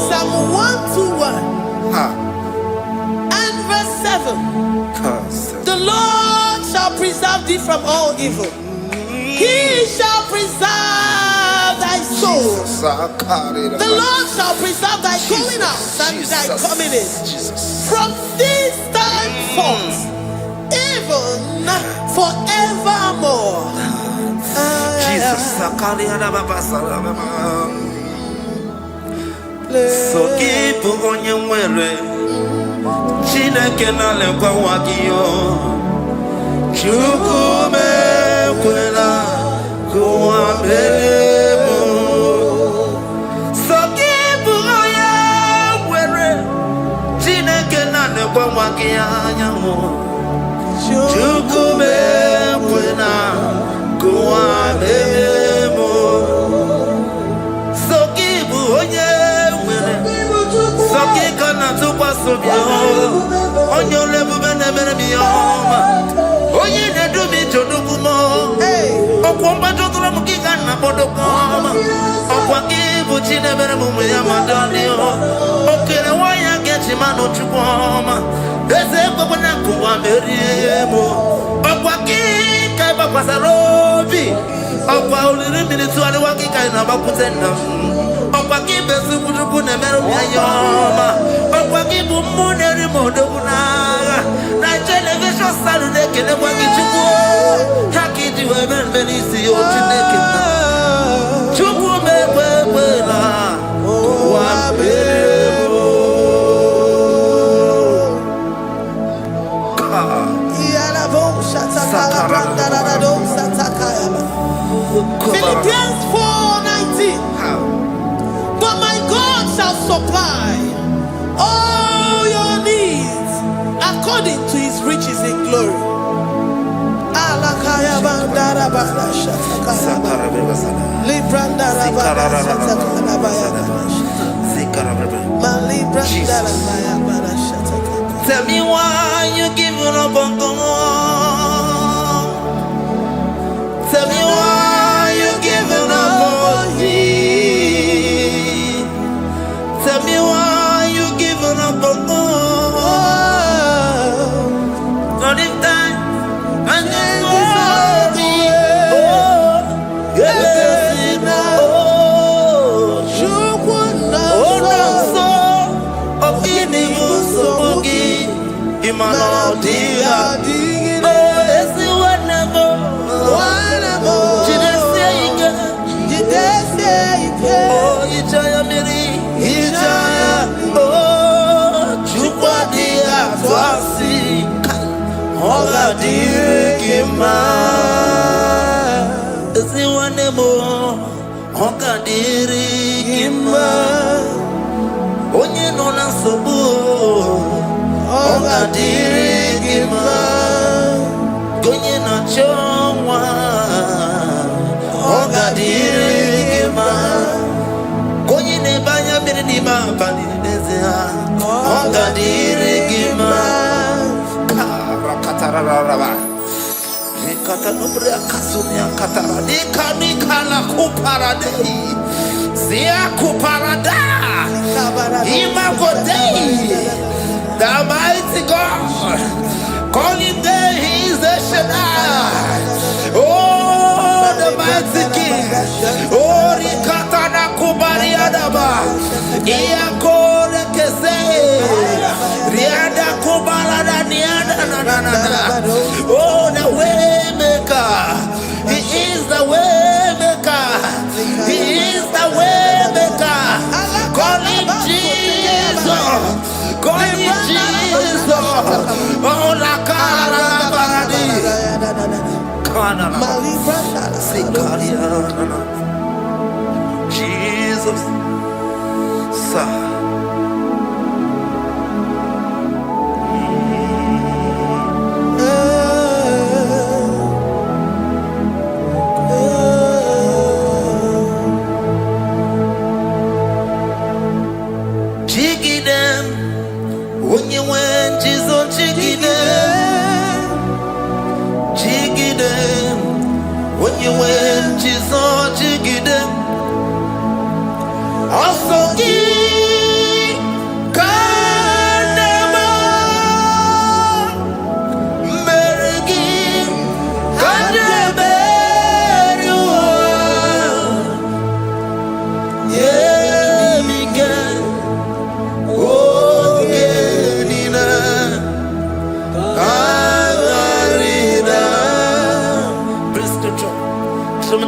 Psalm 121 and verse 7. The Lord shall preserve thee from all evil. He shall preserve thy soul. The Lord shall preserve thy going out and thy coming in from this time forth, even forevermore. Jesus. So keep on your way. Chineke na lekwa wakiyo. Chukume kwela kuambelemo. So keep on your way. Chineke na lekwa wakiyanyamu. Chukume kwela kuambelemo. So keep on your Sakikana tupa sobio onyo lebu bene bene miyoma oye ne dumi jodugumo okwomba jodura mukika na bodokoma okwa kibu chine bene mumu ya madani okere waya gechi mano chukwoma eze kwabona kuwa meriemo okwa kika iba kwa sarobi okwa uliri minituwani wakika inabakutenda okwa kibesu kujuku nemeru miyayoma okwa kibu muneri modokunaga na television salu nekele kwa kichuku hakiti webenbenisi yotinekina chuku mekwela wapelemo Philippians 4:19. But my God shall supply all your needs according to his riches in glory. Tell me why you giving up on God. Tell me why you giving up on me. Tell me why you giving up on God. Not in time and then worry. Oh, onye nọ na nsogbu ọ ga-adịrị gị mma, onye na-achọ nwa ọ ga-adịrị gị mma, onye na-ebe anya mmiri n'ime abalị n'ezie ọ ga-adịrị gị mma. The mighty God, calling there, He is the Shaddai. Oh, the mighty King. Oh, Rikatana Kubariadaba. Iakore Kese. Riada Kubarada Niada. Oh, the way maker. He is the way maker. He is the way maker. Call Him Jesus. Call Him Jesus. Oh, la cara baradi. Jesus. Sir.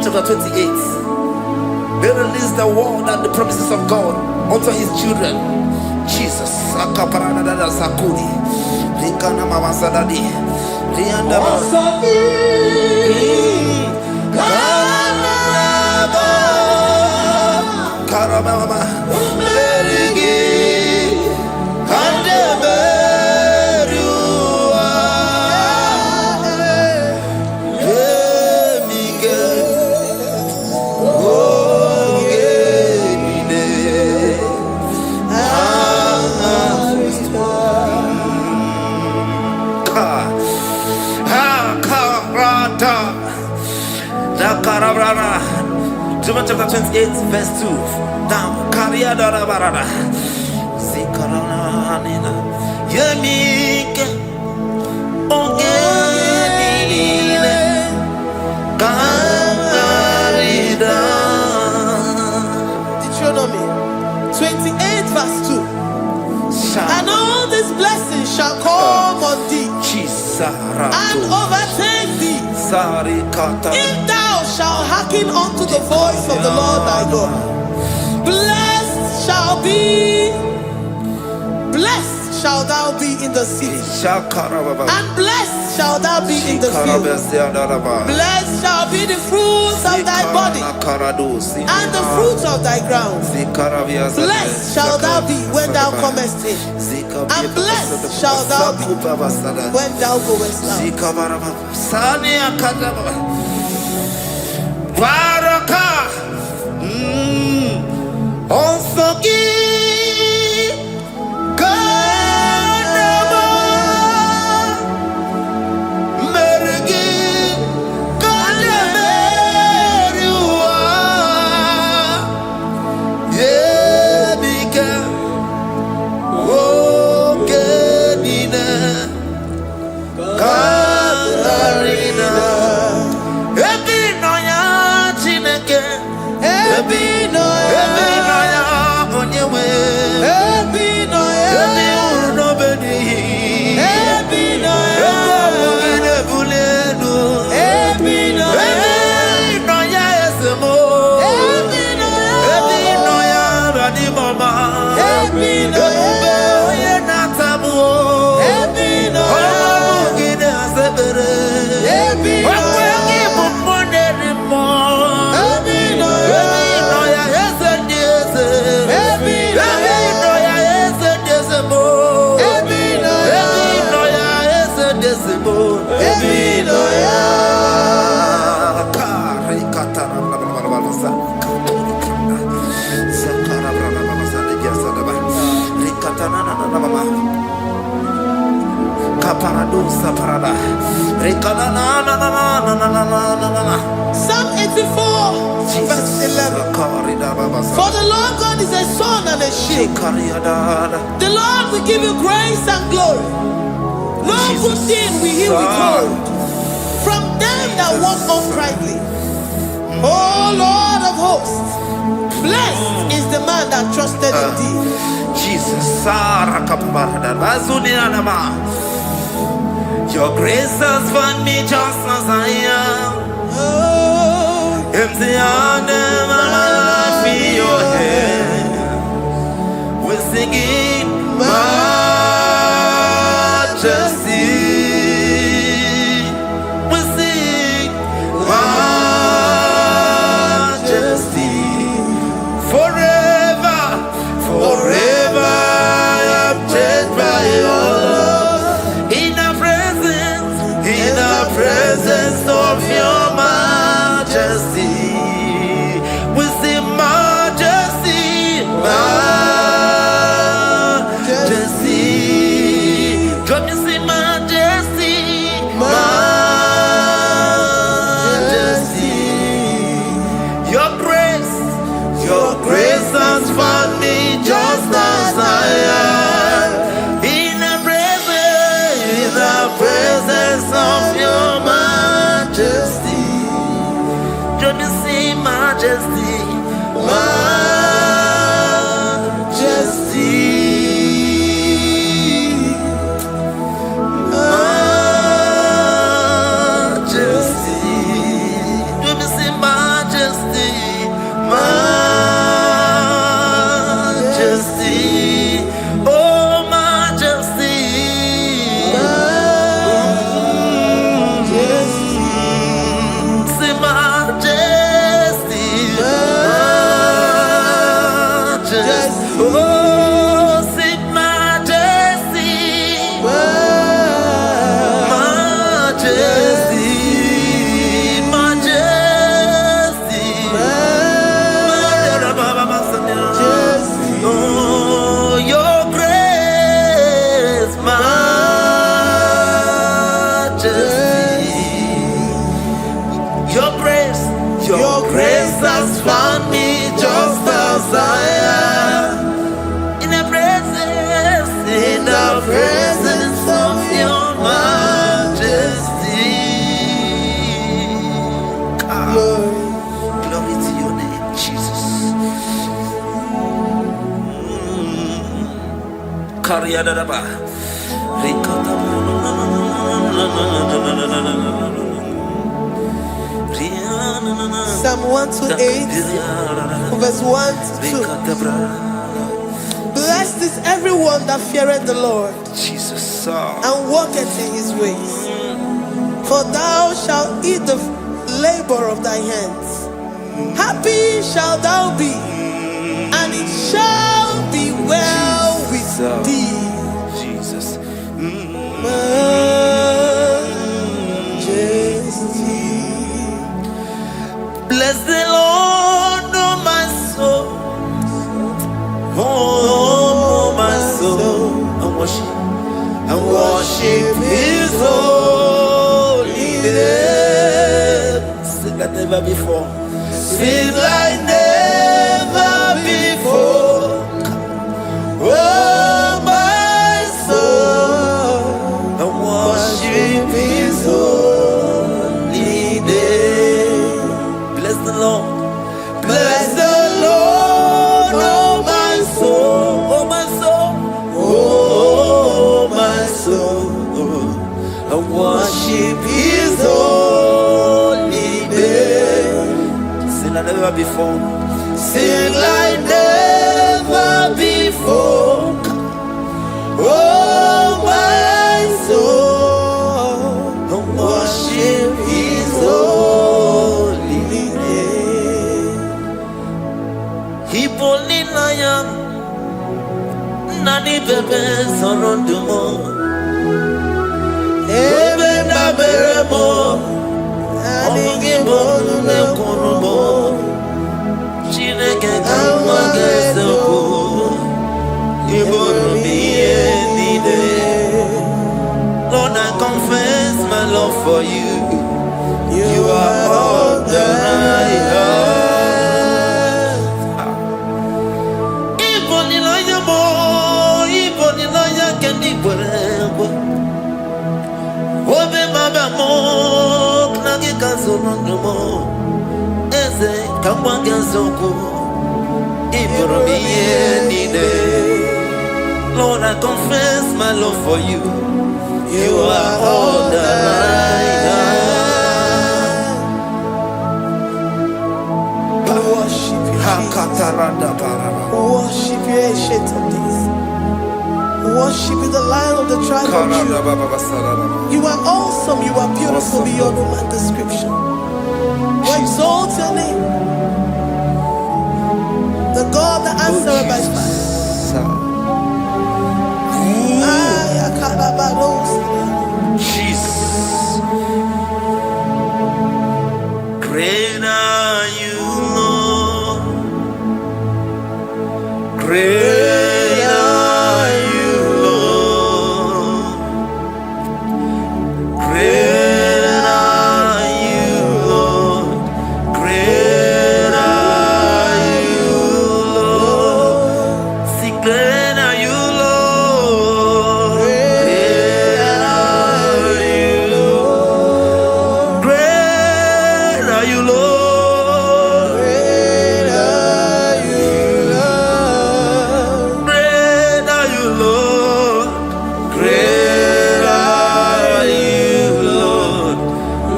Chapter 28. They release the word and the promises of God unto His children. Jesus. Sakuri. Rikana Mama Sadadi. Rianda Karabama. John chapter 28 verse 2. Down. Kariada Barada. Zikarana Nina. Yemike. Ongenine. Karida. Deuteronomy 28 verse 2. And all these blessings shall come on thee and overtake thee if thou shalt hearken unto the voice of the Lord thy God. Blessed shall thou be in the city, and blessed shall thou be in the field. Blessed shall be the fruits of thy body and the fruits of thy ground. Blessed shall thou be when thou comest in, and blessed shall thou be when thou goest out. Baraka. Onsogi. Kadama. Mergi. Kadameriwa. Yebika. Okedina. Katarina. Ebinoya Chineke. Ebinoya Onyewe. Ebinoya Ebinobeni. Ebinoya Ebulenu. Ebinoya Esemo. Ebinoya Radimama. Ebinoya Natamu. Ebinoya Psalm 84, verse 11. For the Lord God is a sun and a shield. The Lord will give you grace and glory. No good thing will he withhold from them that walk uprightly. O Lord of hosts, blessed is the man that trusted in thee. Jesus, your grace has found me just as I am. Empty handed, my life in your hand. We're singing majesty. We sing majesty. Forever, forever I'm changed by your love. In the presence of your majesty, we see majesty, majesty. Come you see majesty, majesty. Your grace has found me just as I am. In the presence of your majesty, don't you see majesty, majesty, majesty, don't you see majesty, majesty, oh majesty. Your grace has found me just as I am. In the presence of your majesty. Glory to your name, Jesus. Psalm 128, verse 1 to 2. Blessed is everyone that feareth the Lord, Jesus, and walketh in his ways. For thou shalt eat the labor of thy hands. Happy shalt thou be, and it shall be well with thee. Jesus. Majesty. Blessed never before. Sing like never before. Oh, my soul, I worship His holy name. Bless the Lord. Bless the Lord, oh my soul, Oh, my soul. oh my soul. I worship His holy name. Sing like never before. Sing like never before. Oh my soul, I worship His holy name. Hipoli nayam. Nani bebe sorondumo. Ebe na beremo, anigi bolu me kunumo. Chineke kamwagesoko. Ibonu miye nide. Lord, I confess my love for you. You are all that I have. Iboni laya mo, iboni laya kendi kwerewa. Obe maba mo, knagi kazonondo mo. Eze kamwagesoko. Ibonu miye nide. Lord, I confess my love for you. You are all that I have. We worship you, Jesus. We worship you, Ancient of Days. We worship you, the Lion of the tribe of Judah. You are awesome. You are beautiful beyond human description. We exalt your name, the God that answered by fire. Jesus. Great are you, Lord. Great are you, Lord. Great are you, Lord. Great are you, Lord. See, great are you, Lord. Great are you, Lord. Great are you, Lord. Great are you, Lord. Great are you, Lord. Great are you, Lord.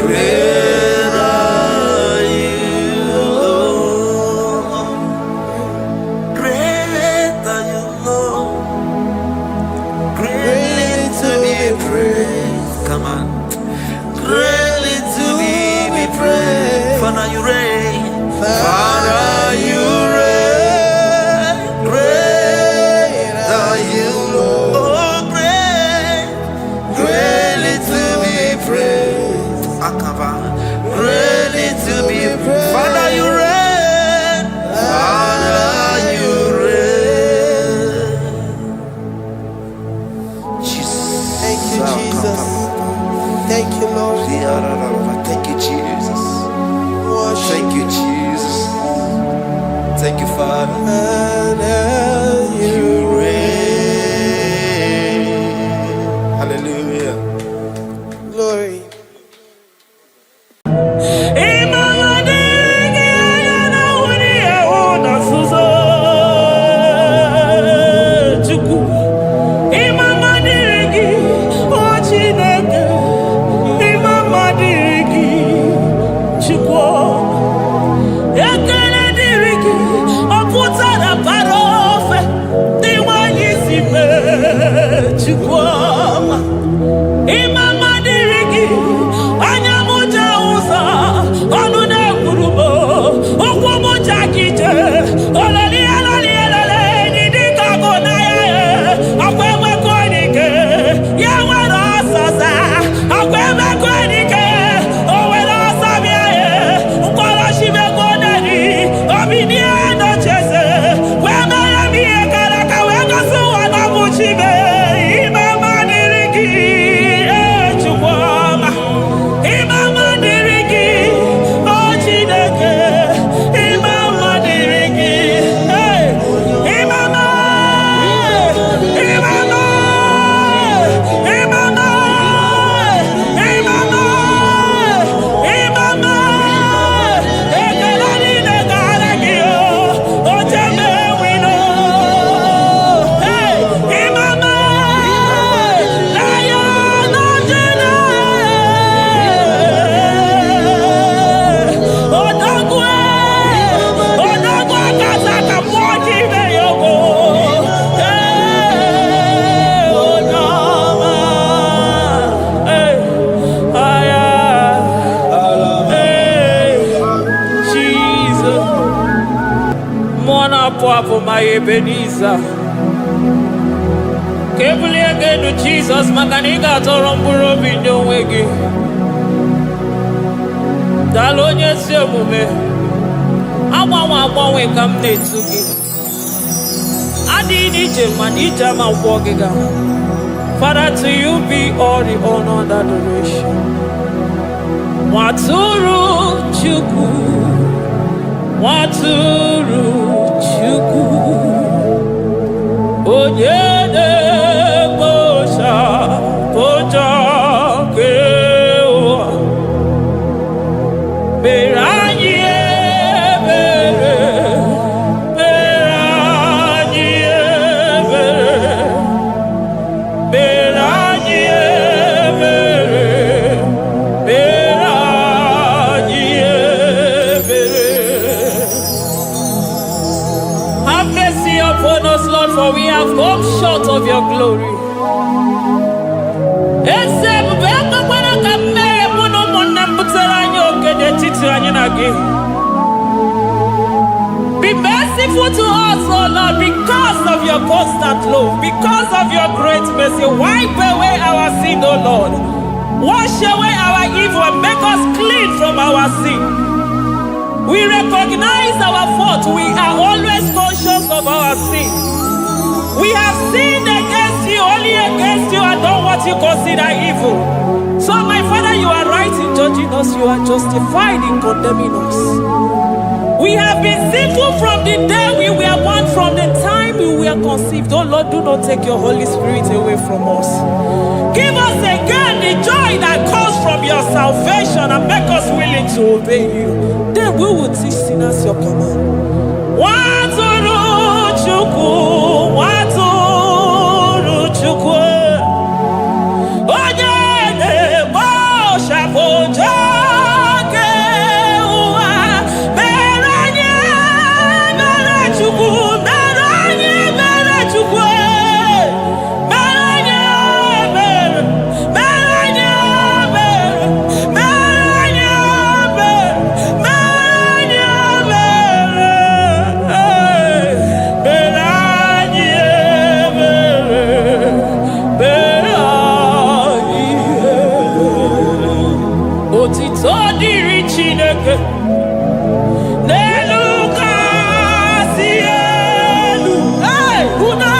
Great are you, Lord. Great are you, Lord. Ebenezer. Kebuli again to Jesus, Makaniga Toromburo Bindo Wegi. Dalonya Semume. Awa come to give. Adi Nija ma Wogiga. Father, to you be all the honor and adoration. Waturu Chuku. Waturu Chuku. Onyene Bosha Boja Kewa Beranye Bere Beranye Bere Beranye Bere Beranye Bere. Have mercy upon us, Lord, for we have come short of your glory. Be merciful to us, oh Lord, because of your constant love, because of your great mercy. Wipe away our sin, oh Lord. Wash away our evil and make us clean from our sin. We recognize our fault. We are always conscious of our sin. We have sinned against you, only against you, and done what you consider evil. So, my Father, you are right in judging us. You are justified in condemning us. We have been sinful from the day we were born, from the time we were conceived. Oh Lord, do not take your Holy Spirit away from us. Give us again the joy that comes from your salvation and make us willing to obey you. Then we will teach sinners your command. Waturu Chuku, Waturu Chuku. Onyene Bosha Boja Kewa Beranye Bere Chuku Beranye Bere Chuku Beranye Bere Beranye Bere Beranye Bere Beranye Bere Otito diri Chineke n'elu kasị elu. Una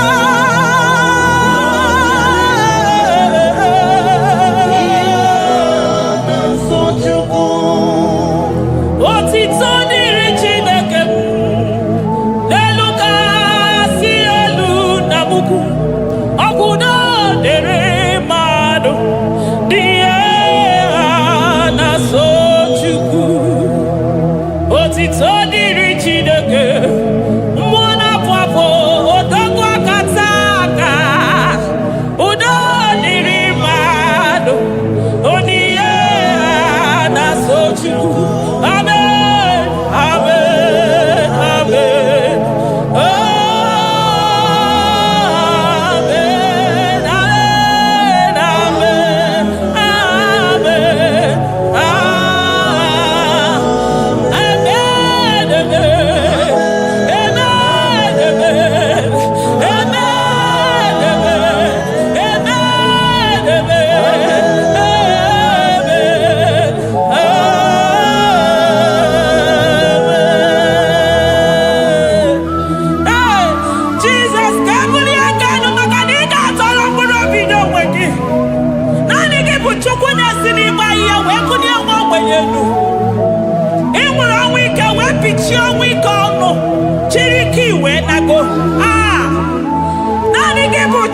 otito diri Chineke n'elu kasị elu na buku ọgwụdo dere mmadụ dị na so Chukwu. Otito dịrị Chineke mmụọ na-apụ apụ odogwu akata aka udo dịrị mmadụ oniye na so Chukwu. Amen, amen, amen. Amen, amen, amen, amen.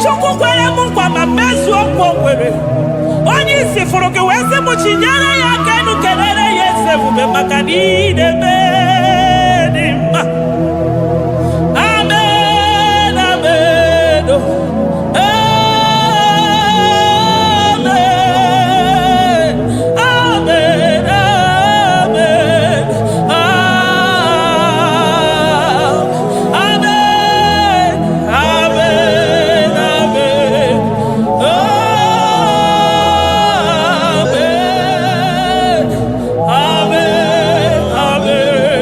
Chukwu kwere m nkwa ma mezuo nkwa o kwere. Onye isi fụrụ gị wee sị m chinyere ya aka enu kelere ya eze ebube maka na ị na-eme dị mma. Amen, amen, amen, amen, amen, amen, amen, amen.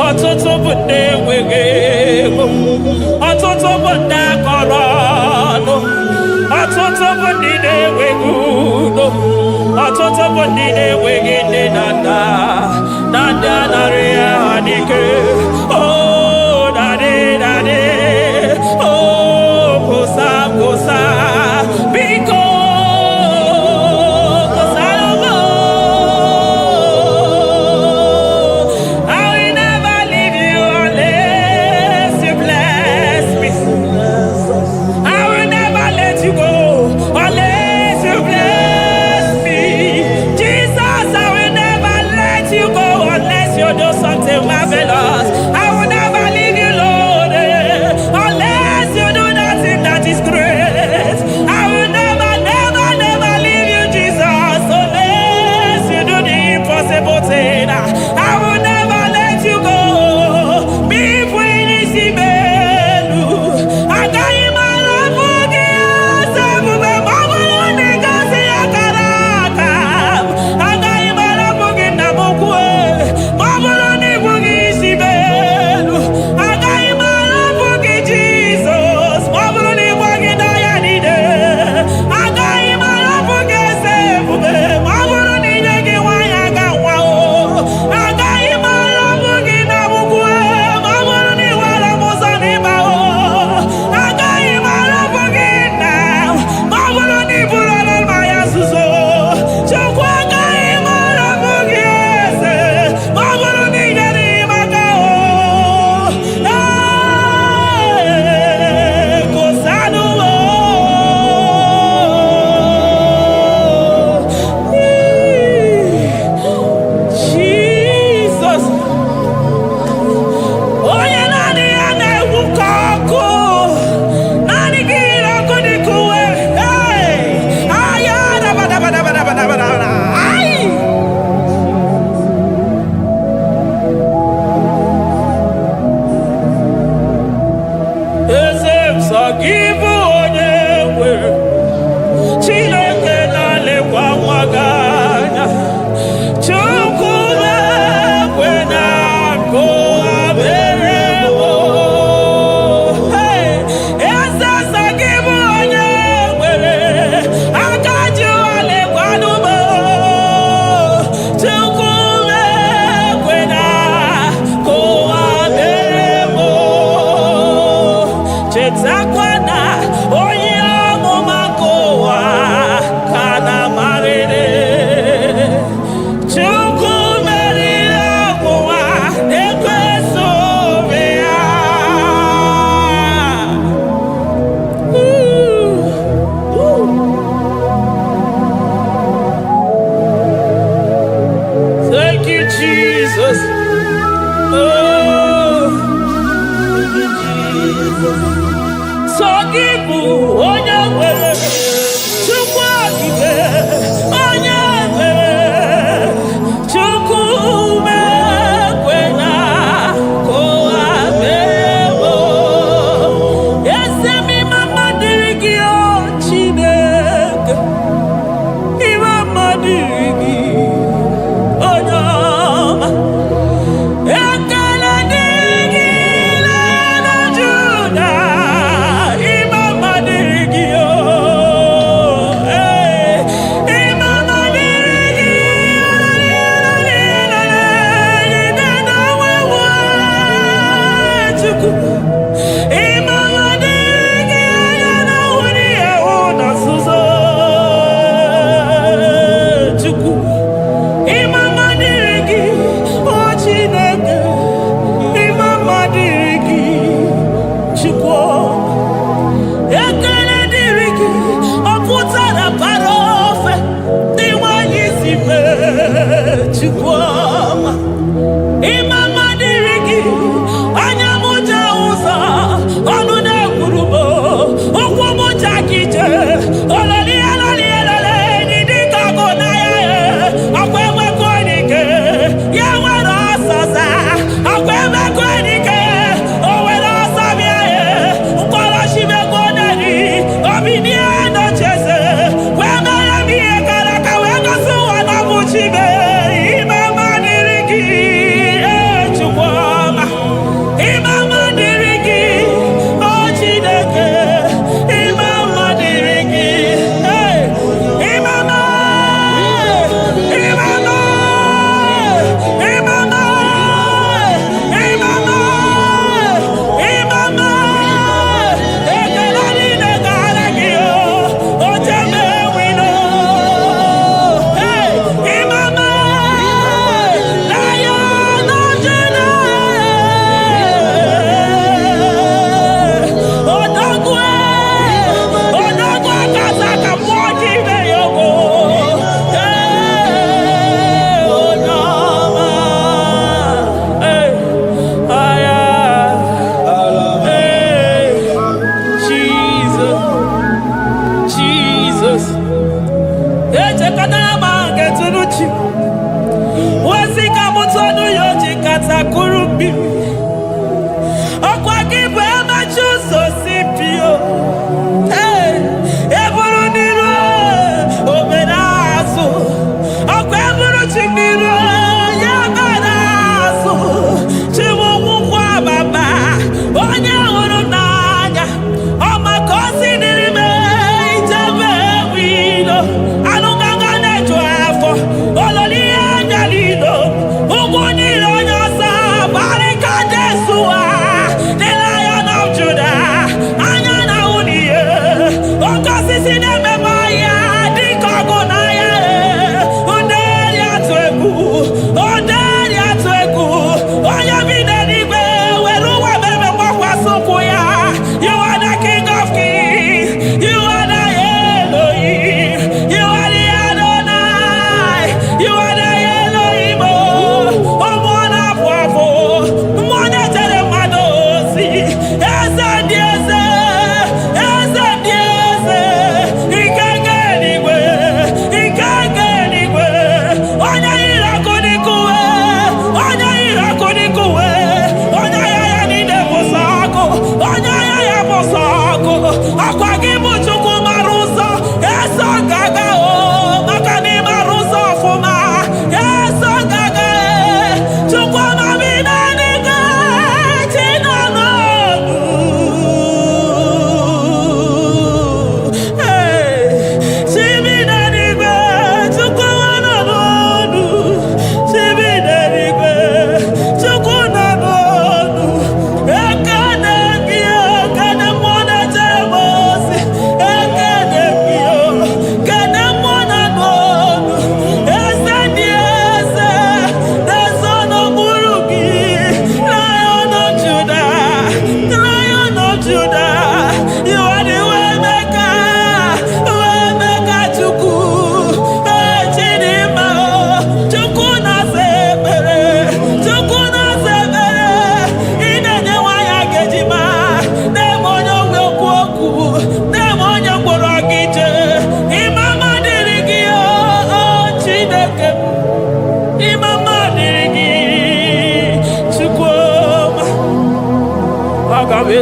ọtụtụ bụ ndị enweghị ego, ọtụtụ bụ ndị akọrọ ọnụ, ọtụtụ bụ ndị na-enweghị udo, ọtụtụ bụ ndị na-enweghị nne na nna, na ndị anarị ya n'ike. Chukwu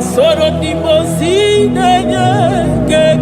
Soro di mosine che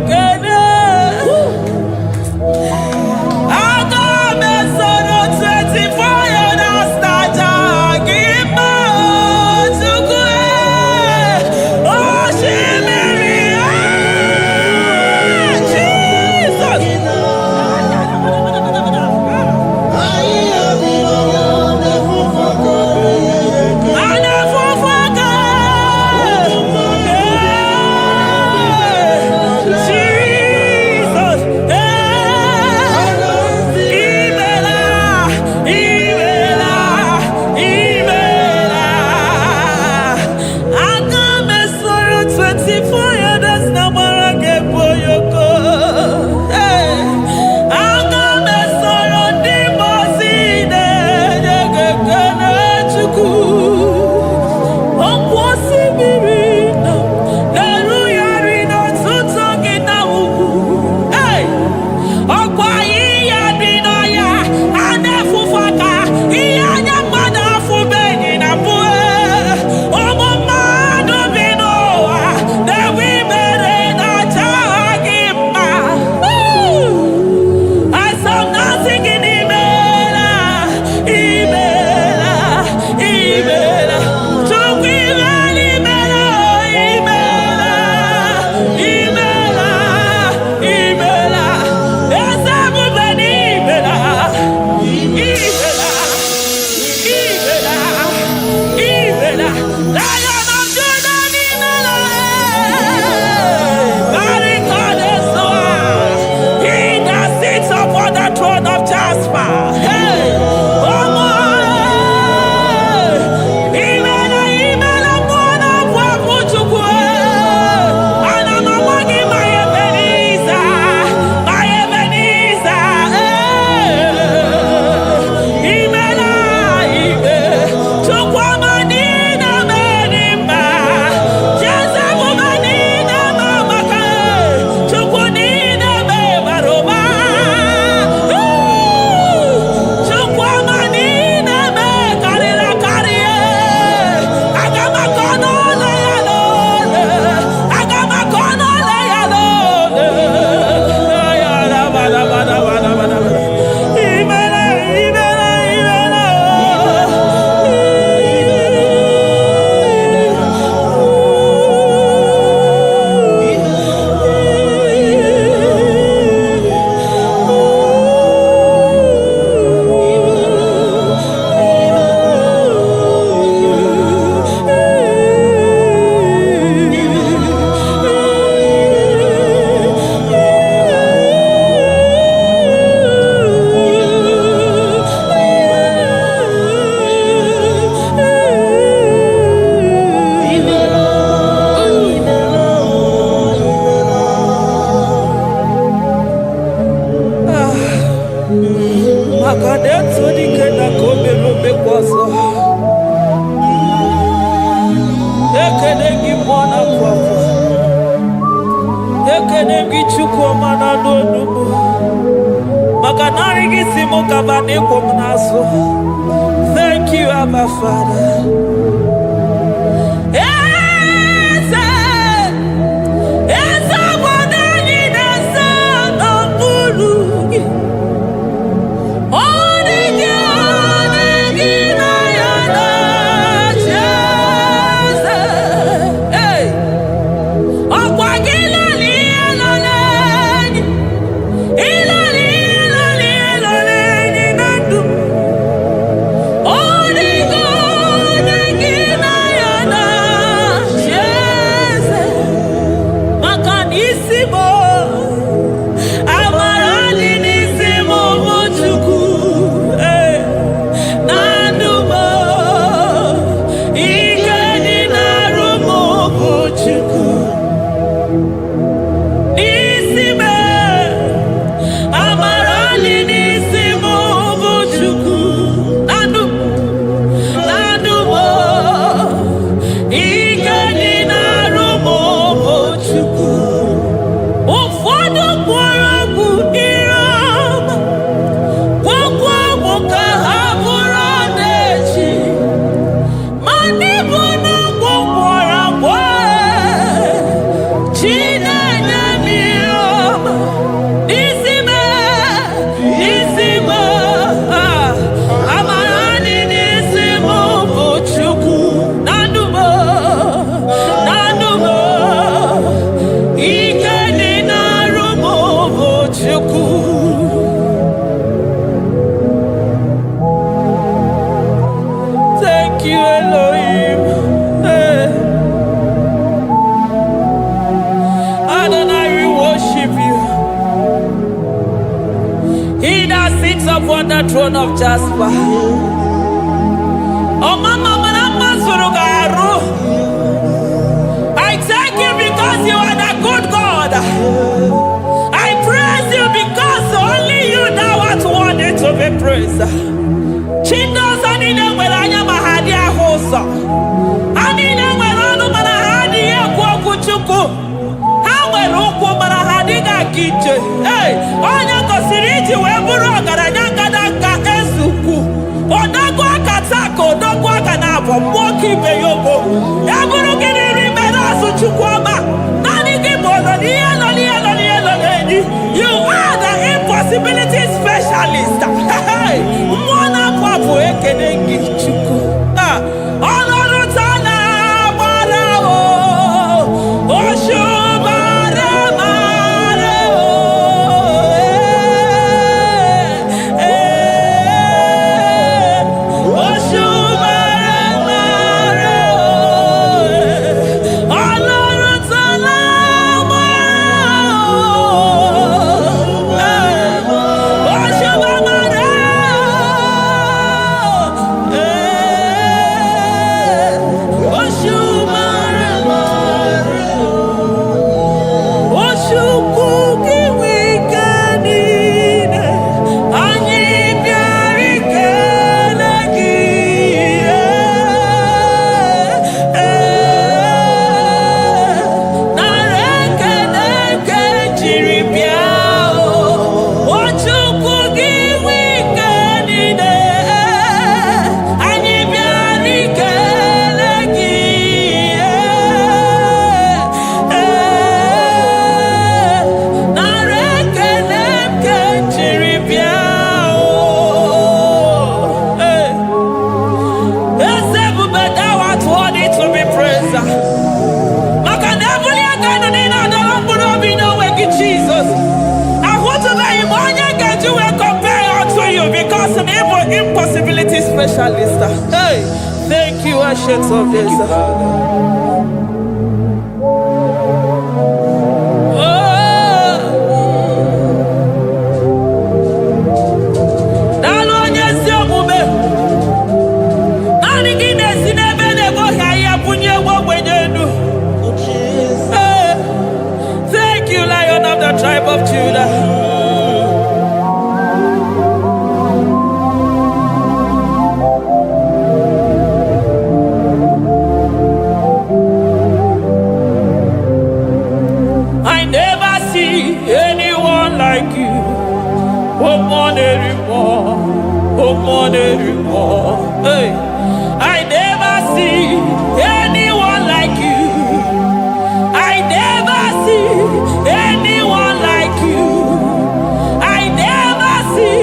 Thank you, Abba Father. Upon the throne of Jasper. Oh, Mama, I thank you because you are the good God. I praise you because only you know what wanted to be praised. Chindos anine welanya mahadia hosa. Anine welanu manahadia kwa kuchuku. Hawe ruku manahadiga kiche. Hey, onya kosiriti weburu garanyanga daka esuku. Odagwa katako, odagwa kanabo, mwoki beyobo. Yaburu gini rimena suchukwama. Nani gibono, nielo. You are the impossibility specialist. Hey, mwana papu ekenengi chuku. Olorutana marao, oshubara marao. Oshubara marao. Olorutana Impossibility specialist. Hey, thank you, Ancient of Days. Thank you, Lion of the tribe of Judah. Hey, I never see anyone like you. I never see anyone like you. I never see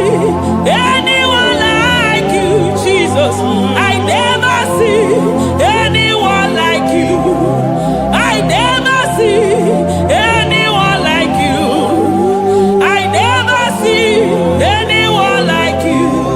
anyone like you, Jesus. I never see anyone like you. I never see anyone like you. I never see anyone like you.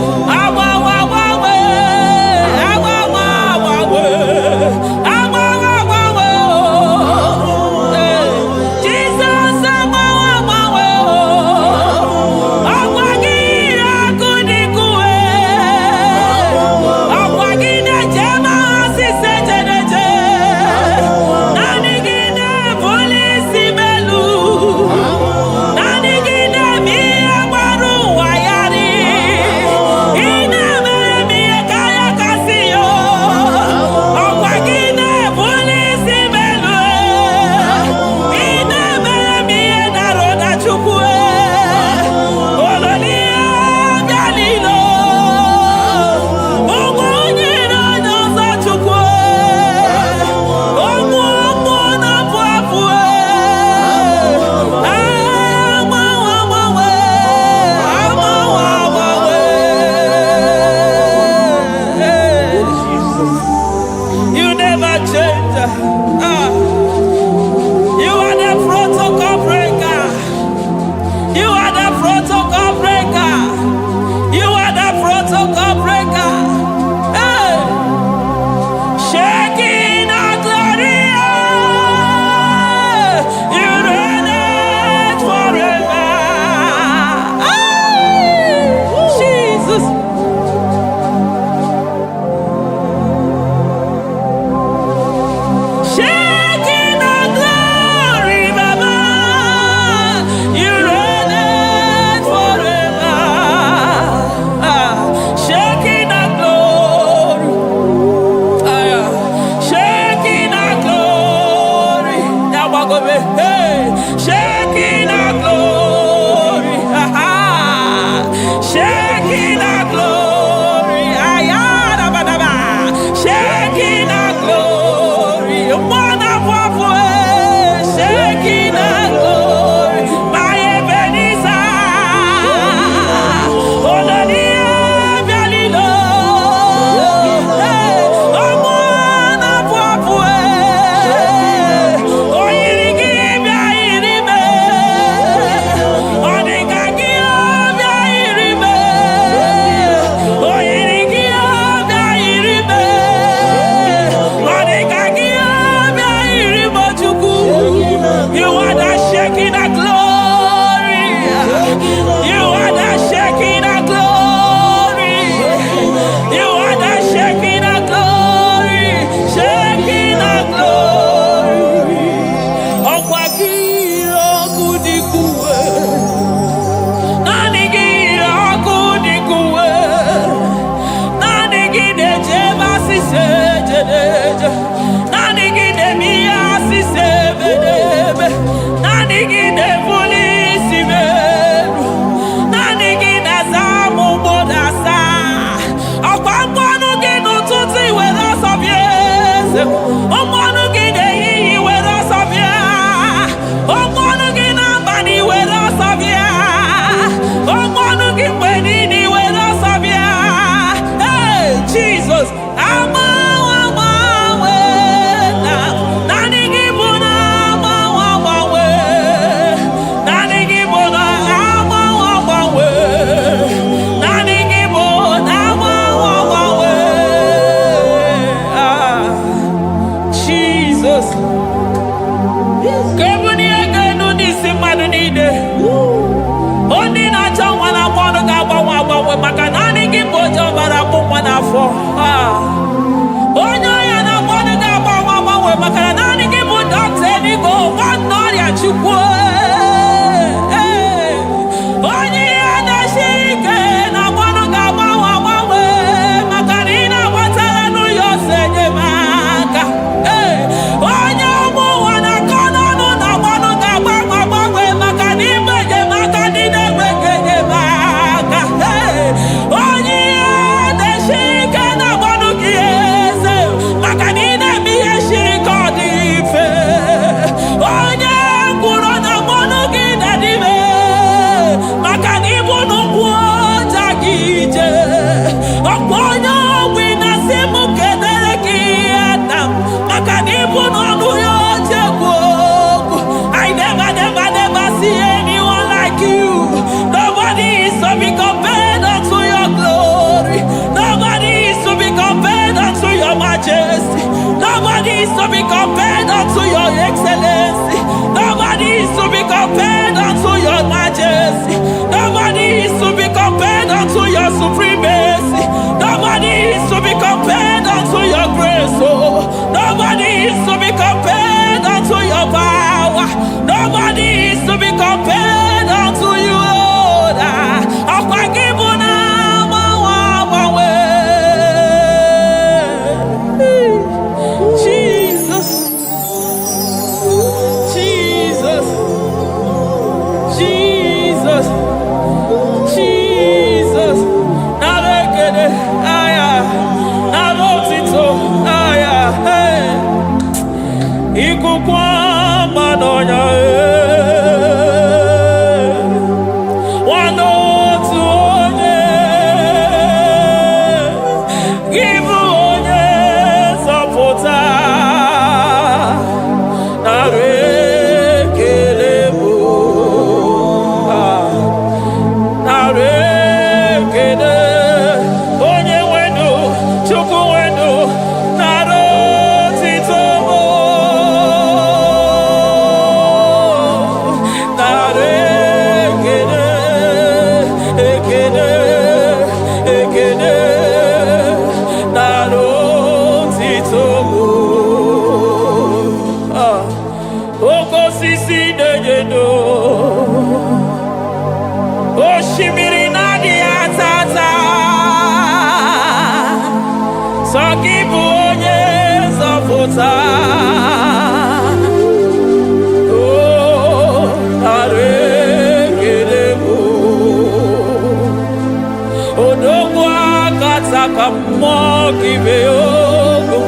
Odogwa kataka mokibe ogo.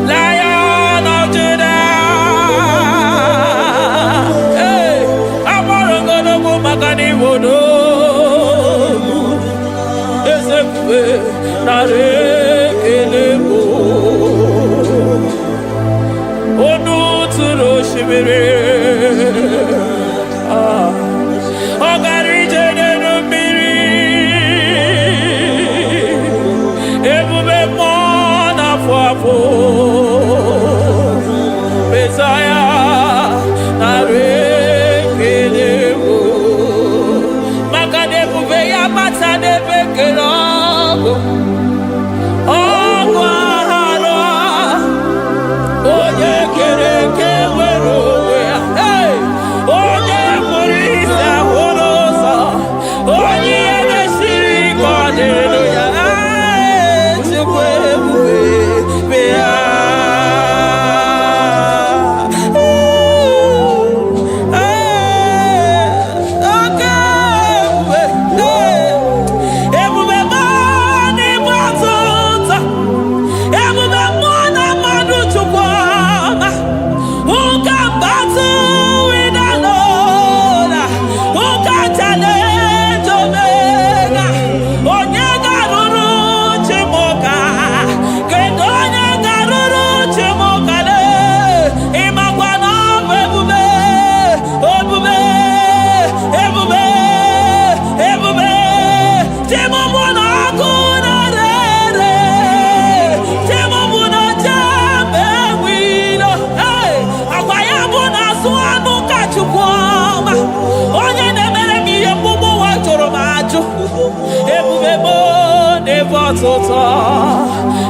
Lion of Judah. Hey, Amarongodogo makani wodo. Esekwe narekelebo. Onu turo shibere. Messiah, narekelebo. Makade buveya matade bekerogo. Ogwahara, oye kereke werowe. Hey, oye murisa horosa, oye neshiri kwaderoya. Chukwe buve beya.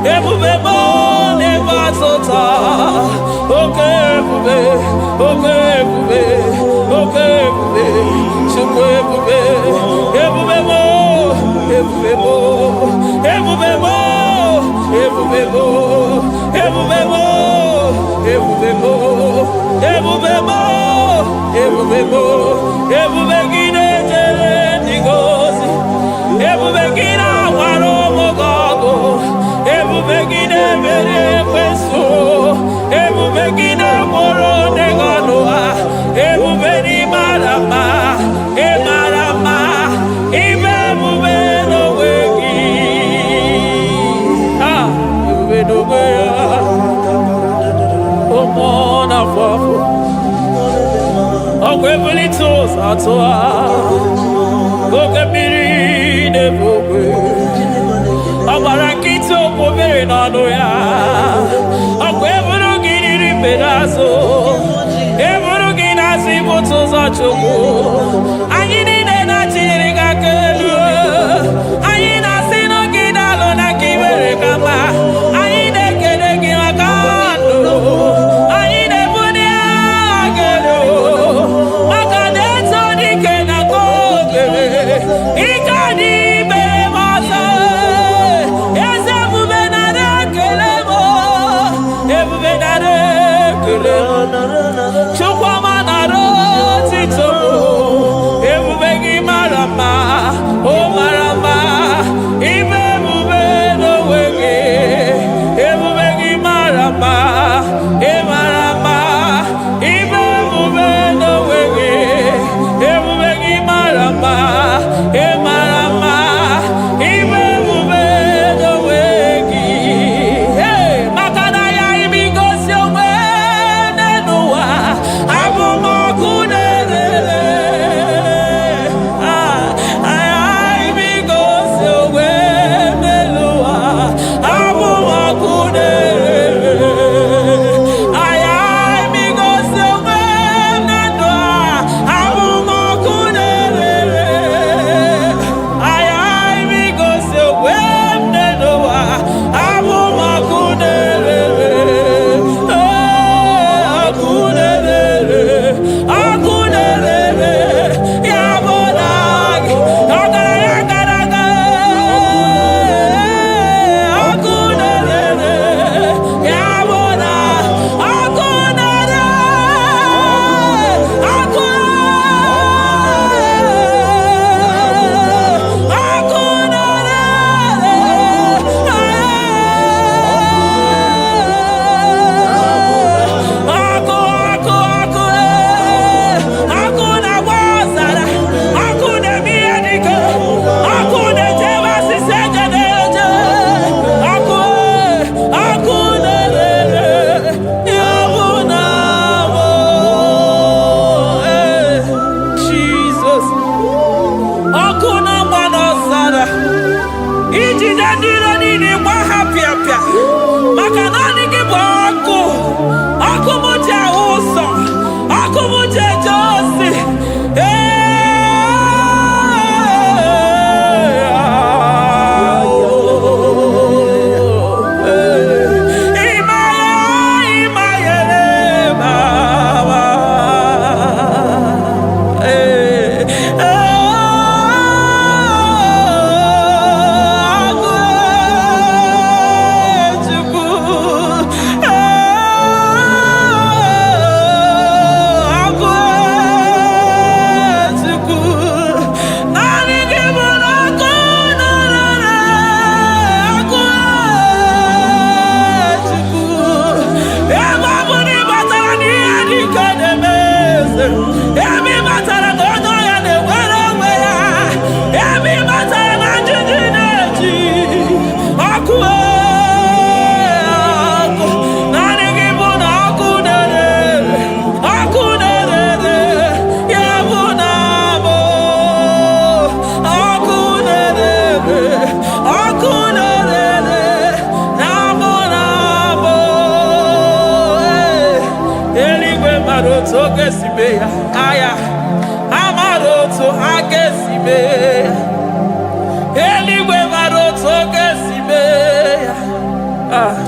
Ebubebo never tota. Okay, bube, okay, bube, okay, bube. Chukwe bube, ebubebo, ebubebo, ebubebo, ebubebo, ebubebo, ebubebo, ebubebo, ebubebo, ebubegine jere nigozi, ebubegina waro. Ebubegine mere kweso, ebubegine moro neganoa, ebubeni marama, emarama, ibebube no wegi. Ah, ebube no wegi. Omona fafo, okwebuli tosa toa, okebiri nebube. Abarakito povere nano ya. Akwe evuru gini pedazo. Evuru gina si boto za choko. Ayini nena chiriga kelu. Ayina sino gina lona kibere kama. Ayine kene gina kando. Ayine bunia agelo. Makade toni kena kogele. Ikadi bere masa. Chukwamanaro titomo, ebubegi marama, oh marama, ibebube no wege, ebubegi marama, e marama, ibebube no wege, ebubegi marama, e marama.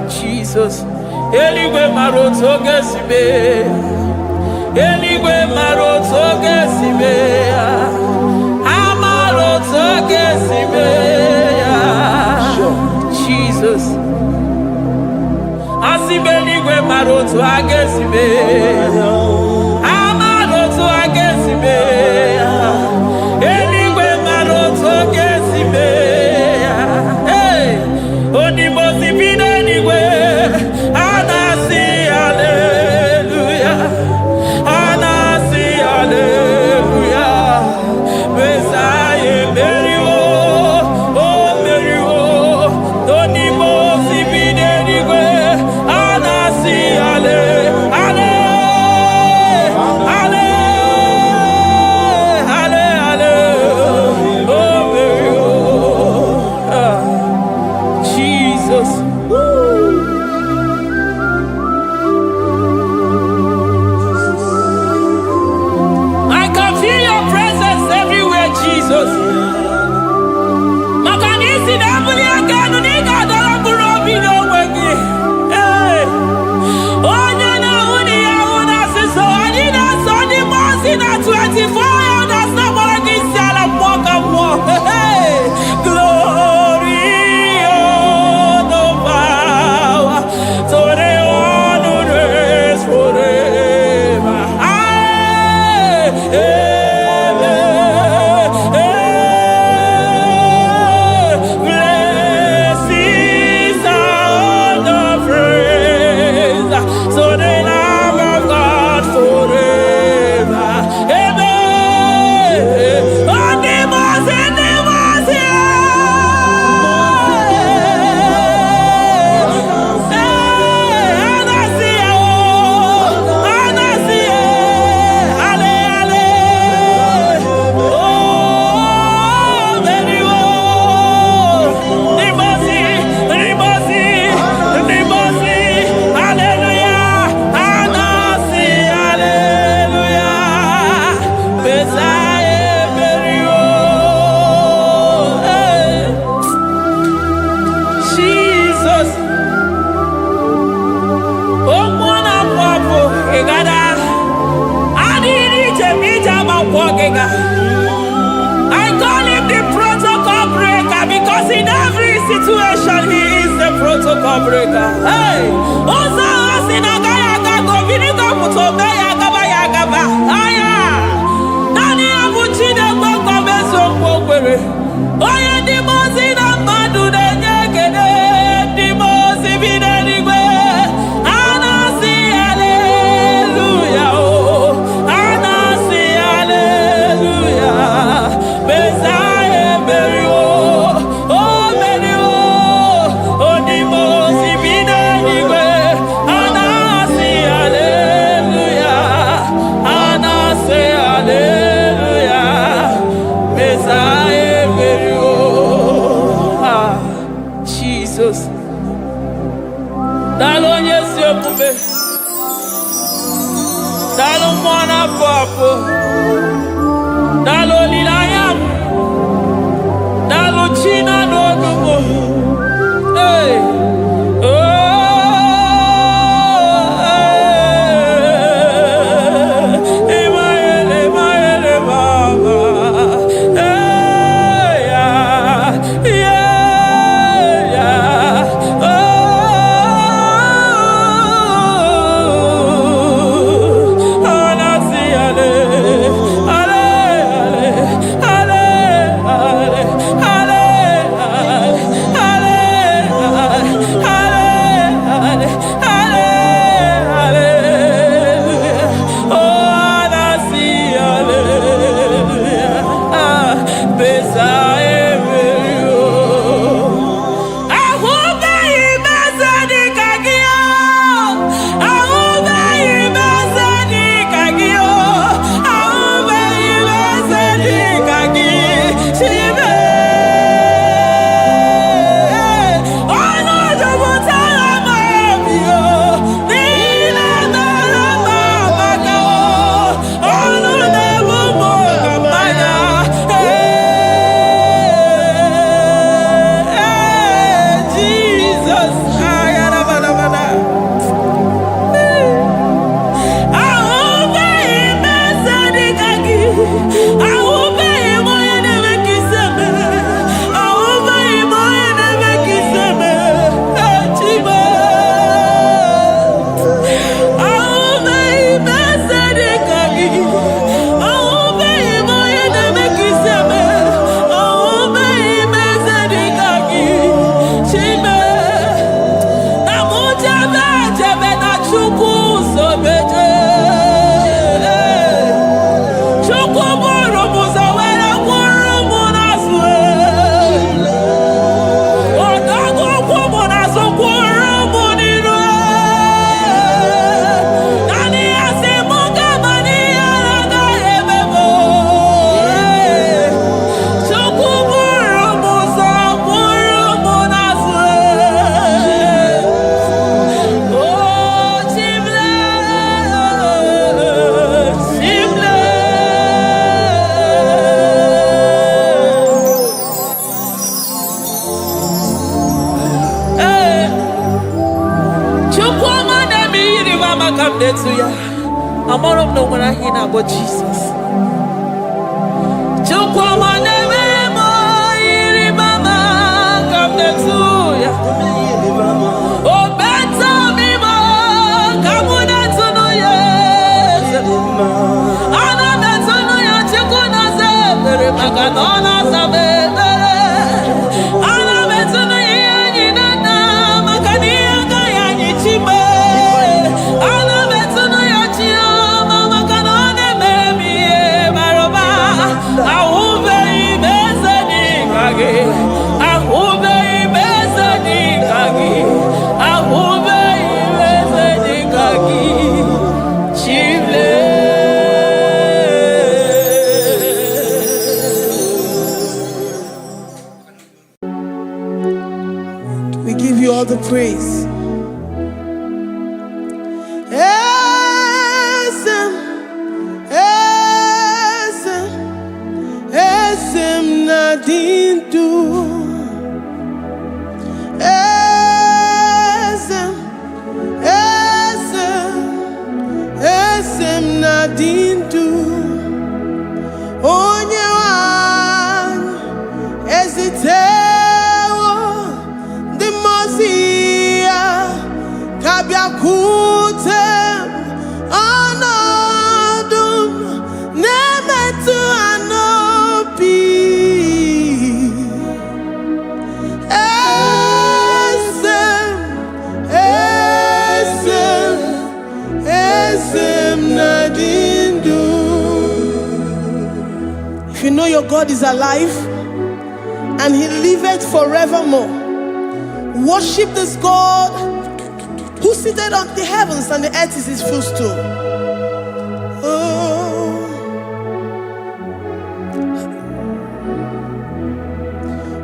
Jesus. Eligwe maroto gesibe. Eligwe maroto gesibe. Amaroto gesibe. Jesus. Asibeligwe maroto agesibe. Amaroto agesibe. Eligwe maroto gesibe. Hey, onimosi bide eligwe. Anasi hallelujah. Anasi hallelujah. Messiah Merio. Oh Merio. Onimosi bide eligwe. Anasi hallelujah. I call him the protocol breaker because in every situation he is the protocol breaker. Hey, Osa Asinaga Yaga Vinika Mutobe Yagaba Yagaba. Aya, Nani Abuchina Bokomeso Pogwere. Oya Dimosina Madu de Yagene, Dimosi Vidanigwe. Anasi hallelujah. Anasi hallelujah. Messiah Merio. Oh Merio. Oh Dimosi Vidanigwe. Anasi hallelujah. Anasi hallelujah. Messiah Merio. Jesus. Dalo nyesi okube. Dalo mwana papo. Dalo lilayam. Dalo china no dumo. Hey. Oh. Emaele baba. Hey yeah. Yeah. Oh. Anasi ale. Ale ale ale ale ale ale ale. Oh anasi ale. Messiah Merio. Ahuba imazadi kagio. Ahuba imazadi kagio. Ahuba imazadi kagi. Shibe. Ono jobuta amabio. Nila nala mabakao. Ono nebumo kamaya. Amarom no when I hear about Jesus. Chukwama neme mo iri mama come to ya. Oh better me mo come to know yes. Ana better know ya chukuna se bere maganona se bere. Ana better know ya ni na magani ga ya ni chime. Ana better know ya chia mama kanone baby baroba. Ahube ibezani kage. Ahube ibezani kage. Ahube ibezani kage. Chile. We give you all the praise. Esem nadindu. Esem nadindu. Onye wanyu ezitewo ndi mozia kabia kutem anodum nemetu anopi. Esem nadindu. If you know your God is alive and he liveth forevermore, worship this God who seated on the heavens and the earth is his footstool. Oh.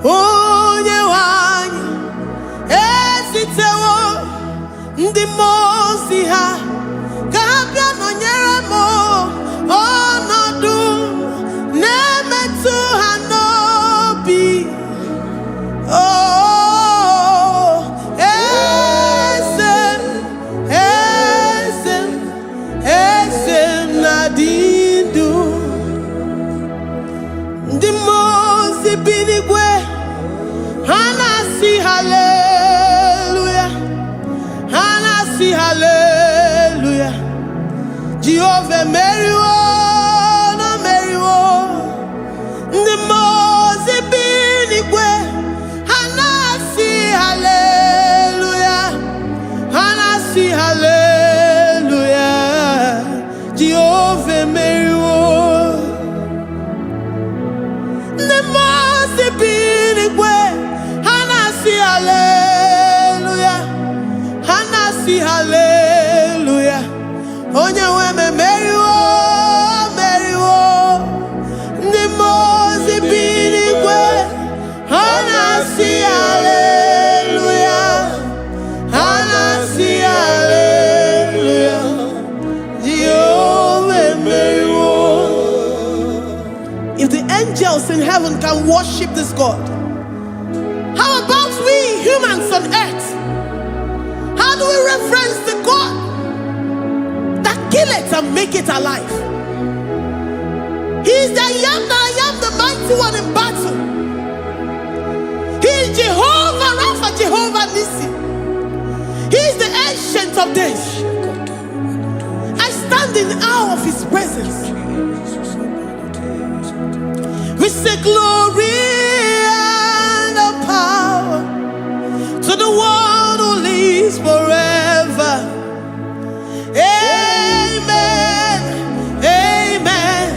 Onye wanyu ezitewo ndị mozi ha ga-abịa nọnyere m ọnọdụ na-emetụ ha n'obi. Oh, esem nadindu. Ndị mozi bi n'igwe ha na-asị haleluya, ha na-asị haleluya. Jehovah meriwo na meriwo. Ndị mozi bi n'igwe ha na-asị haleluya, ha na-asị haleluya. Jehovah meriwo. Ndị mozi bi n'igwe ha na-asị haleluya, ha na-asị haleluya. Onye nwe m meriwo, meriwo. Ndị mozi bi n'igwe ha na-asị haleluya, ha na-asị haleluya. Jehovah meriwo. If the angels in heaven can worship this God, how about we humans on earth? How do we reverence the God that kill it and make it alive? He is the I am the mighty one in battle. He is Jehovah Rapha, Jehovah Nissi. He is the ancient of days. I stand in awe of his presence. We say glory and the power to the one who lives forever. Amen, amen.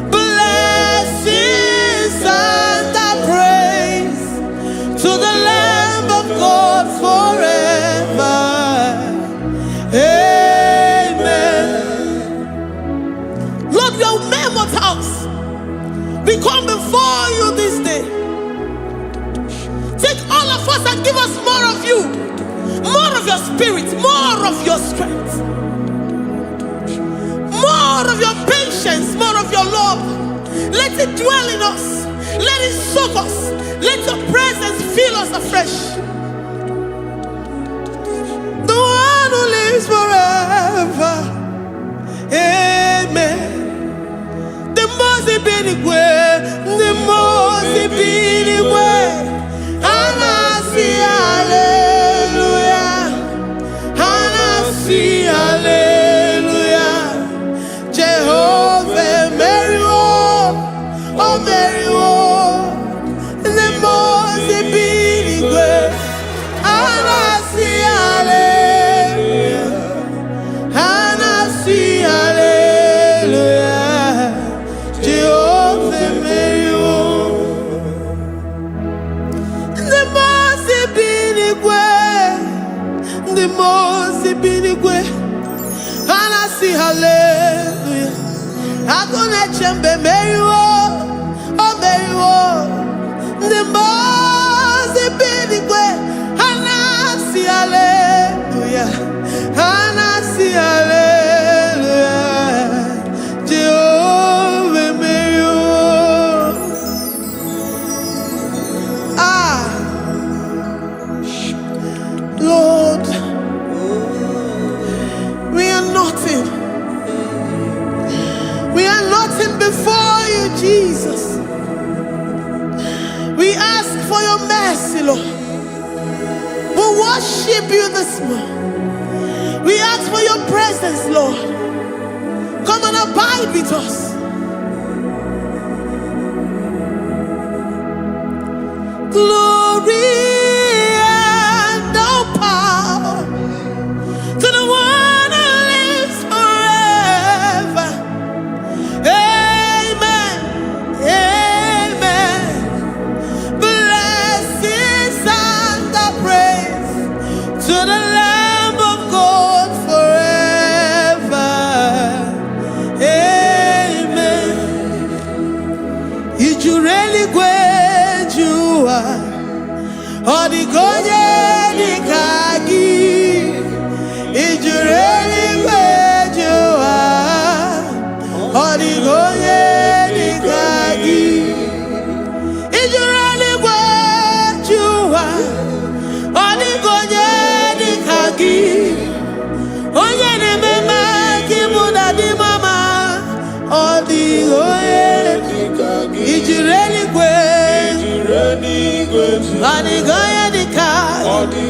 Blessings and the praise to the Lamb of God forever. Amen. Lord, we are mere mortals. We come before you this day. Take all of us and give us more of you, more of your spirit, more of your strength, more of your patience, more of your love. Let it dwell in us. Let it soak us. Let your presence fill us afresh. The one who lives forever. mozi binigwe, the mozi binigwe. Anasi hallelujah, Anasi hallelujah. Jehovah Mary, oh Mary, the mozi binigwe. Anasi hallelujah, Anasi hallelujah. Jehovah Mary, the mozi binigwe, the mozi binigwe. Anasi hallelujah. Agone chembe Mary, oh Mary, the mozi binigwe. Anasi hallelujah, Anasi hallelujah. Jehovah Mary, Lord, we are nothing. We are nothing before you, Jesus. We ask for your mercy, Lord. We worship you this morning. We ask for your presence, Lord. Come and abide with us. Glory and all power to the one who lives forever. Amen. Amen. Blessings and the praise to the Lamb of God forever. Amen. Did you really go? Odigonye nikagi, ijureli wejoa. Odigonye nikagi, ijureli wejoa. Odigonye nikagi, onye nemema kimuda di mama. Odigonye nikagi, ijureli wejoa. Anigoye nikagi,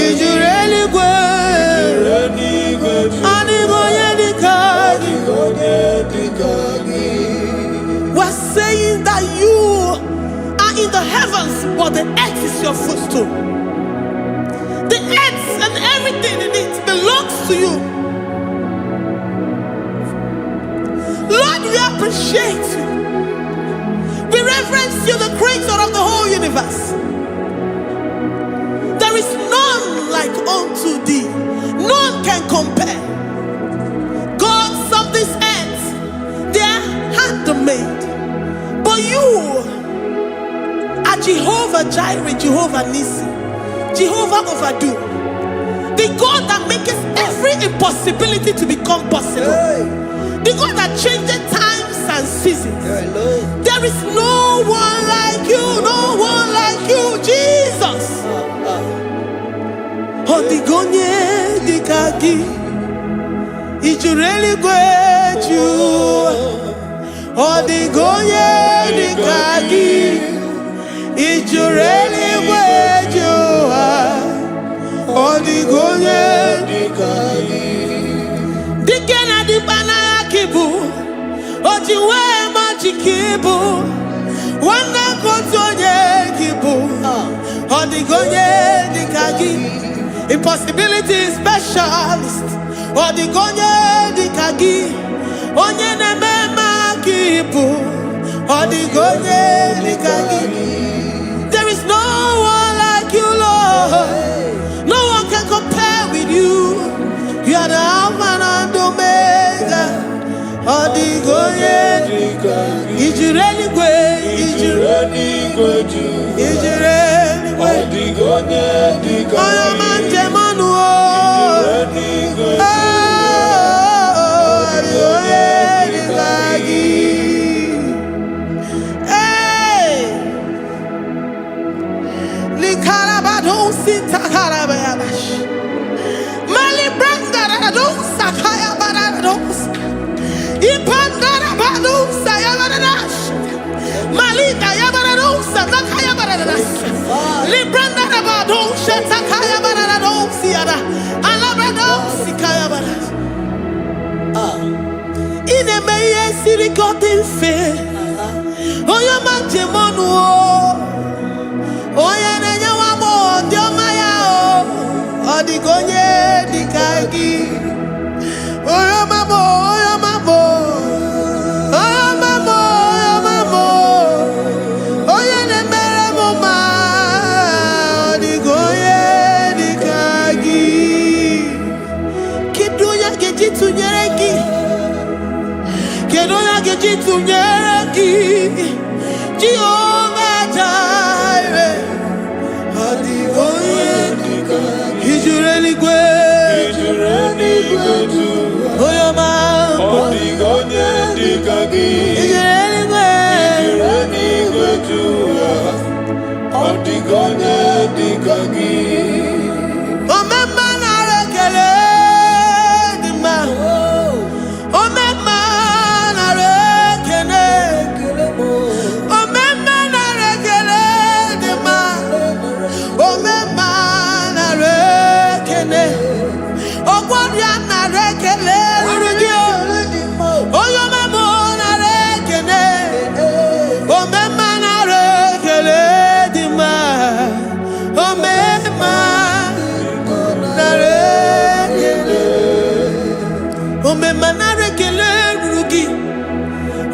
ijureli wejoa. Anigoye nikagi. We're saying that you are in the heavens, but the earth is your footstool. The earth and everything in it belongs to you. Lord, we appreciate you. We reverence you, the creator of the whole universe. There is none like unto thee. None can compare. Gods of this earth, they are handmade. But you are Jehovah Jireh, Jehovah Nissi, Jehovah Overdo. The God that makes every impossibility to become possible. The God that changes times and seasons. There is no one like you, no one like you, Jesus. Odigonye dikagi, ijureli gweju. Odigonye dikagi, ijureli gweju. Odigonye dikagi. Dikena dibana kibu, ojiwe majikibu. Wana kotonye kibu, odigonye dikagi. Impossibility specialist, odigonye dikagi. Onye nemema kibu, odigonye dikagi. There is no one like you, Lord. No one can compare with you. You are the Alpha and Omega. Odigonye dikagi. Ijureli gwe, ijureli gwe, ijureli gwe. Odigonye dikagi. Oyomanje manuo. Ijureli gwe. Odigonye dikagi. Hey, likarabado sitakarabayabash. Mali branda don't sakaya barados. Ipandara bado Nakaya Baradas. Libranda Rabado, Shatakaya Barado, Siada, Alabrado, Sikaya Baras. In a Maya City got in fair. Oh, your man, Jimonu. Oh, yeah, and you are more, dear Maya. Oh, the Gonye, the Kagi. Oh, your mamma, oh, your mamma. Oh, your mamma, oh, your mamma. Oh, yeah, the Meramoma. Oh, the Gonye, the Kagi. Kiduya, get it to Yereki. Kedoya, get it to Yereki. Jehovah Jireh. Is you really great? Oh, your man. Is you really great? Oh, my man, I reckon the man. Oh, my man, I reckon it. Oh, my man, I reckon the man. Oh, my man, I reckon it. Oh, what you are reckon it. Oh, your man, I reckon it. Oh, my man, I reckon it, the man. Oh, my man, I reckon it. Oh, my man, I reckon it, Rugi.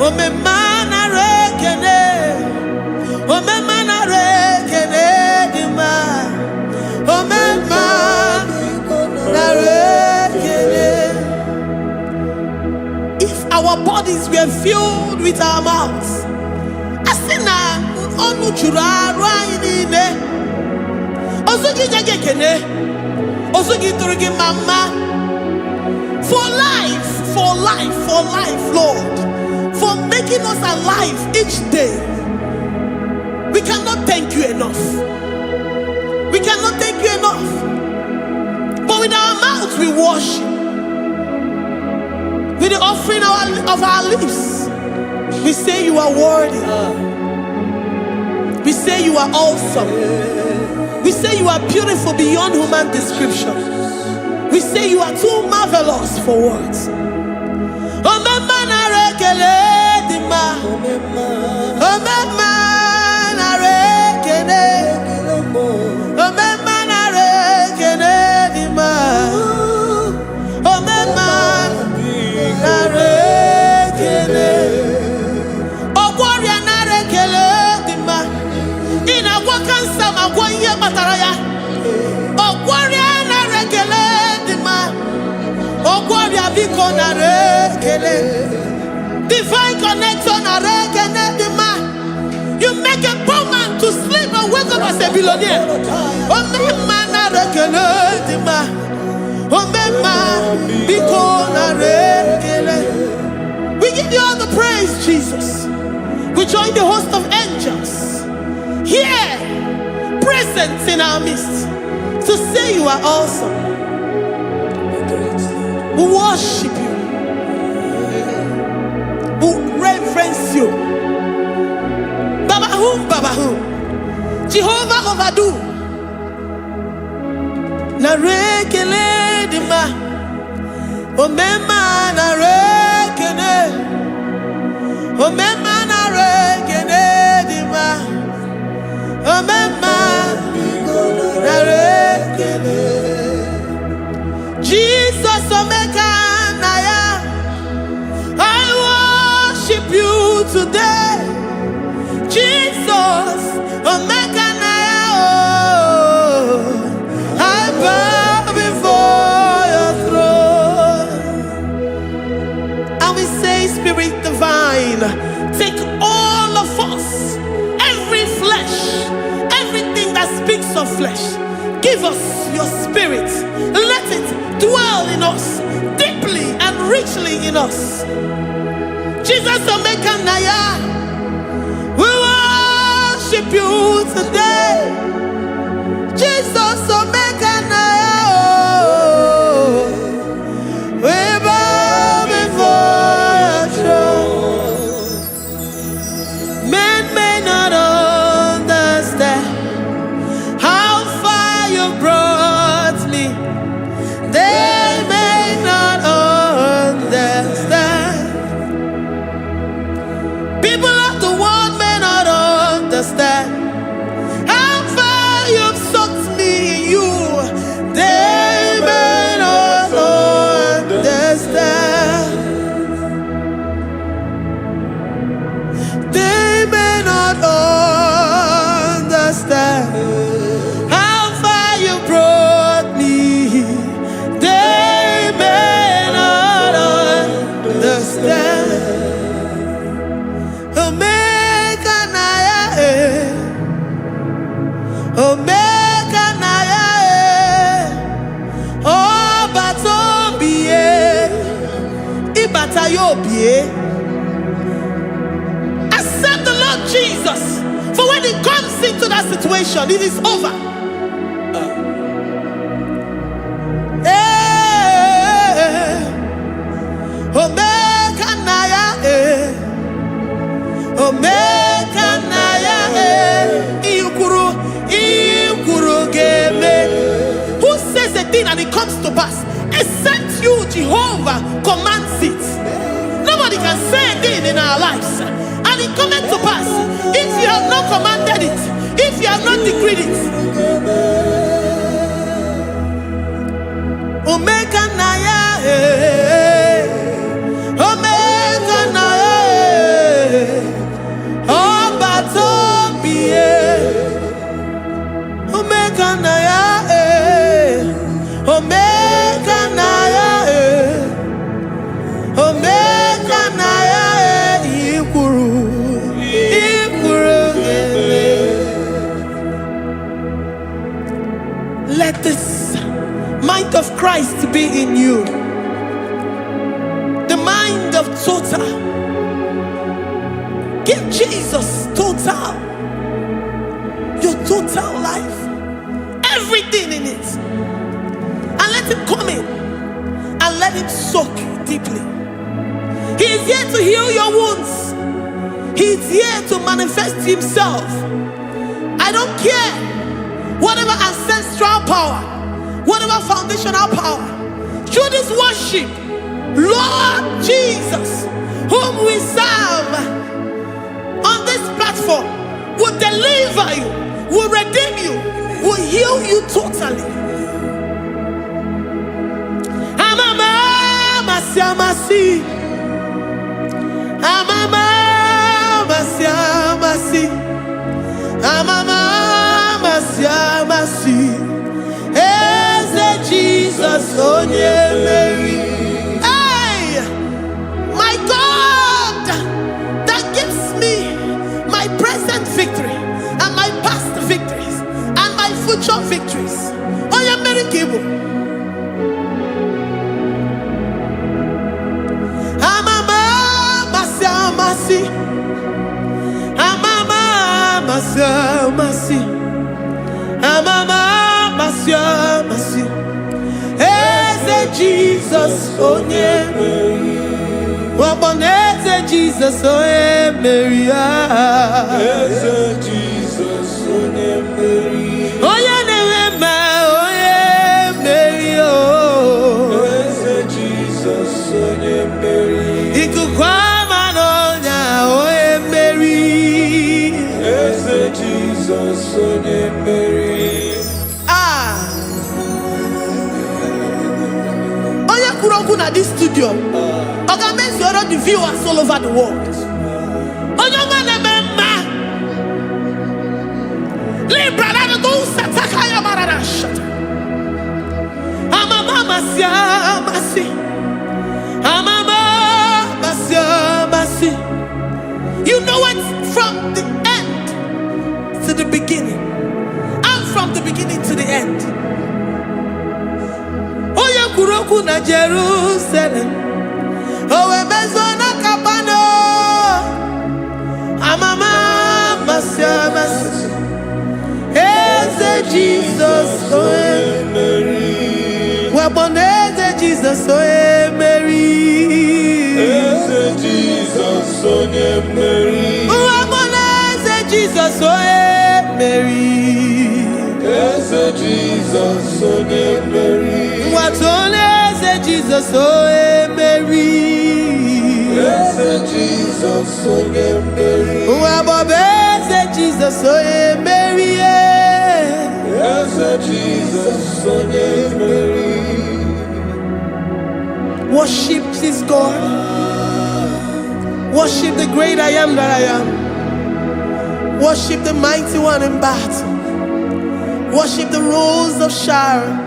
Oh, my man, I reckon it. Oh, my man, I reckon it, the man. Oh, my man, I reckon it. If our bodies were filled with our mouths, asina onu chura raine. Osugi jagekene. Osugi turigi mama. For life, Lord. For making us alive each day. We cannot thank you enough. We cannot thank you enough. But with our mouths we worship. With the offering of our lips, we say you are worthy. We say you are awesome. We say you are beautiful beyond human description. We say you are too marvelous for words. Oh, my man, I reckon it, man. Oh, my man, I reckon it. Oh, my man, I reckon it, man. Oh, my man, I reckon it. Oh, warrior, I reckon it, man. In a wakan sama, 1 year mataraya. Oh, warrior, I reckon it, man. Oh, warrior, because I reckon it. Divine connection, I reckon it, man. You make a poor man to sleep and wake up as a billionaire. Oh, man, I reckon it, man. Oh, man, because I reckon it. We give you all the praise, Jesus. We join the host of angels here, present in our midst, to say you are awesome. We worship you. We reverence you. Baba who? Jehovah overdo. Na rekele dima. O mema na rekele. O mema na rekele dima. O mema na rekele. Jesus omeka naya. I worship you today. Jesus omeka naya. I bow before your throne. And we say, Spirit divine, take all of us, every flesh, everything that speaks of flesh. Give us your spirit. Let it dwell in us, deeply and richly in us. Jesus omeka naya. We worship you today. Jesus omeka naya. We bow before your throne. Men may not Accept the Lord Jesus. For when He comes into that situation, it is over. Omega Naya, Omega Naya, Ikuru Game. Who says a thing and it comes to pass? Except you, Jehovah, commands it. Nobody can say a thing in our lives and it comes to pass. If you have not commanded it, if you have not decreed it. Omega Naya, Omega Naya, Obatobie, Omega Naya, Omega Naya, Omega Naya, Ikuru. Let this mind of Christ be in you. The mind of total. Give Jesus total. Your total life. Everything in it. And let Him come in. And let Him soak deeply. He is here to heal your wounds. He is here to manifest Himself. I don't care. Whatever ancestral power, whatever foundational power, through this worship, Lord Jesus, whom we serve on this platform, will deliver you, will redeem you, will heal you totally. Amama Masiamasi, Amama Masiamasi, Amama Masiamasi. Jesus, on Mary. Hey, my God, that gives me my present victory and my past victories and my future victories. On your Mary Kibu. Amama Masiamasi. Amama Masiamasi. Amama Masiamasi. Jesus, oh yeah, Mary. Jesus, oh yeah, Mary. Jesus, oh yeah, Mary. Oh yeah, Mary. Oh, Jesus, oh yeah, Mary. Oh yeah, Mary. Jesus, oh yeah, Mary. At this studio, organize all the viewers all over the world. You know it from the end to the beginning, and from the beginning to the end. Kuroku na Jerusalem, owe bezona kapano, amama masiamas, eze Jesus oe Mary, waboneze Jesus oe Mary, eze Jesus oe Mary, waboneze Jesus oe Mary, eze Jesus oe Mary. What only Jesus, oh Mary. Yes, Jesus, oh Mary. What Jesus, oh Mary. Yes, Jesus, oh Mary. Worship this God. Worship the great I am that I am. Worship the mighty one in battle. Worship the rose of Sharon.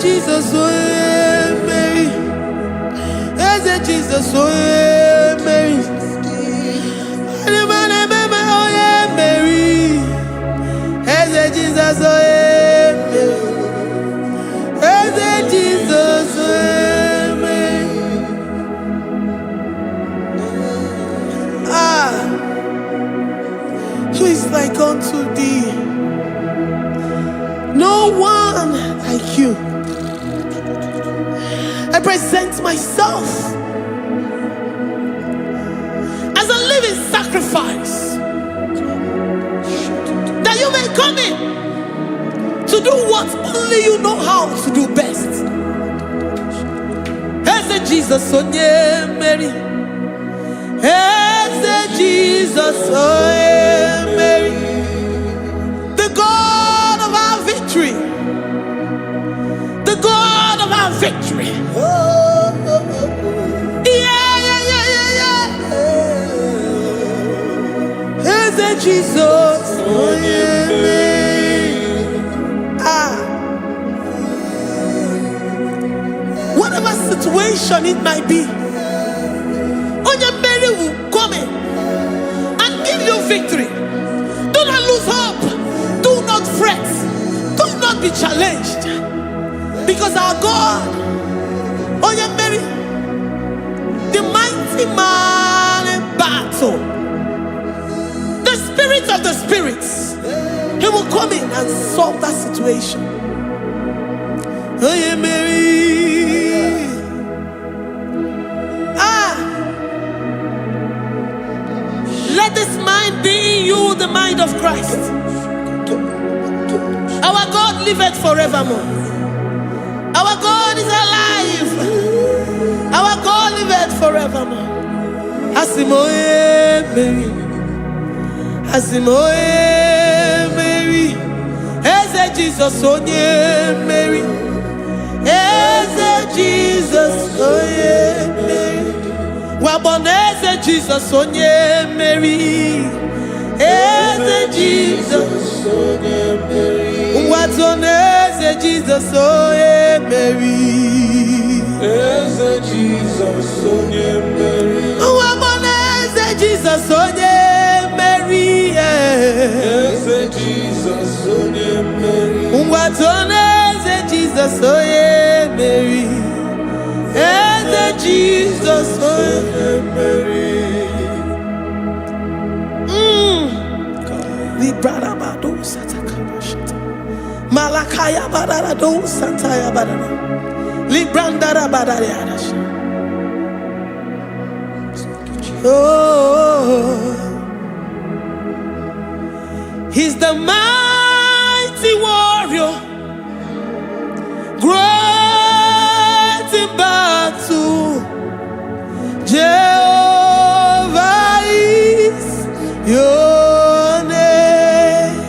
Jesus, oh Mary, who is like unto thee? No one like you. I present myself as a living sacrifice, that you may come in to do what only you know how to do best. Eze Jesus, oh yeah, Mary. Eze Jesus, oh yeah, Mary. The God of our victory. The God of our victory. Eze Jesus, oh yeah, Mary. Whatever situation it might be, Onya Mary will come in and give you victory. Do not lose hope. Do not fret. Do not be challenged. Because our God, Onya Mary, the mighty man in battle, the spirit of the spirits, he will come in and solve that situation. Onya Mary. Let this mind be in you, the mind of Christ. Our God liveth forevermore. Our God is alive. Our God liveth forevermore. Asimoye Mary. Asimoye Mary. Eze Jesus, onye Mary. Eze Jesus, onye Mary. Waboneze Jesus, onye Mary. Eze Jesus, onye Mary. Watoneze Jesus, onye Mary. Eze Jesus, onye Mary. Waboneze Jesus, onye Mary. Eze Jesus, onye Mary. Watoneze Jesus, onye Mary. Eze Jesus, onye Mary. Librada bado satakaba shata. Malakaya badara do sataya badara. Librandara badara yadash. Oh, he's the mighty warrior, great in battle. Jehovah is your name.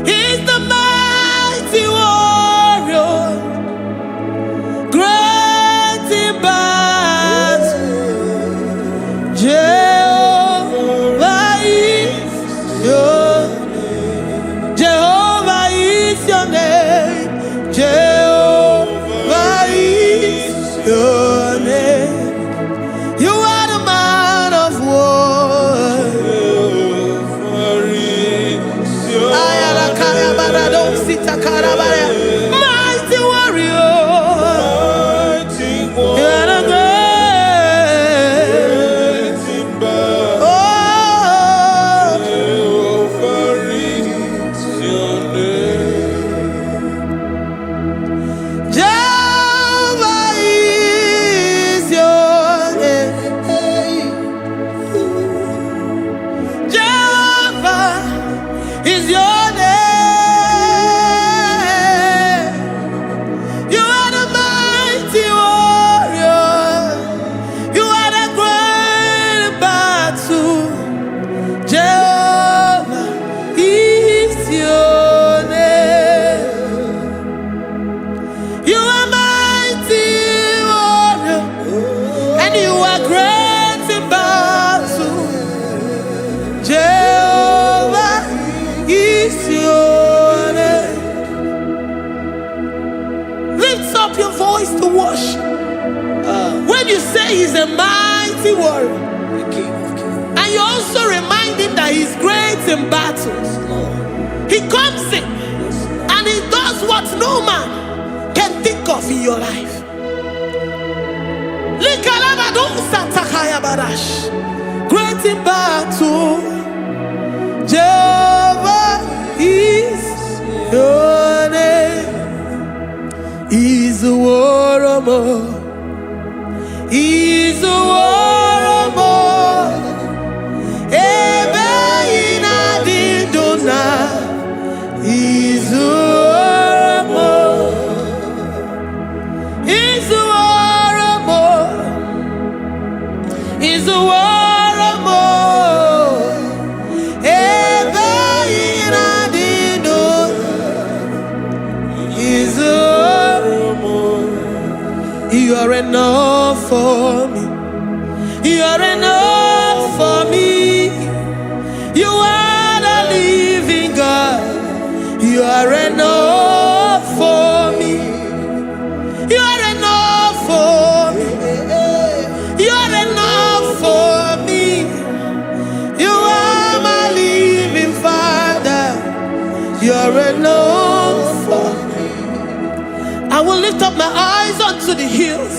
He's the mighty warrior, great in battle. Jehovah is your name. Jehovah is your name. Jehovah is your name. You are the man of war. Ayalakaya barado sitakarabaya. Mighty warrior. You are the great. Oh, Jehovah is your name. Jehovah is your name. Jehovah is your name. You are the mighty warrior. You are the great battle. Jehovah is your name. You are mighty warrior, and you are great in battle. Jehovah is your name. Lift up your voice to worship. When you say he's a mighty warrior, and you also remind him that he's great in battles, he comes in and he does what no man can think of in your life. Great in battle. Izuoromo, ebe inadidona. Izuoromo, Izuoromo, Izuoromo, ebe inadidona. Izuoromo, you are enough for me. You are enough for me. You are the living God. You are enough for me. You are enough for me. You are enough for me. You are my living Father. You are enough for me. I will lift up my eyes unto the hills.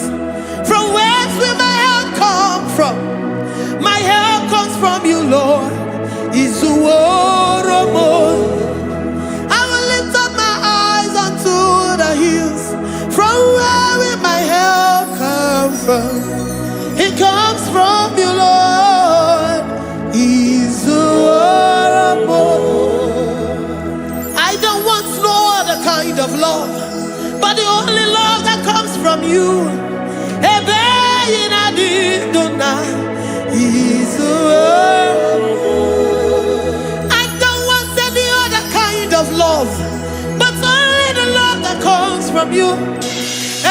From whence will my help come from? My help comes from you, Lord. Izuoromo. I will lift up my eyes unto the hills. From where will my help come from? It comes from you, Lord. Izuoromo. I don't want no other kind of love, but the only love that comes from you. Ebe inadidona. Izuoromo. I don't want any other kind of love, but only the love that comes from you.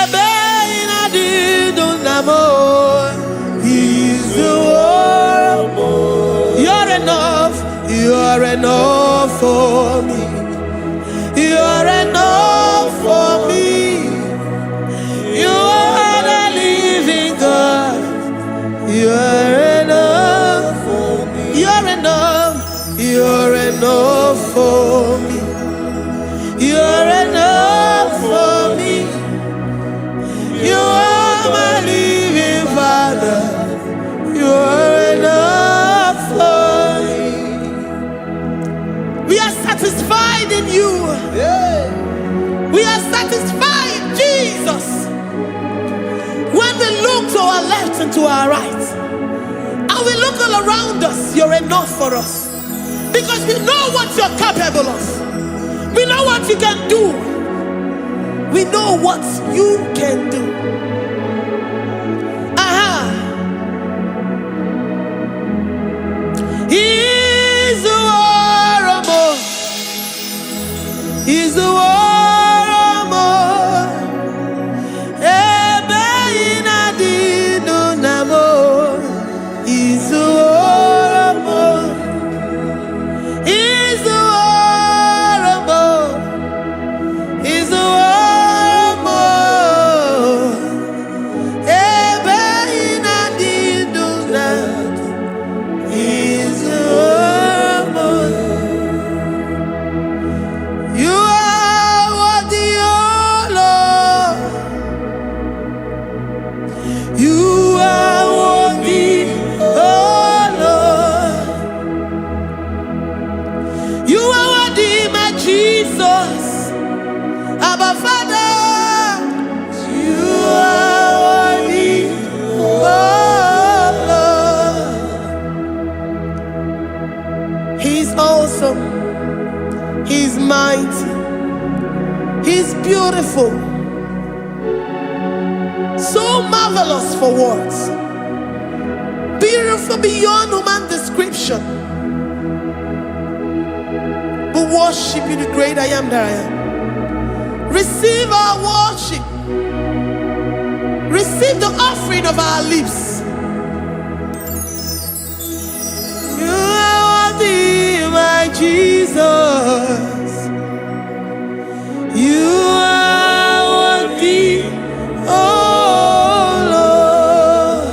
Ebe inadidona mo. Izuoromo. You're enough. You're enough for me. You're enough for me. You are the living God. You're enough for me. You're enough. You're enough for me. You're enough for me. You are my living Father. You're enough for me. We are satisfied in you. We are satisfied, Jesus. When we look to our left and to our right, and we look all around us, you're enough for us. Because we know what you're capable of. We know what you can do. We know what you can do. Izuoromo. Izuoromo. Ebe inadidona mo. Izuoromo. Izuoromo. Izuoromo. Ebe inadidona. Izuoromo. You are worthy, oh Lord. You are worthy, oh Lord. You are worthy, my Jesus. Abba Father, you are worthy, oh Lord. He's awesome. He's mighty. He's beautiful. So marvelous for words. Beautiful beyond human description. We worship you, the great I am that I am. Receive our worship. Receive the offering of our lips. You are worthy, my Jesus. You are worthy, oh Lord.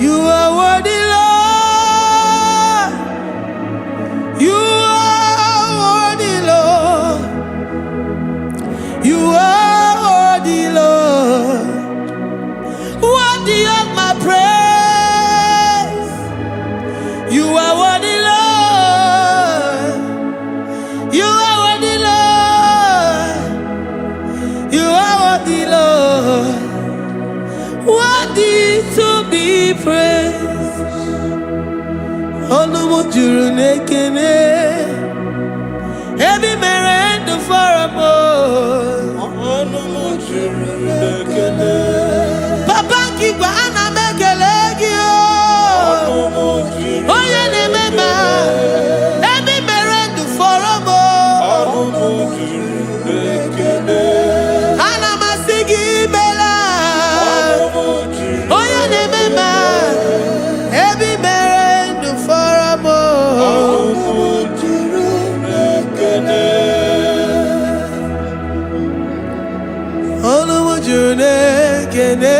You are worthy, Lord. You are worthy, Lord. You are worthy, Lord. Worthy of my praise. You are worthy, Lord. Onumu juru nekene. Ebi mere ndu foramo. Onumu juru nekene. Papa kigwa ana mekele gio. Onumu juru. Oye ne mema. Ebi mere ndu foramo. Onumu juru nekene. Ana masigi bela. Onumu juru. Oye ne mema. Ebi mere ndu foramo. Onumu juru nekene. Onumu juru nekene.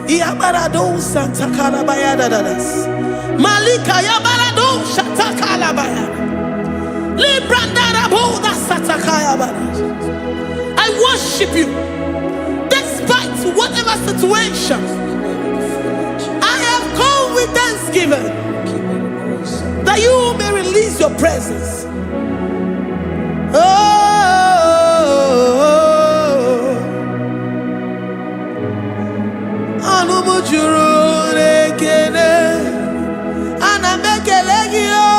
Iabarado Santa Bayada das. Malika Yabarado Shatakala Bayada. Librandara Boda Satakaya Badas. I worship you despite whatever situation. I have come with thanksgiving that you may release your presence. Onumu juru nekene. Ana mekele gio.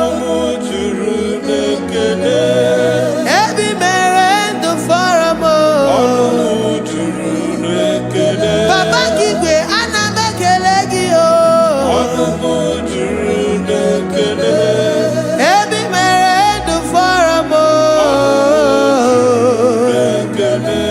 Onumu juru nekene. Ebi mere ndu foramo. Onumu juru nekene. Papa kigwe ana mekele gio. Onumu juru nekene. Ebi mere ndu foramo. Onumu nekene.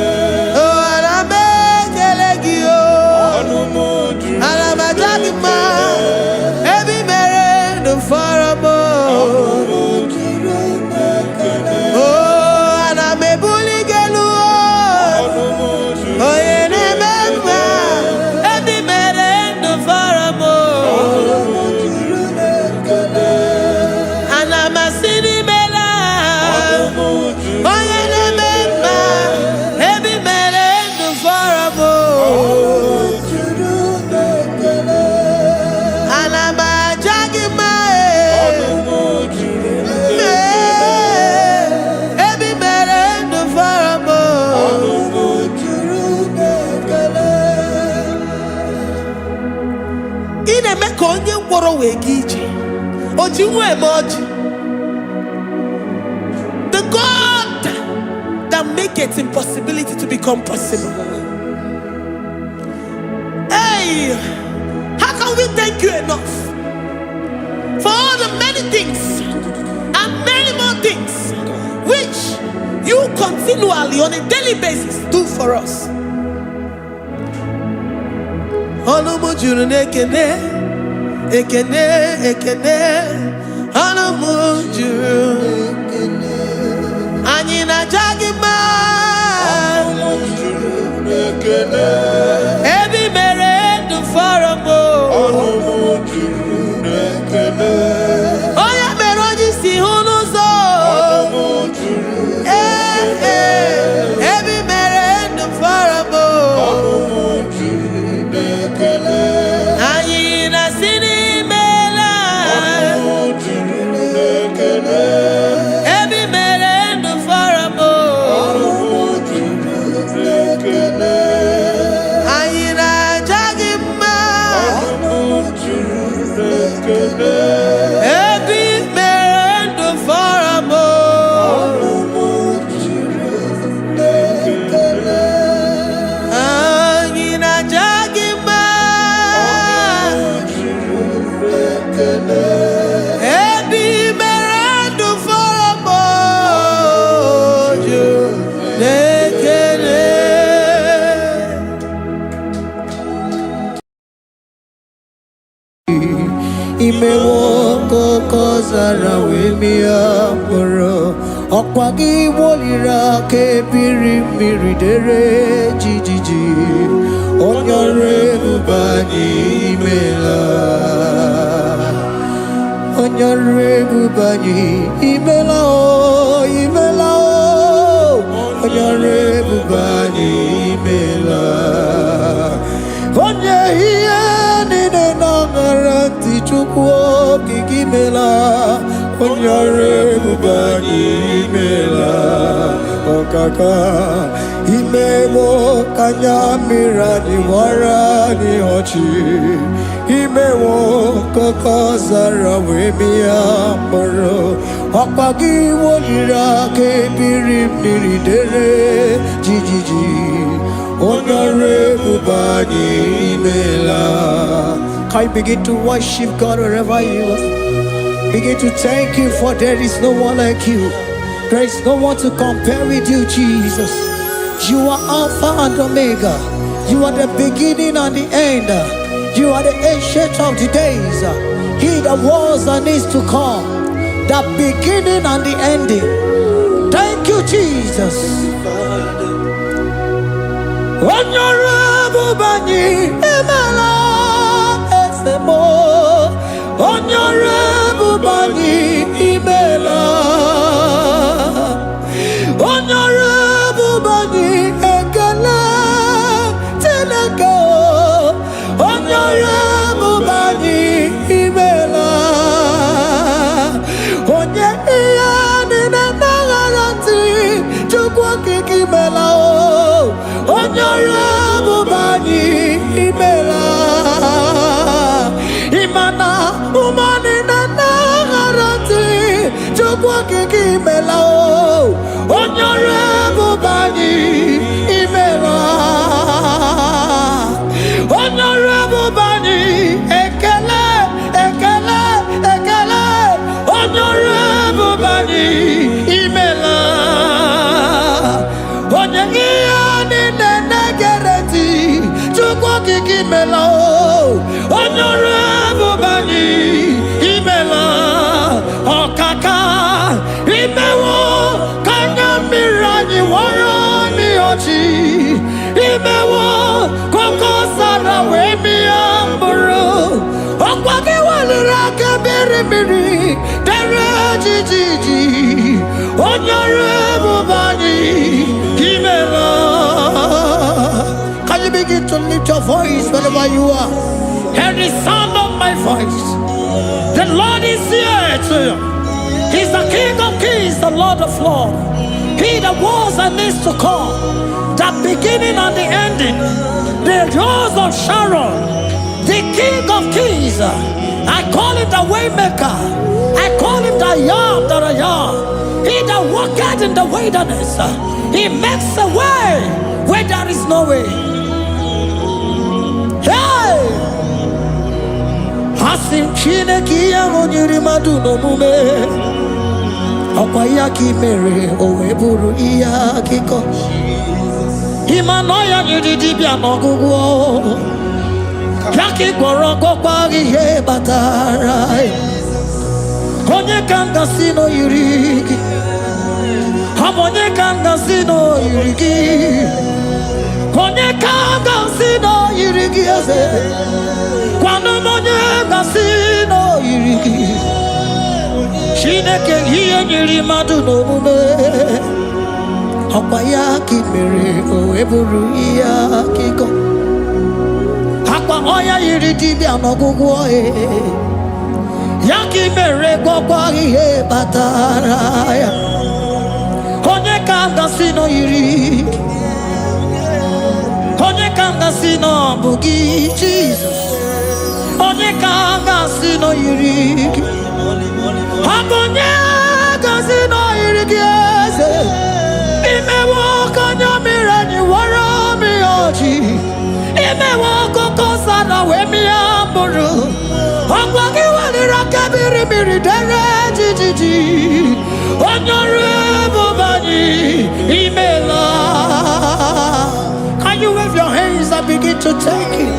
The God that makes impossibility to become possible. Hey, how can we thank you enough for all the many things and many more things which you continually on a daily basis do for us? Onumu juru nekene. Ekene, ekene, Onumu juru. Anyina jagima. Onumu juru nekene. Ebi mere ndu foramo. Onumu juru nekene. Oya mere oji si hunuzo. Onumu juru nekene. Ebi mere ndu foramo. Onumu juru nekene. Anyina sini. Imewoko kozara wemia moro Okwagi wolira ke pirimiri dere jijiji Onyore bubani imela Onyore bubani imela o imela o Onyore bubani imela Onye hiye nine nangaranti chukwo kikimela Onyore bubani imela Okaka Imewo kanyamira ni wara ni hochi Imewo koko zara webia moro Okpagi wolira ke birim niridere jijiji Onore bubani mela. Can you begin to worship God wherever you are? Begin to thank Him, for there is no one like you. There is no one to compare with you, Jesus. You are Alpha and Omega. You are the beginning and the end. You are the ancient of the days. He that was and is to come. The beginning and the ending. Thank you, Jesus. Honorable Bani Emala Esemo. Honorable Bani Emala. Honorable Bani Ekala Tenaka. Honorable Bani Emala. Onye iyani na nagarati chukwa kiki mela. Honorable Bani Imela. Imana umani na nagarati chukwa kiki mela. Honorable Bani Imela. Honorable Bani Ekele Ekele Ekele. Honorable Bani Imela. Honorable Bani Imela. Okaka Imewo Kanya Mirani Warani Ochi Imewo Koko Sara Wemi Amburu Okwagi Waliraka Biri Biri Dere Jiji. Honorable Bani Imela. Can you begin to lift your voice wherever you are? Hear the sound of my voice. The Lord is here to you. He's the King of Kings, the Lord of Lords. He that was and is to come. The beginning and the ending. The rose of Sharon. The King of Kings. I call him the Waymaker. I call him the Yam that I am. He that walketh in the wilderness. He makes a way where there is no way. Hey! Hasim Chineki Yamonyuri Maduno Mume Okwayaki Mere Oweburu Iyakiko Himanoya Nidibia Nogugo Yaki Goroko Kwagi He Batarai Honye Kanga Sino Yurigi Hamonye Kanga Sino Yurigi Honye Kanga Sino Yurigi Kwano Monye Gasino Yurigi Shineke Hiye Nyiri Maduno Mume Okwayaki Mere Oweburu Iyakiko Hakwa Oya Yiridi Bianogugo Yaki Mere Gwakwagi He Bataraya Honye Kanga Sino Yurigi Honye Kanga Sino Bugi Jesus Honye Kanga Sino Yurigi Honye Kanga Sino Yurigi Imewo Kanya Mirani Warami Oji Imewo Koko Sana Wemi Amburu Okwagi Walira Kabiri Miri Dere Jiji Honorable Bani Imela. Can you wave your hands and begin to thank Him?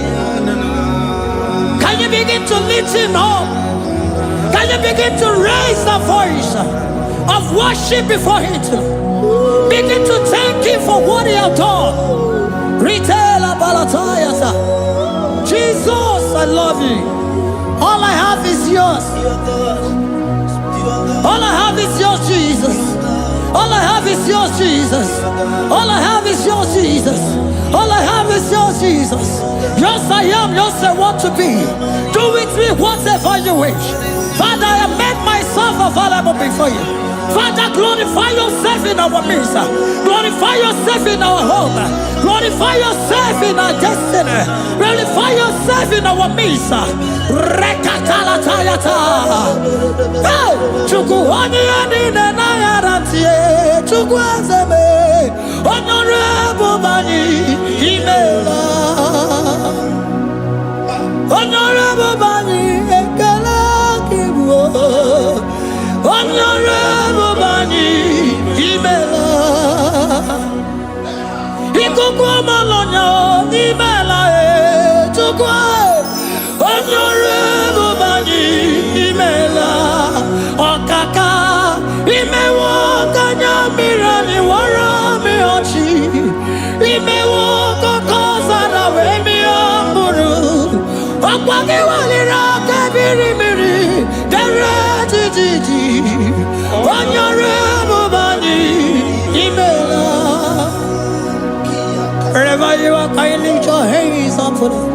Can you begin to lift Him up? Can you begin to raise the voice of worship before Him? Begin to thank Him for what He has done. Retail Balatayasa. Jesus, I love you. All I have is yours. All I have is yours, Jesus. All I have is yours, Jesus. All I have is yours, Jesus. All I have is yours, Jesus. Yours I am, yours I want to be. Do with me whatever you wish. Father, I made myself available before you. Father, glorify yourself in our midst. Glorify yourself in our home. Glorify yourself in our destiny. Glorify yourself in our midst. Rekatala kata. Chuku wani anine na yaratie. Chuku azeme. Honorable bani imela. Honorable bani ekala kibuo. Honorable bani imela. Ikukwa malonya imela chukwa. Honorable bani imela. Okaka imewo kanya mirani warami ochi. Imewo kokosa na wemi amburu. Okwage walira kabiri miri. Dere jiji. Honorable bani imela. Wherever you are, can you lift your hands up for them?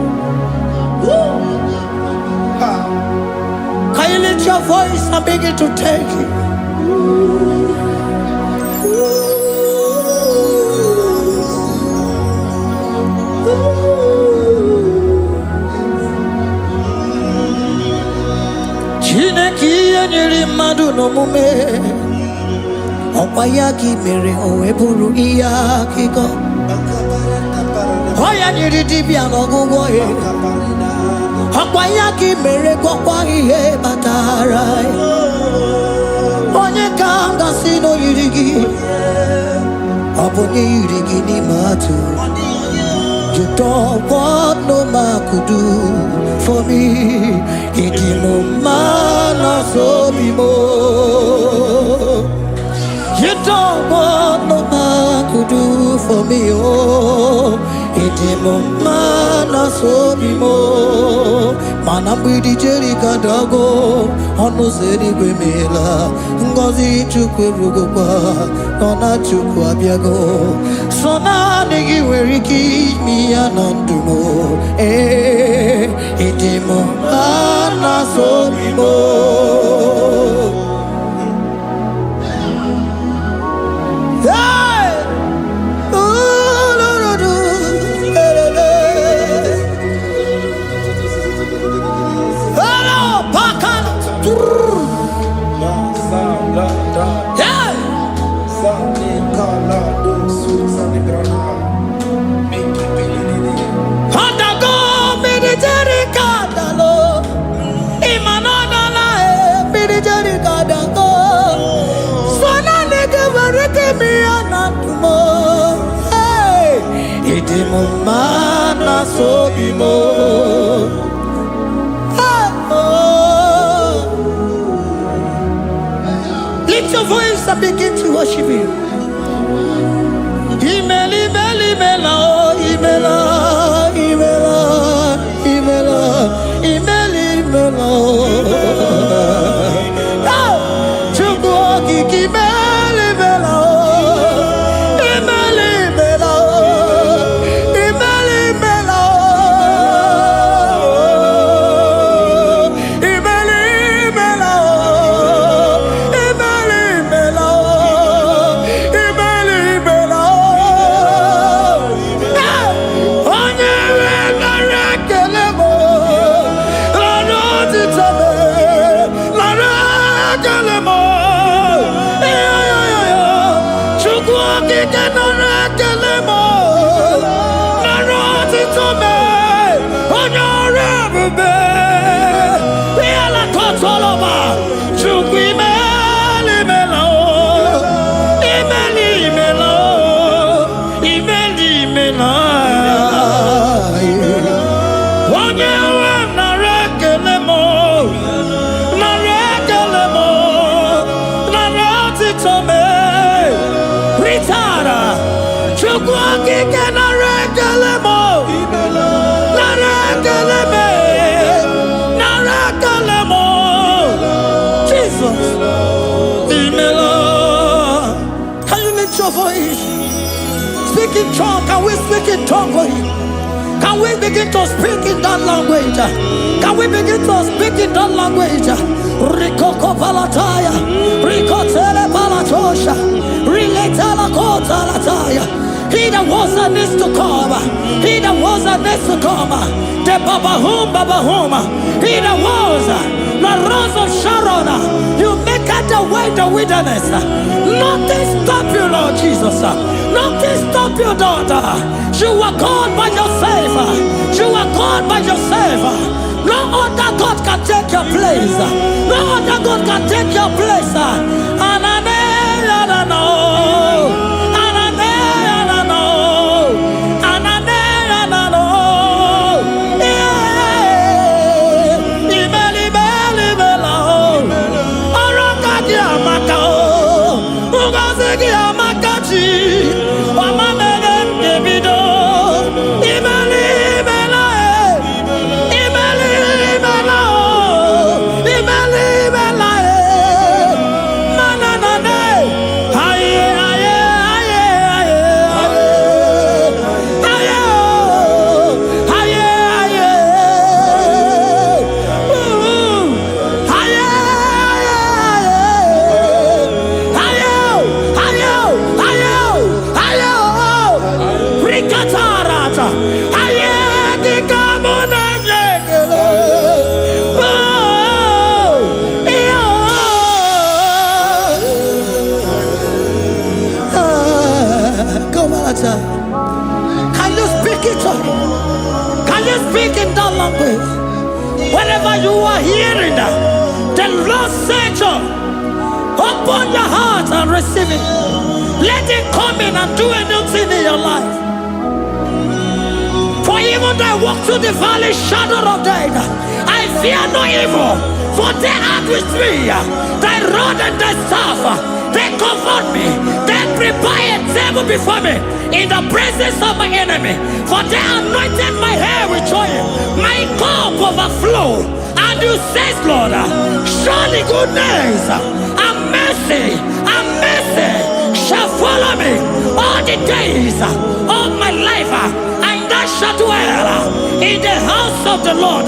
Can you lift your voice and begin to take it? Chineke nyere mmadụ n'omume ọkwa ya ka mere o wee bụrụ ihe akụkọ. Oya nyiri dibịa n'ọgwụgwọ ya ọkwa ya ka mere gwọkwa ihe batara ya. Onye ka m gasị n'oyiri gị ọ bụ onye yiri gị n'ime atụ. You don't want no man could do for me. Ịdị m mma n'ọsọ obi m. You don't want no man could do for me, oh. Iti mo mana sobi mo, mana mbidi jeri kadago, onu seri gwemela, ngozi chukwe rugokwa, ona chukwa biago, sona negi weriki mi anandumo, iti mo mana sobi mo. Mana sobimo. Lift your voice and begin to worship Him. Imela, imela, imela, imela, imela, imela, imela, imela. Chukwu okike imela, imela. Speak in tongue. Can we speak in tongue for Him? Can we begin to speak in that language? Can we begin to speak in that language? Rikoko palataya, rikotele palatosha, riletala kota lataya. He that was and is to come. He that was and is to come. The babahum. He that was. river in the wilderness. Nothing stop you, Lord Jesus. Nothing stop you, daughter. You are God by yourself. You are God by yourself. No other God can take your place. No other God can take your place. Can you speak it to him? Can you speak in that language? Wherever you are hearing that, the Lord said to open your heart and receive it. Let it come in and do a new thing in your life. For even though I walk through the valley shadow of death, I fear no evil, for they are with me. Thy rod and thy staff, they comfort me. They prepare a table before me in the presence of my enemy. For they anointed my hair with oil. My cup overflow. And you say, Lord, surely goodness and mercy shall follow me all the days of my life. And I shall dwell in the house of the Lord.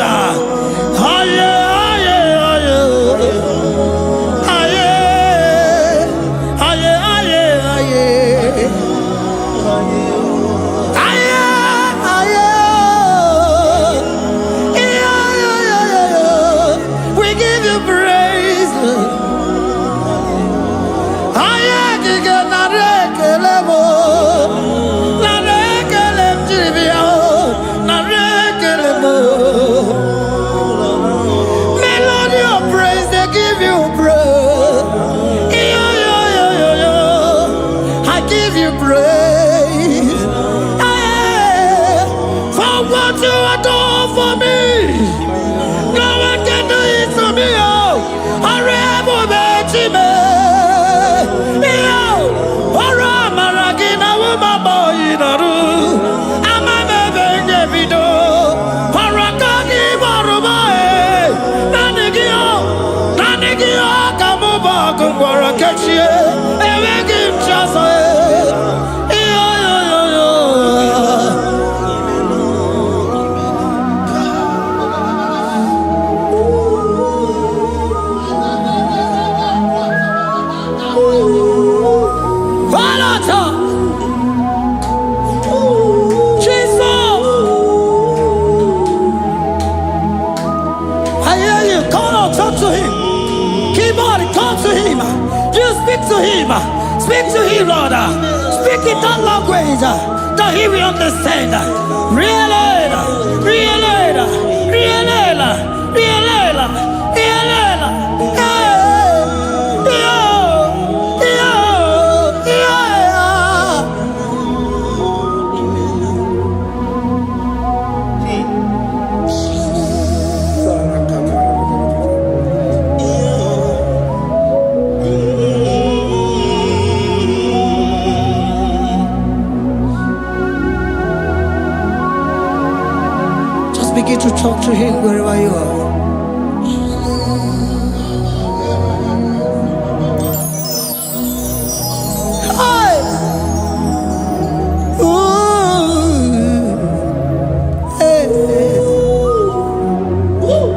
Speak to him, Lord. Speak in that language that he will understand. Begin to talk to him wherever you are. Hey. Ooh. Hey. Oh.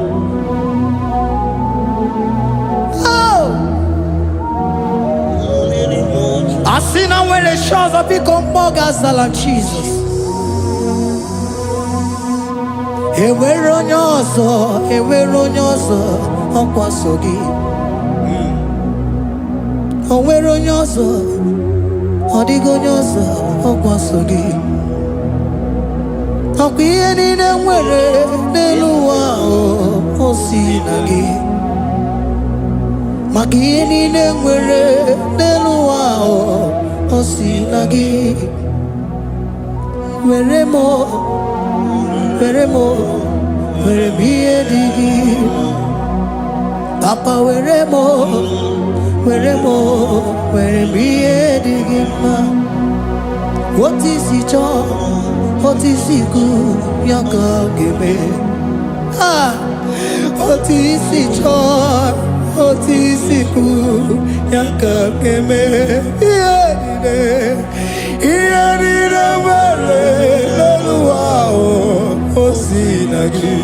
I see now where the shores have become more than Jesus. Enwere onye ọzọ ọkwa so gị. onwere onye ọzọ, ọ dịghị onye ọzọ ọkwa so gị. Ọkwa ihe niile nwere n'elu ụwa o si na gị. Maka ihe niile nwere n'elu ụwa o si na gị. Were m ihe dị gị. Papa were m ihe dị gị mma. Otu isi chọọ, otu isi kwu ya ka ọ ga-eme. Otu isi chọọ, otu isi kwu ya ka ọ ga-eme. Ihe niile nwere n'elu ụwa o si na gị.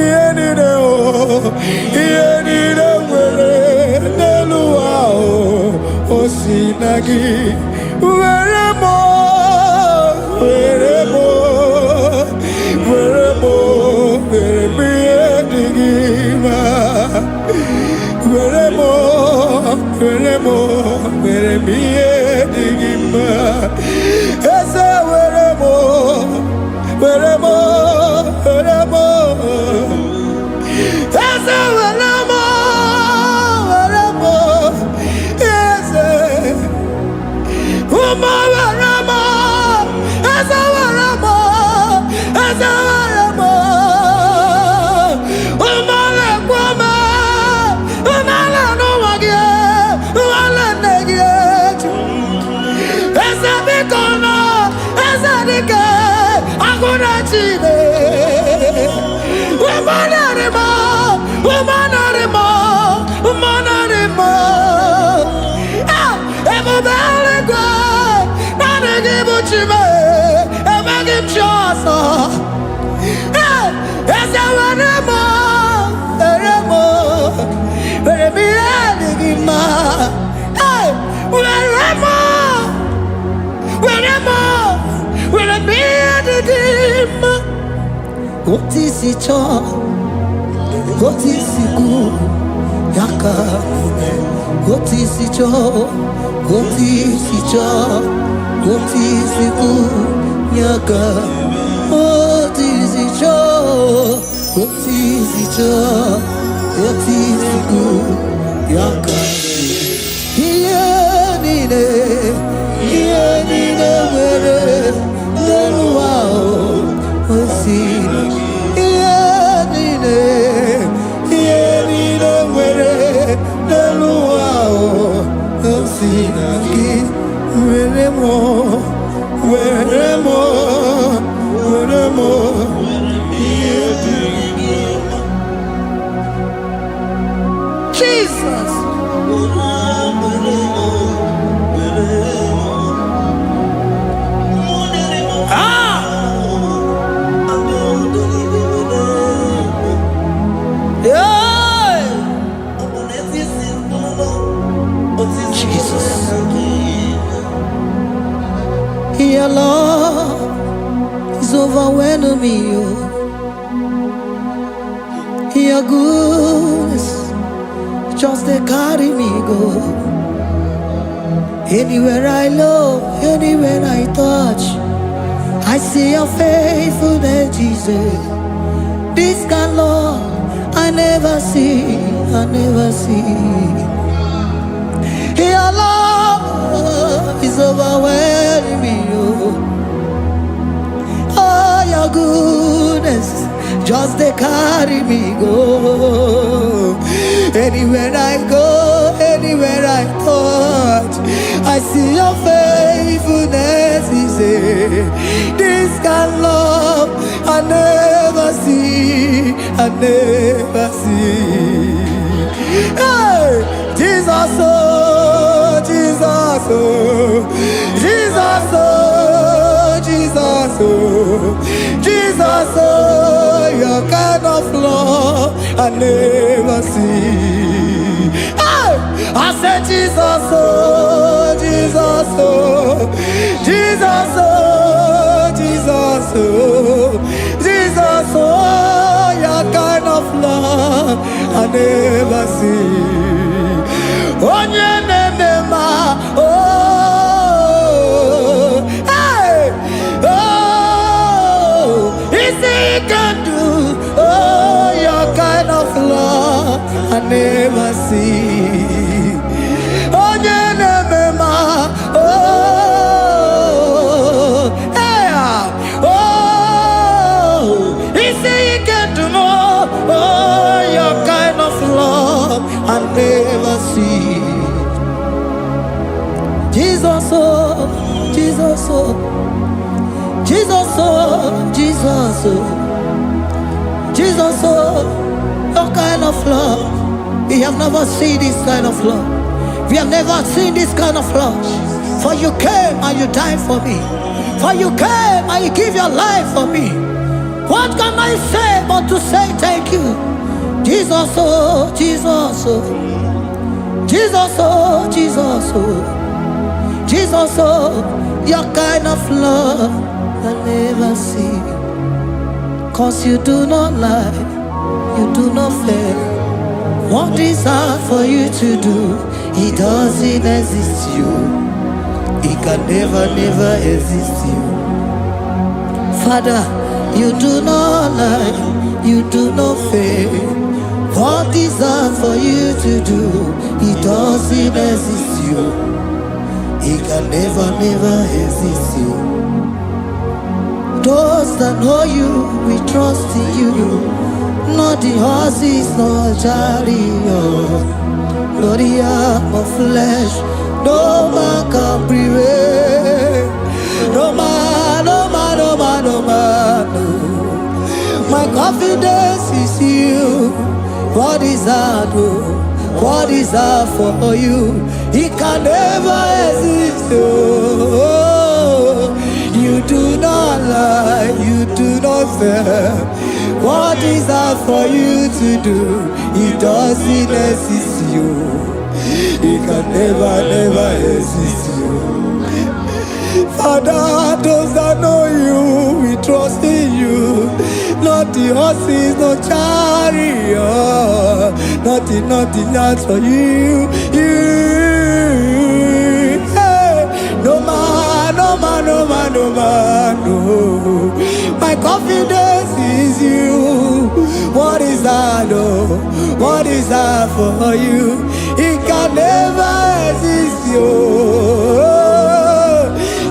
Ihe niile nwere n'elu ụwa o si na gị. Were m ihe dị gị mma. Were m ihe dị gị mma. Eze were m Eze were m Eze ụmụ were m Eze were m Eze were m ụmụ lekwa m ụmụala n'ụwa gị ụmụala nne gị eju. Eze biko nọ Eze dike agụna Chine. Ebube eluigwe naanị gị bụ Chime, emeghị m chi ọzọ. Eze were m ihe dị gị mma. Were m ihe dị gị mma. Otu isi chọọ, otu isi kwu ya ka ome. Otu isi chọọ, otu isi chọọ, otu isi kwu ya ka. Otu isi chọọ, otu isi chọọ, otu isi kwu ya ka. Ihe niile nwere n'elu ụwa o si na gị. Ihe niile nwere n'elu ụwa o si na gị. Were m ihe dị gị mma. Jesus. Your love is overwhelming me. Your goodness just they carry me go. Anywhere I look, anywhere I touch, I see your faithfulness, Jesus. This kind of love I never see. Your love is overwhelming me. Oh, your goodness just they carry me go. Anywhere I go, anywhere I touch, I see your faithfulness. This kind of love I never see. Hey, Jesus, oh, Jesus, oh, Jesus, oh, Jesus, oh, Jesus, oh, your kind of love I never see. Hey, I said Jesus, oh, Jesus, oh, Jesus, oh, Jesus, oh, Jesus, oh, your kind of love I never see. Onye neme ma see. Oh, oh, he say he can do more. Oh, your kind of love I never see. Jesus, oh, Jesus, oh, Jesus, oh, Jesus, oh, Jesus, oh, your kind of love. We have never seen this kind of love. We have never seen this kind of love. For you came and you died for me. For you came and you give your life for me. What can I say but to say thank you? Jesus, oh, Jesus, oh, Jesus, oh, Jesus, oh, Jesus, oh, your kind of love I never see. 'Cause you do not lie, you do not fail. What is hard for you to do, it doesn't exist you. It can never, never exist you. Father, you do not lie, you do not fail. What is hard for you to do, it doesn't exist you. It can never, never exist you. Those that know you, we trust in you. Not the horses, not chariot, not the arm of flesh. No man can prevail. No man, no man, no man, no man. No. My confidence is you. What is hard, oh? What is hard for you? It can never exist, oh. You do not lie, you do not fail. What is hard for you to do? It doesn't exist you. It can never, never exist you. Father, those that know you, we trust in you. Not the horses, no chariot, nothing else for you. Hey, no man, no man, no man, no man, no. My confidence is you. What is that, oh? What is that for you? It can never exist you.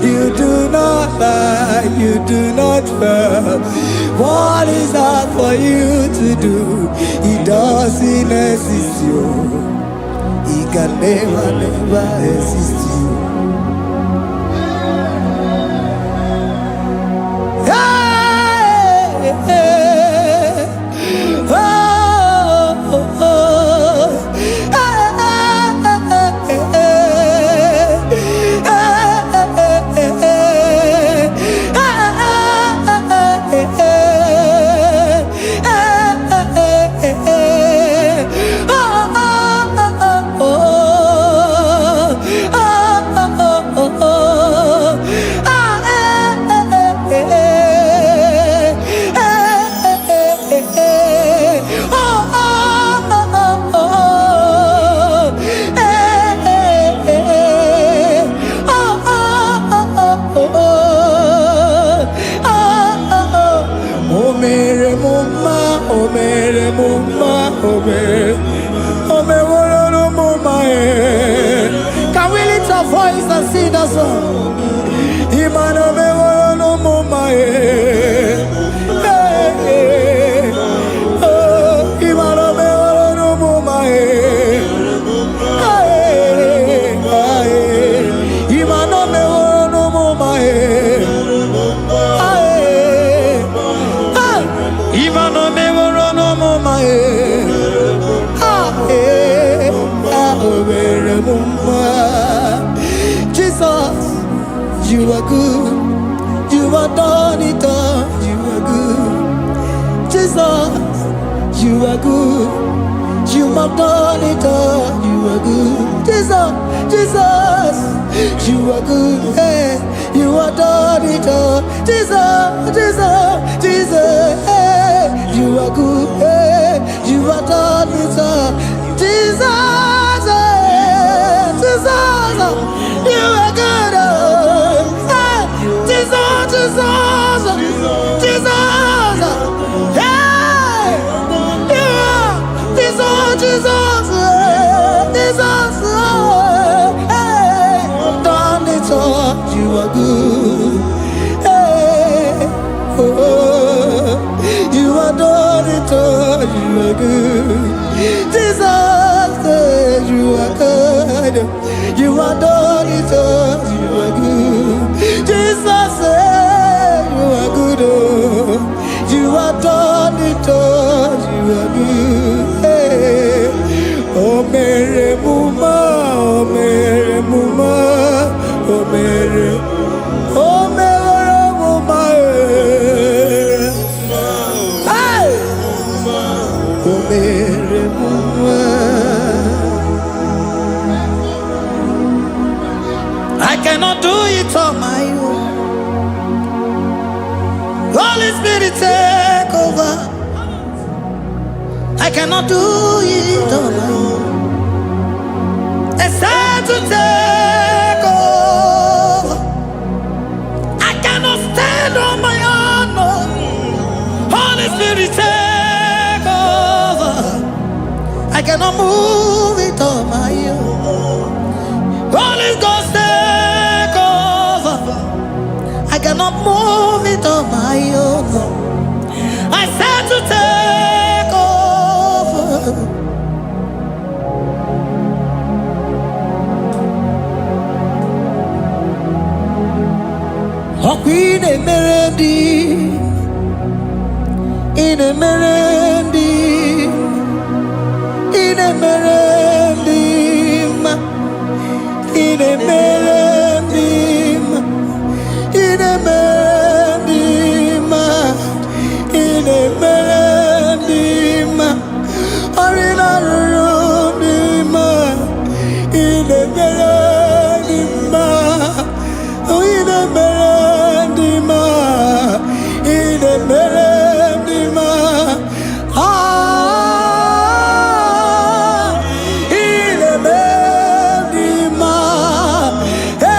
You do not lie, you do not fail. What is that for you to do? It doesn't exist you. It can never, never exist you. Can we lift our voice and sing that song? Jesus, you are good. You are done it all. You are good. Jesus, you are good. You have done it all. You are good. Jesus, Jesus, you are good. Hey, you have done it all. Jesus, Jesus, Jesus, hey, you are good. Hey, you have done it all. Jesus, hey, Jesus, you are good. Hey, Jesus, Jesus, Jesus, hey, yeah, Jesus, Jesus, hey. Jesus, hey, done it all. You are good. Hey, oh, you are done it all. You are good. Jesus, you are good. You are done it all. You are good. Jesus, you are good. Oh, you are done it all. You are good. Hey. Oh mere muma, oh mere muma, oh mere muma, hey, oh mere muma. I cannot do it on my own. Holy Spirit, take over. I cannot do it on my own. It's time to take over. I cannot stand on my own. No. Holy Spirit, take over. I cannot move it on my own. Holy Ghost, take over. I cannot move it on my own. I said to take over. In a melody, in a melody, in a melody, in a melody, in a melody, in a melody, or in a room, in a melody, in a melody, in a melody, in a melody, hey,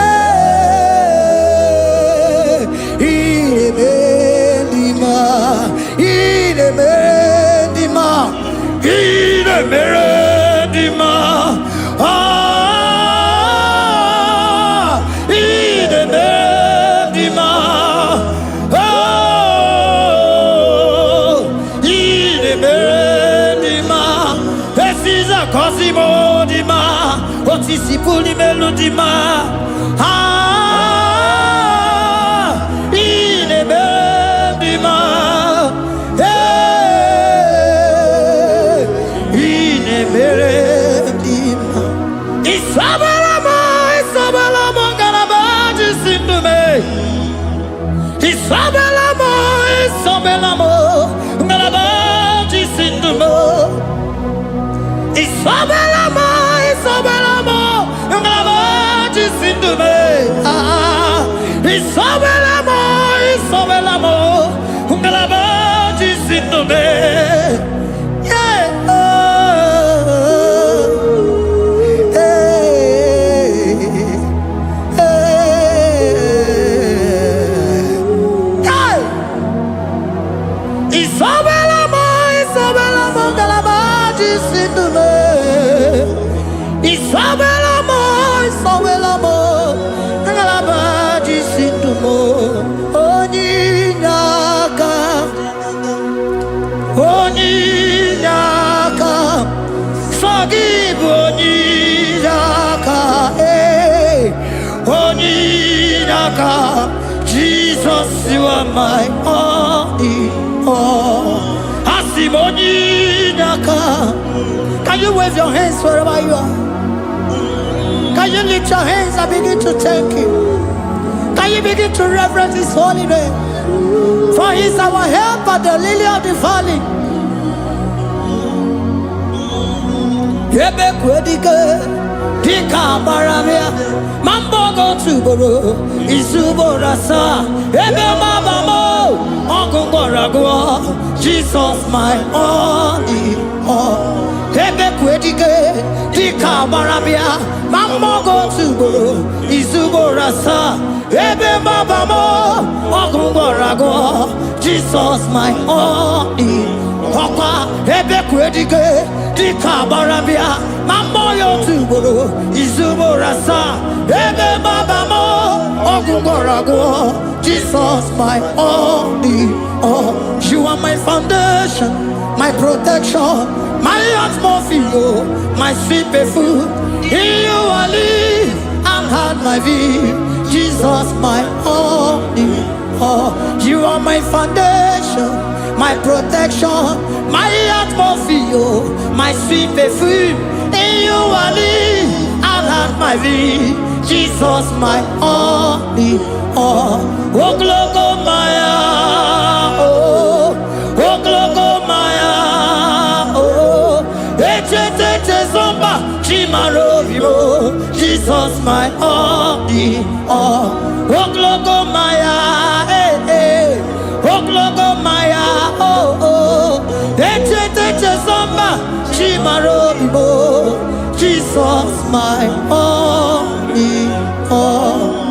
in a melody, in a melody, in a melody, Cosimo di ma, otisipu di melodima, in a melodima, in a melodima. Isabelamo, garabaji sindume. Isabelamo, garabaji sindume. Isabelamo, ngalabaji sindume. Isabelamo, ngalabaji sindume. Yeah. Isabelamo, ngalabaji sindume. Isabelamo, ngalabaji sindumo. Onyinaka, forgive Onyinaka, hey, Onyinaka. Jesus, you are my all. Asim Onyinaka. Can you wave your hands wherever you are? Can you lift your hands and begin to thank Him? Can you begin to reverence His holy name? For He is our helper, the lily of the valley. Ebe kwedike, dika maramia, mambo go tuboro, isubora sa, ebe mabamo, okungoragwa, Jesus my only all. Ebe kwedike, dika maramia, mambo go tuboro, isubora sa, ebe mabamo, okungoragwa, Jesus my only. Papa, ebe kwedike, dika barabia, mambo yo tubo. boro izumorasa ebe babamo ogugorago. Jesus, my only all. You are my foundation, my protection, my atmosphere, my sweet food. In you I live and had my view. Jesus, my only all. You are my foundation, my protection, my atmosphere, my sweet food. In you I live and had my view. Jesus, my only all. Oh, glogo maya, oh, glogo maya, oh, ete zomba, chimaro vivo. Jesus, my only all. Oh, glogo maya, oh, glogo maya, oh, ete zomba, chimaro vivo. Jesus, my only all.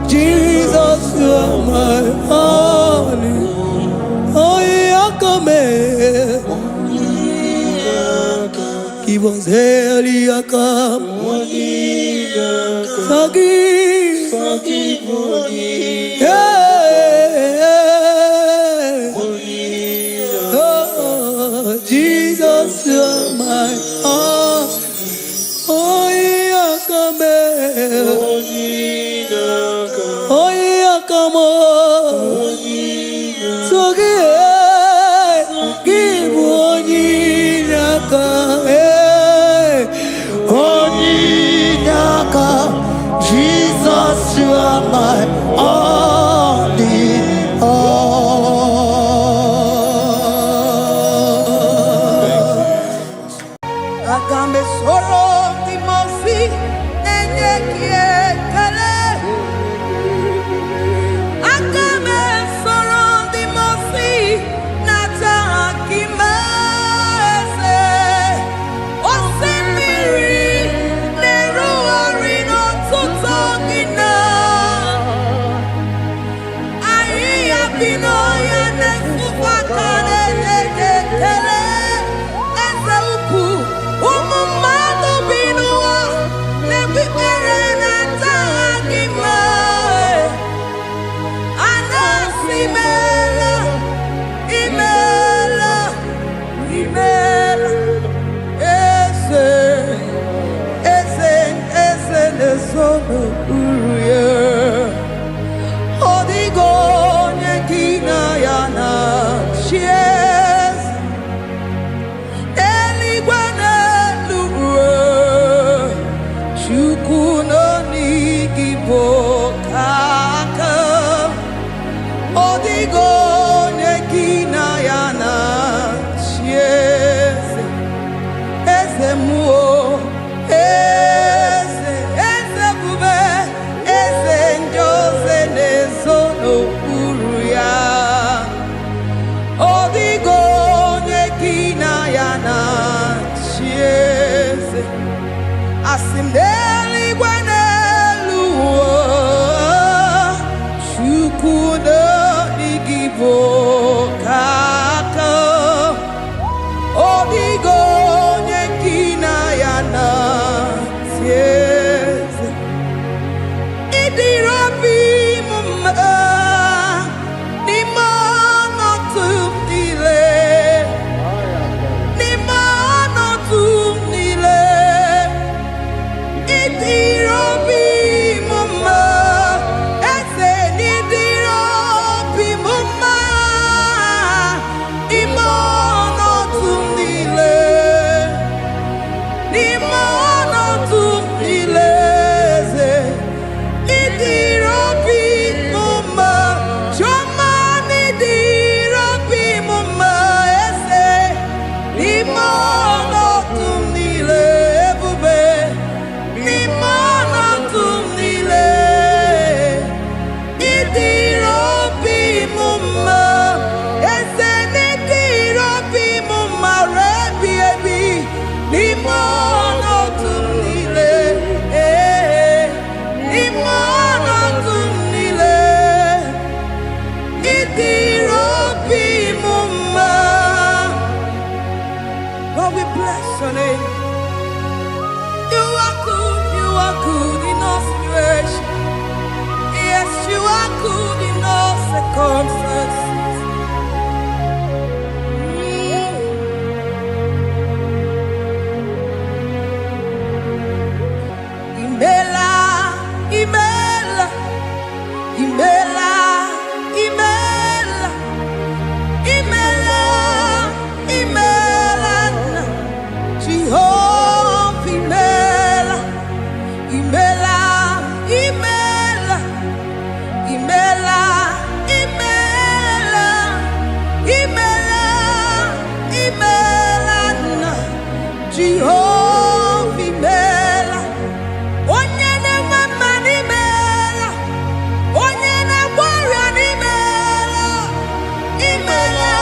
Jesus, you are my only. Give us Eliakam. Forgive. Oh, Jesus, you are my all. Jesus, you are my only all. Agambe soro di mosi enye kiekele. Agambe soro di mosi nata akimese. Osimiri neru orino tutogina. Ayi abino ya nesufakane ekele. Asimdeli gwanelu Shukuda igibo kaka Odigo nyekina yana sieze Idirabi mumma Nimano tumdile Nimano tumdile bless your name. You are good in all situations. Yes, you are good in all circumstances. Imela, Imela, Imela, Imela, Imela, Imela, Jehovah, Imela, Imela, Imela, Imela, Imela, Imela, Imela, Jehovah, Imela. Onye na-eme n'imela, onye na-agwara n'imela, imela,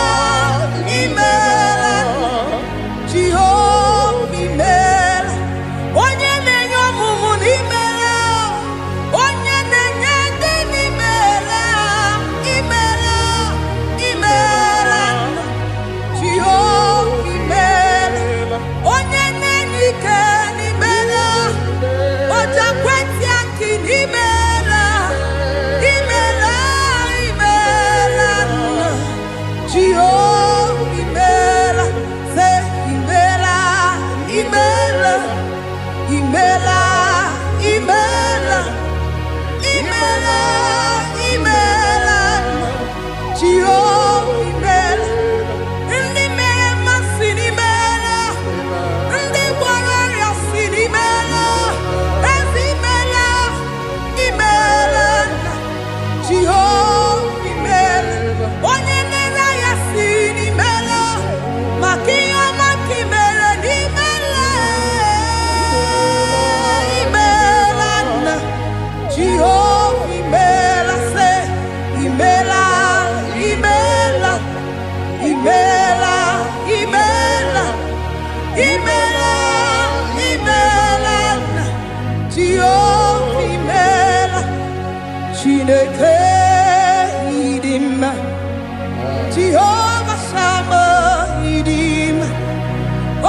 imela, Jehova imela. Onye na-enye ọmụmụ n'imela, onye na-enye ndị n'imela, imela, imela, Jehova imela. Onye na-enye ike n'imela, Oja kweti aki n'imela, imela, imela, Jehovah imela, say imela, imela, imela, imela, imela, imela, Jehovah imela. Ndị mere mmasị n'imela, ndị gwara ọrịa si n'imela. Jehovah imela, onye nere ya si n'imela, maka ihe ọma ka imere n'imela, imela nna. Jehovah imela, say imela, imela, imela, imela, imela, imela nna. Jehovah imela. Chineke idima, Jehovah Sama idima,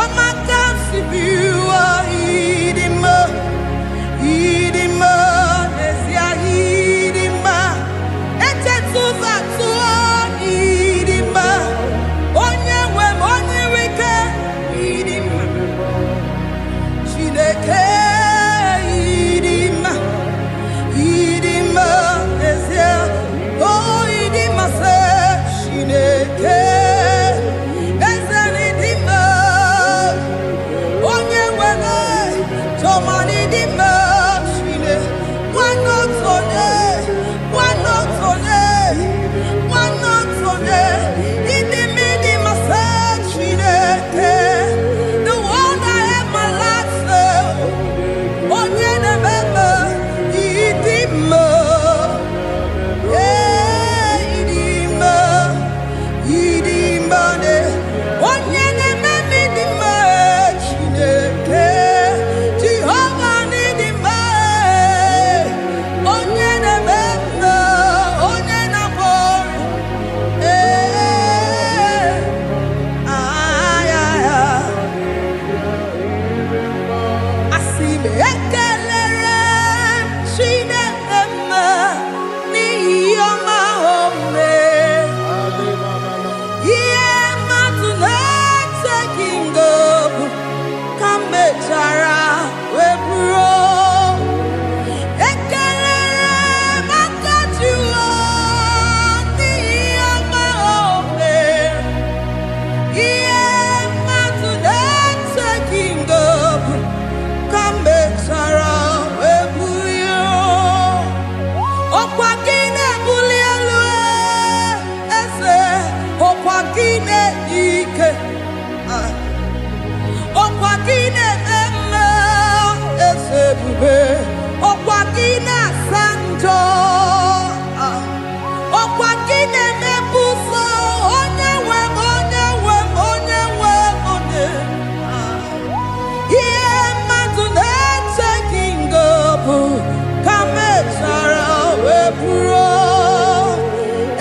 Omakansi biwa idima, idima, Nesia idima, Echetuza tuwa idima, Onyewe moniwike idima, Chineke idima. Idima, oh, idima, say, Shineke, Ezenidima, Onyewele, Tomanidima, Shine, one not on Idimidima, say, Shineke, the one I have my life, say, Onyenebebe, Idima.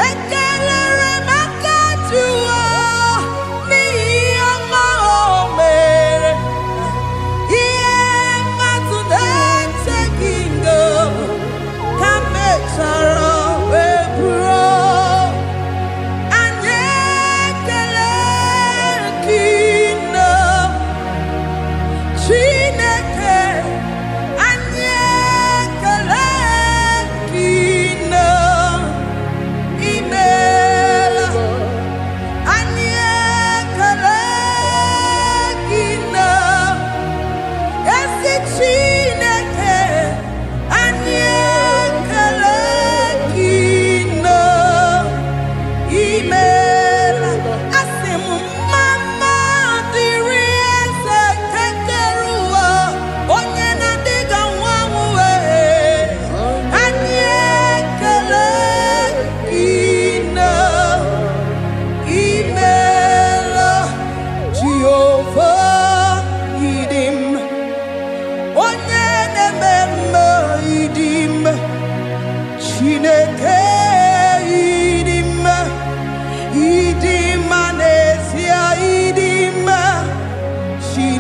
Ekelere maka jua n'ihi ọma o mere.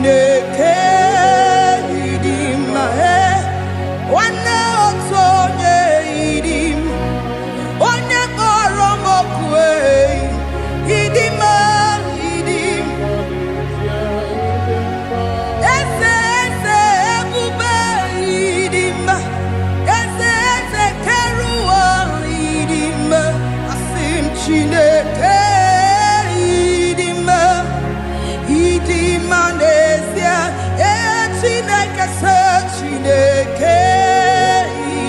Chineke idim wana otonye idim onye kpọrọ m okwu idim idim eze eze ebube idim eze eze keruwa idim asim Chineke Chineke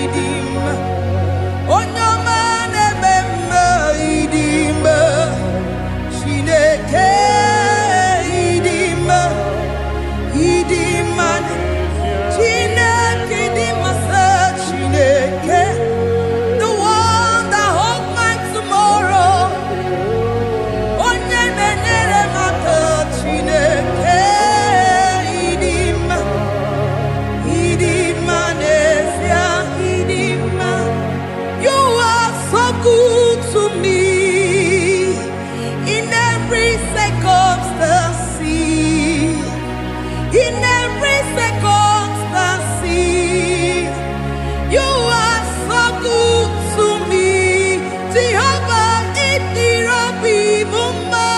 idim onyoma na-ememme idim Chineke idim idim Chineke idim Chineke the one that holds my tomorrow onye na-enyere m aka Chineke good to me in every circumstance, in every circumstance. You are so good to me, Jehovah. Itirabi mumma,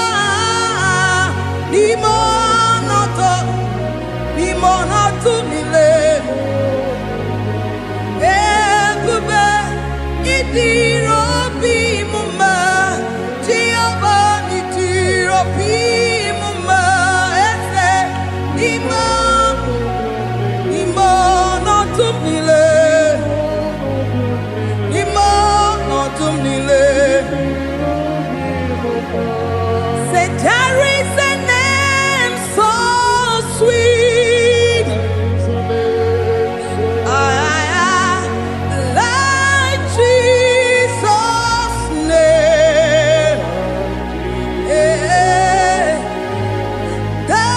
limonato mile, ebube itirabi. Say there is a name so sweet, like Jesus' name, the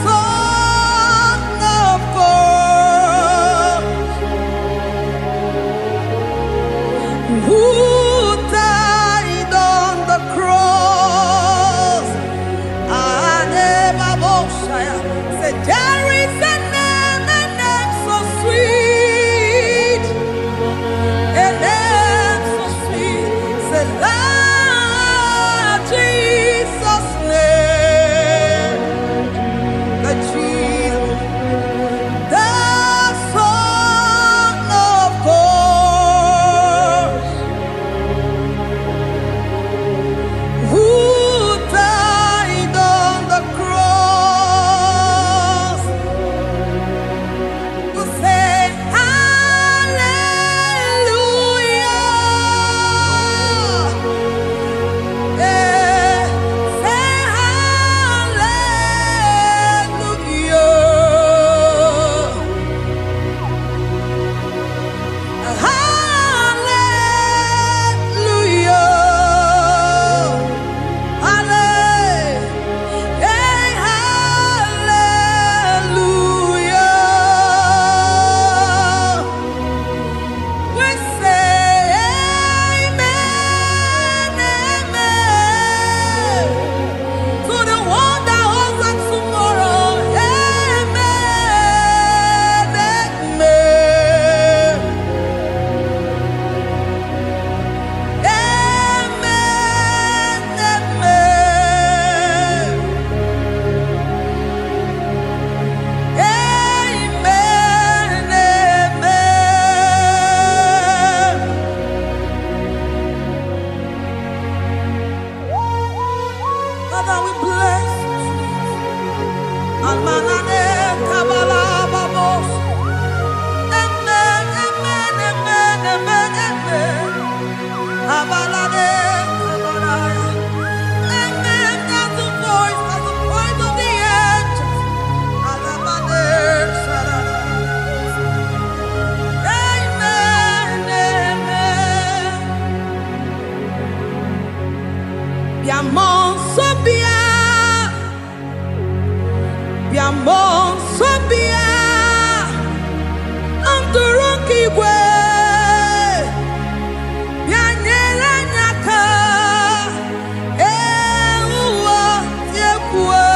Son of God, who died on the cross. Say there is a name so sweet, a name so sweet. Say Lord Jesus' name, the Jesus, the Son of God, who died on the cross. To say hallelujah, say hallelujah, hallelujah, hallelujah. We say amen, amen, to the one that holds us tomorrow. Amen, amen, amen, amen. Father, we bless you. Almanane kabala babos. Amen, amen, amen, amen, amen. Abalane kabalaya. Amen. That's the voice of the angels. Alabane sarara. Amen, amen. Biamon sobia, biamon sobia, anturuki we, bianyera nyaka, uwa yekwe,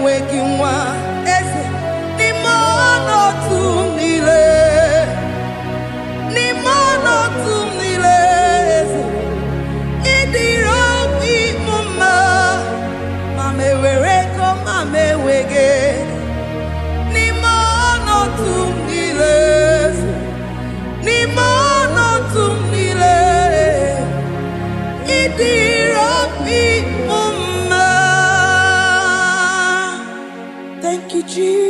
enweghị nwa eze n'ime ọnọdụ niile n'ime ọnọdụ niile eze ịdịrị obi m mma ma m ewere ego ma m enweghị n'ime ọnọdụ niile eze n'ime ọnọdụ niile ịdịrị obi m mma. Thank you, Jesus.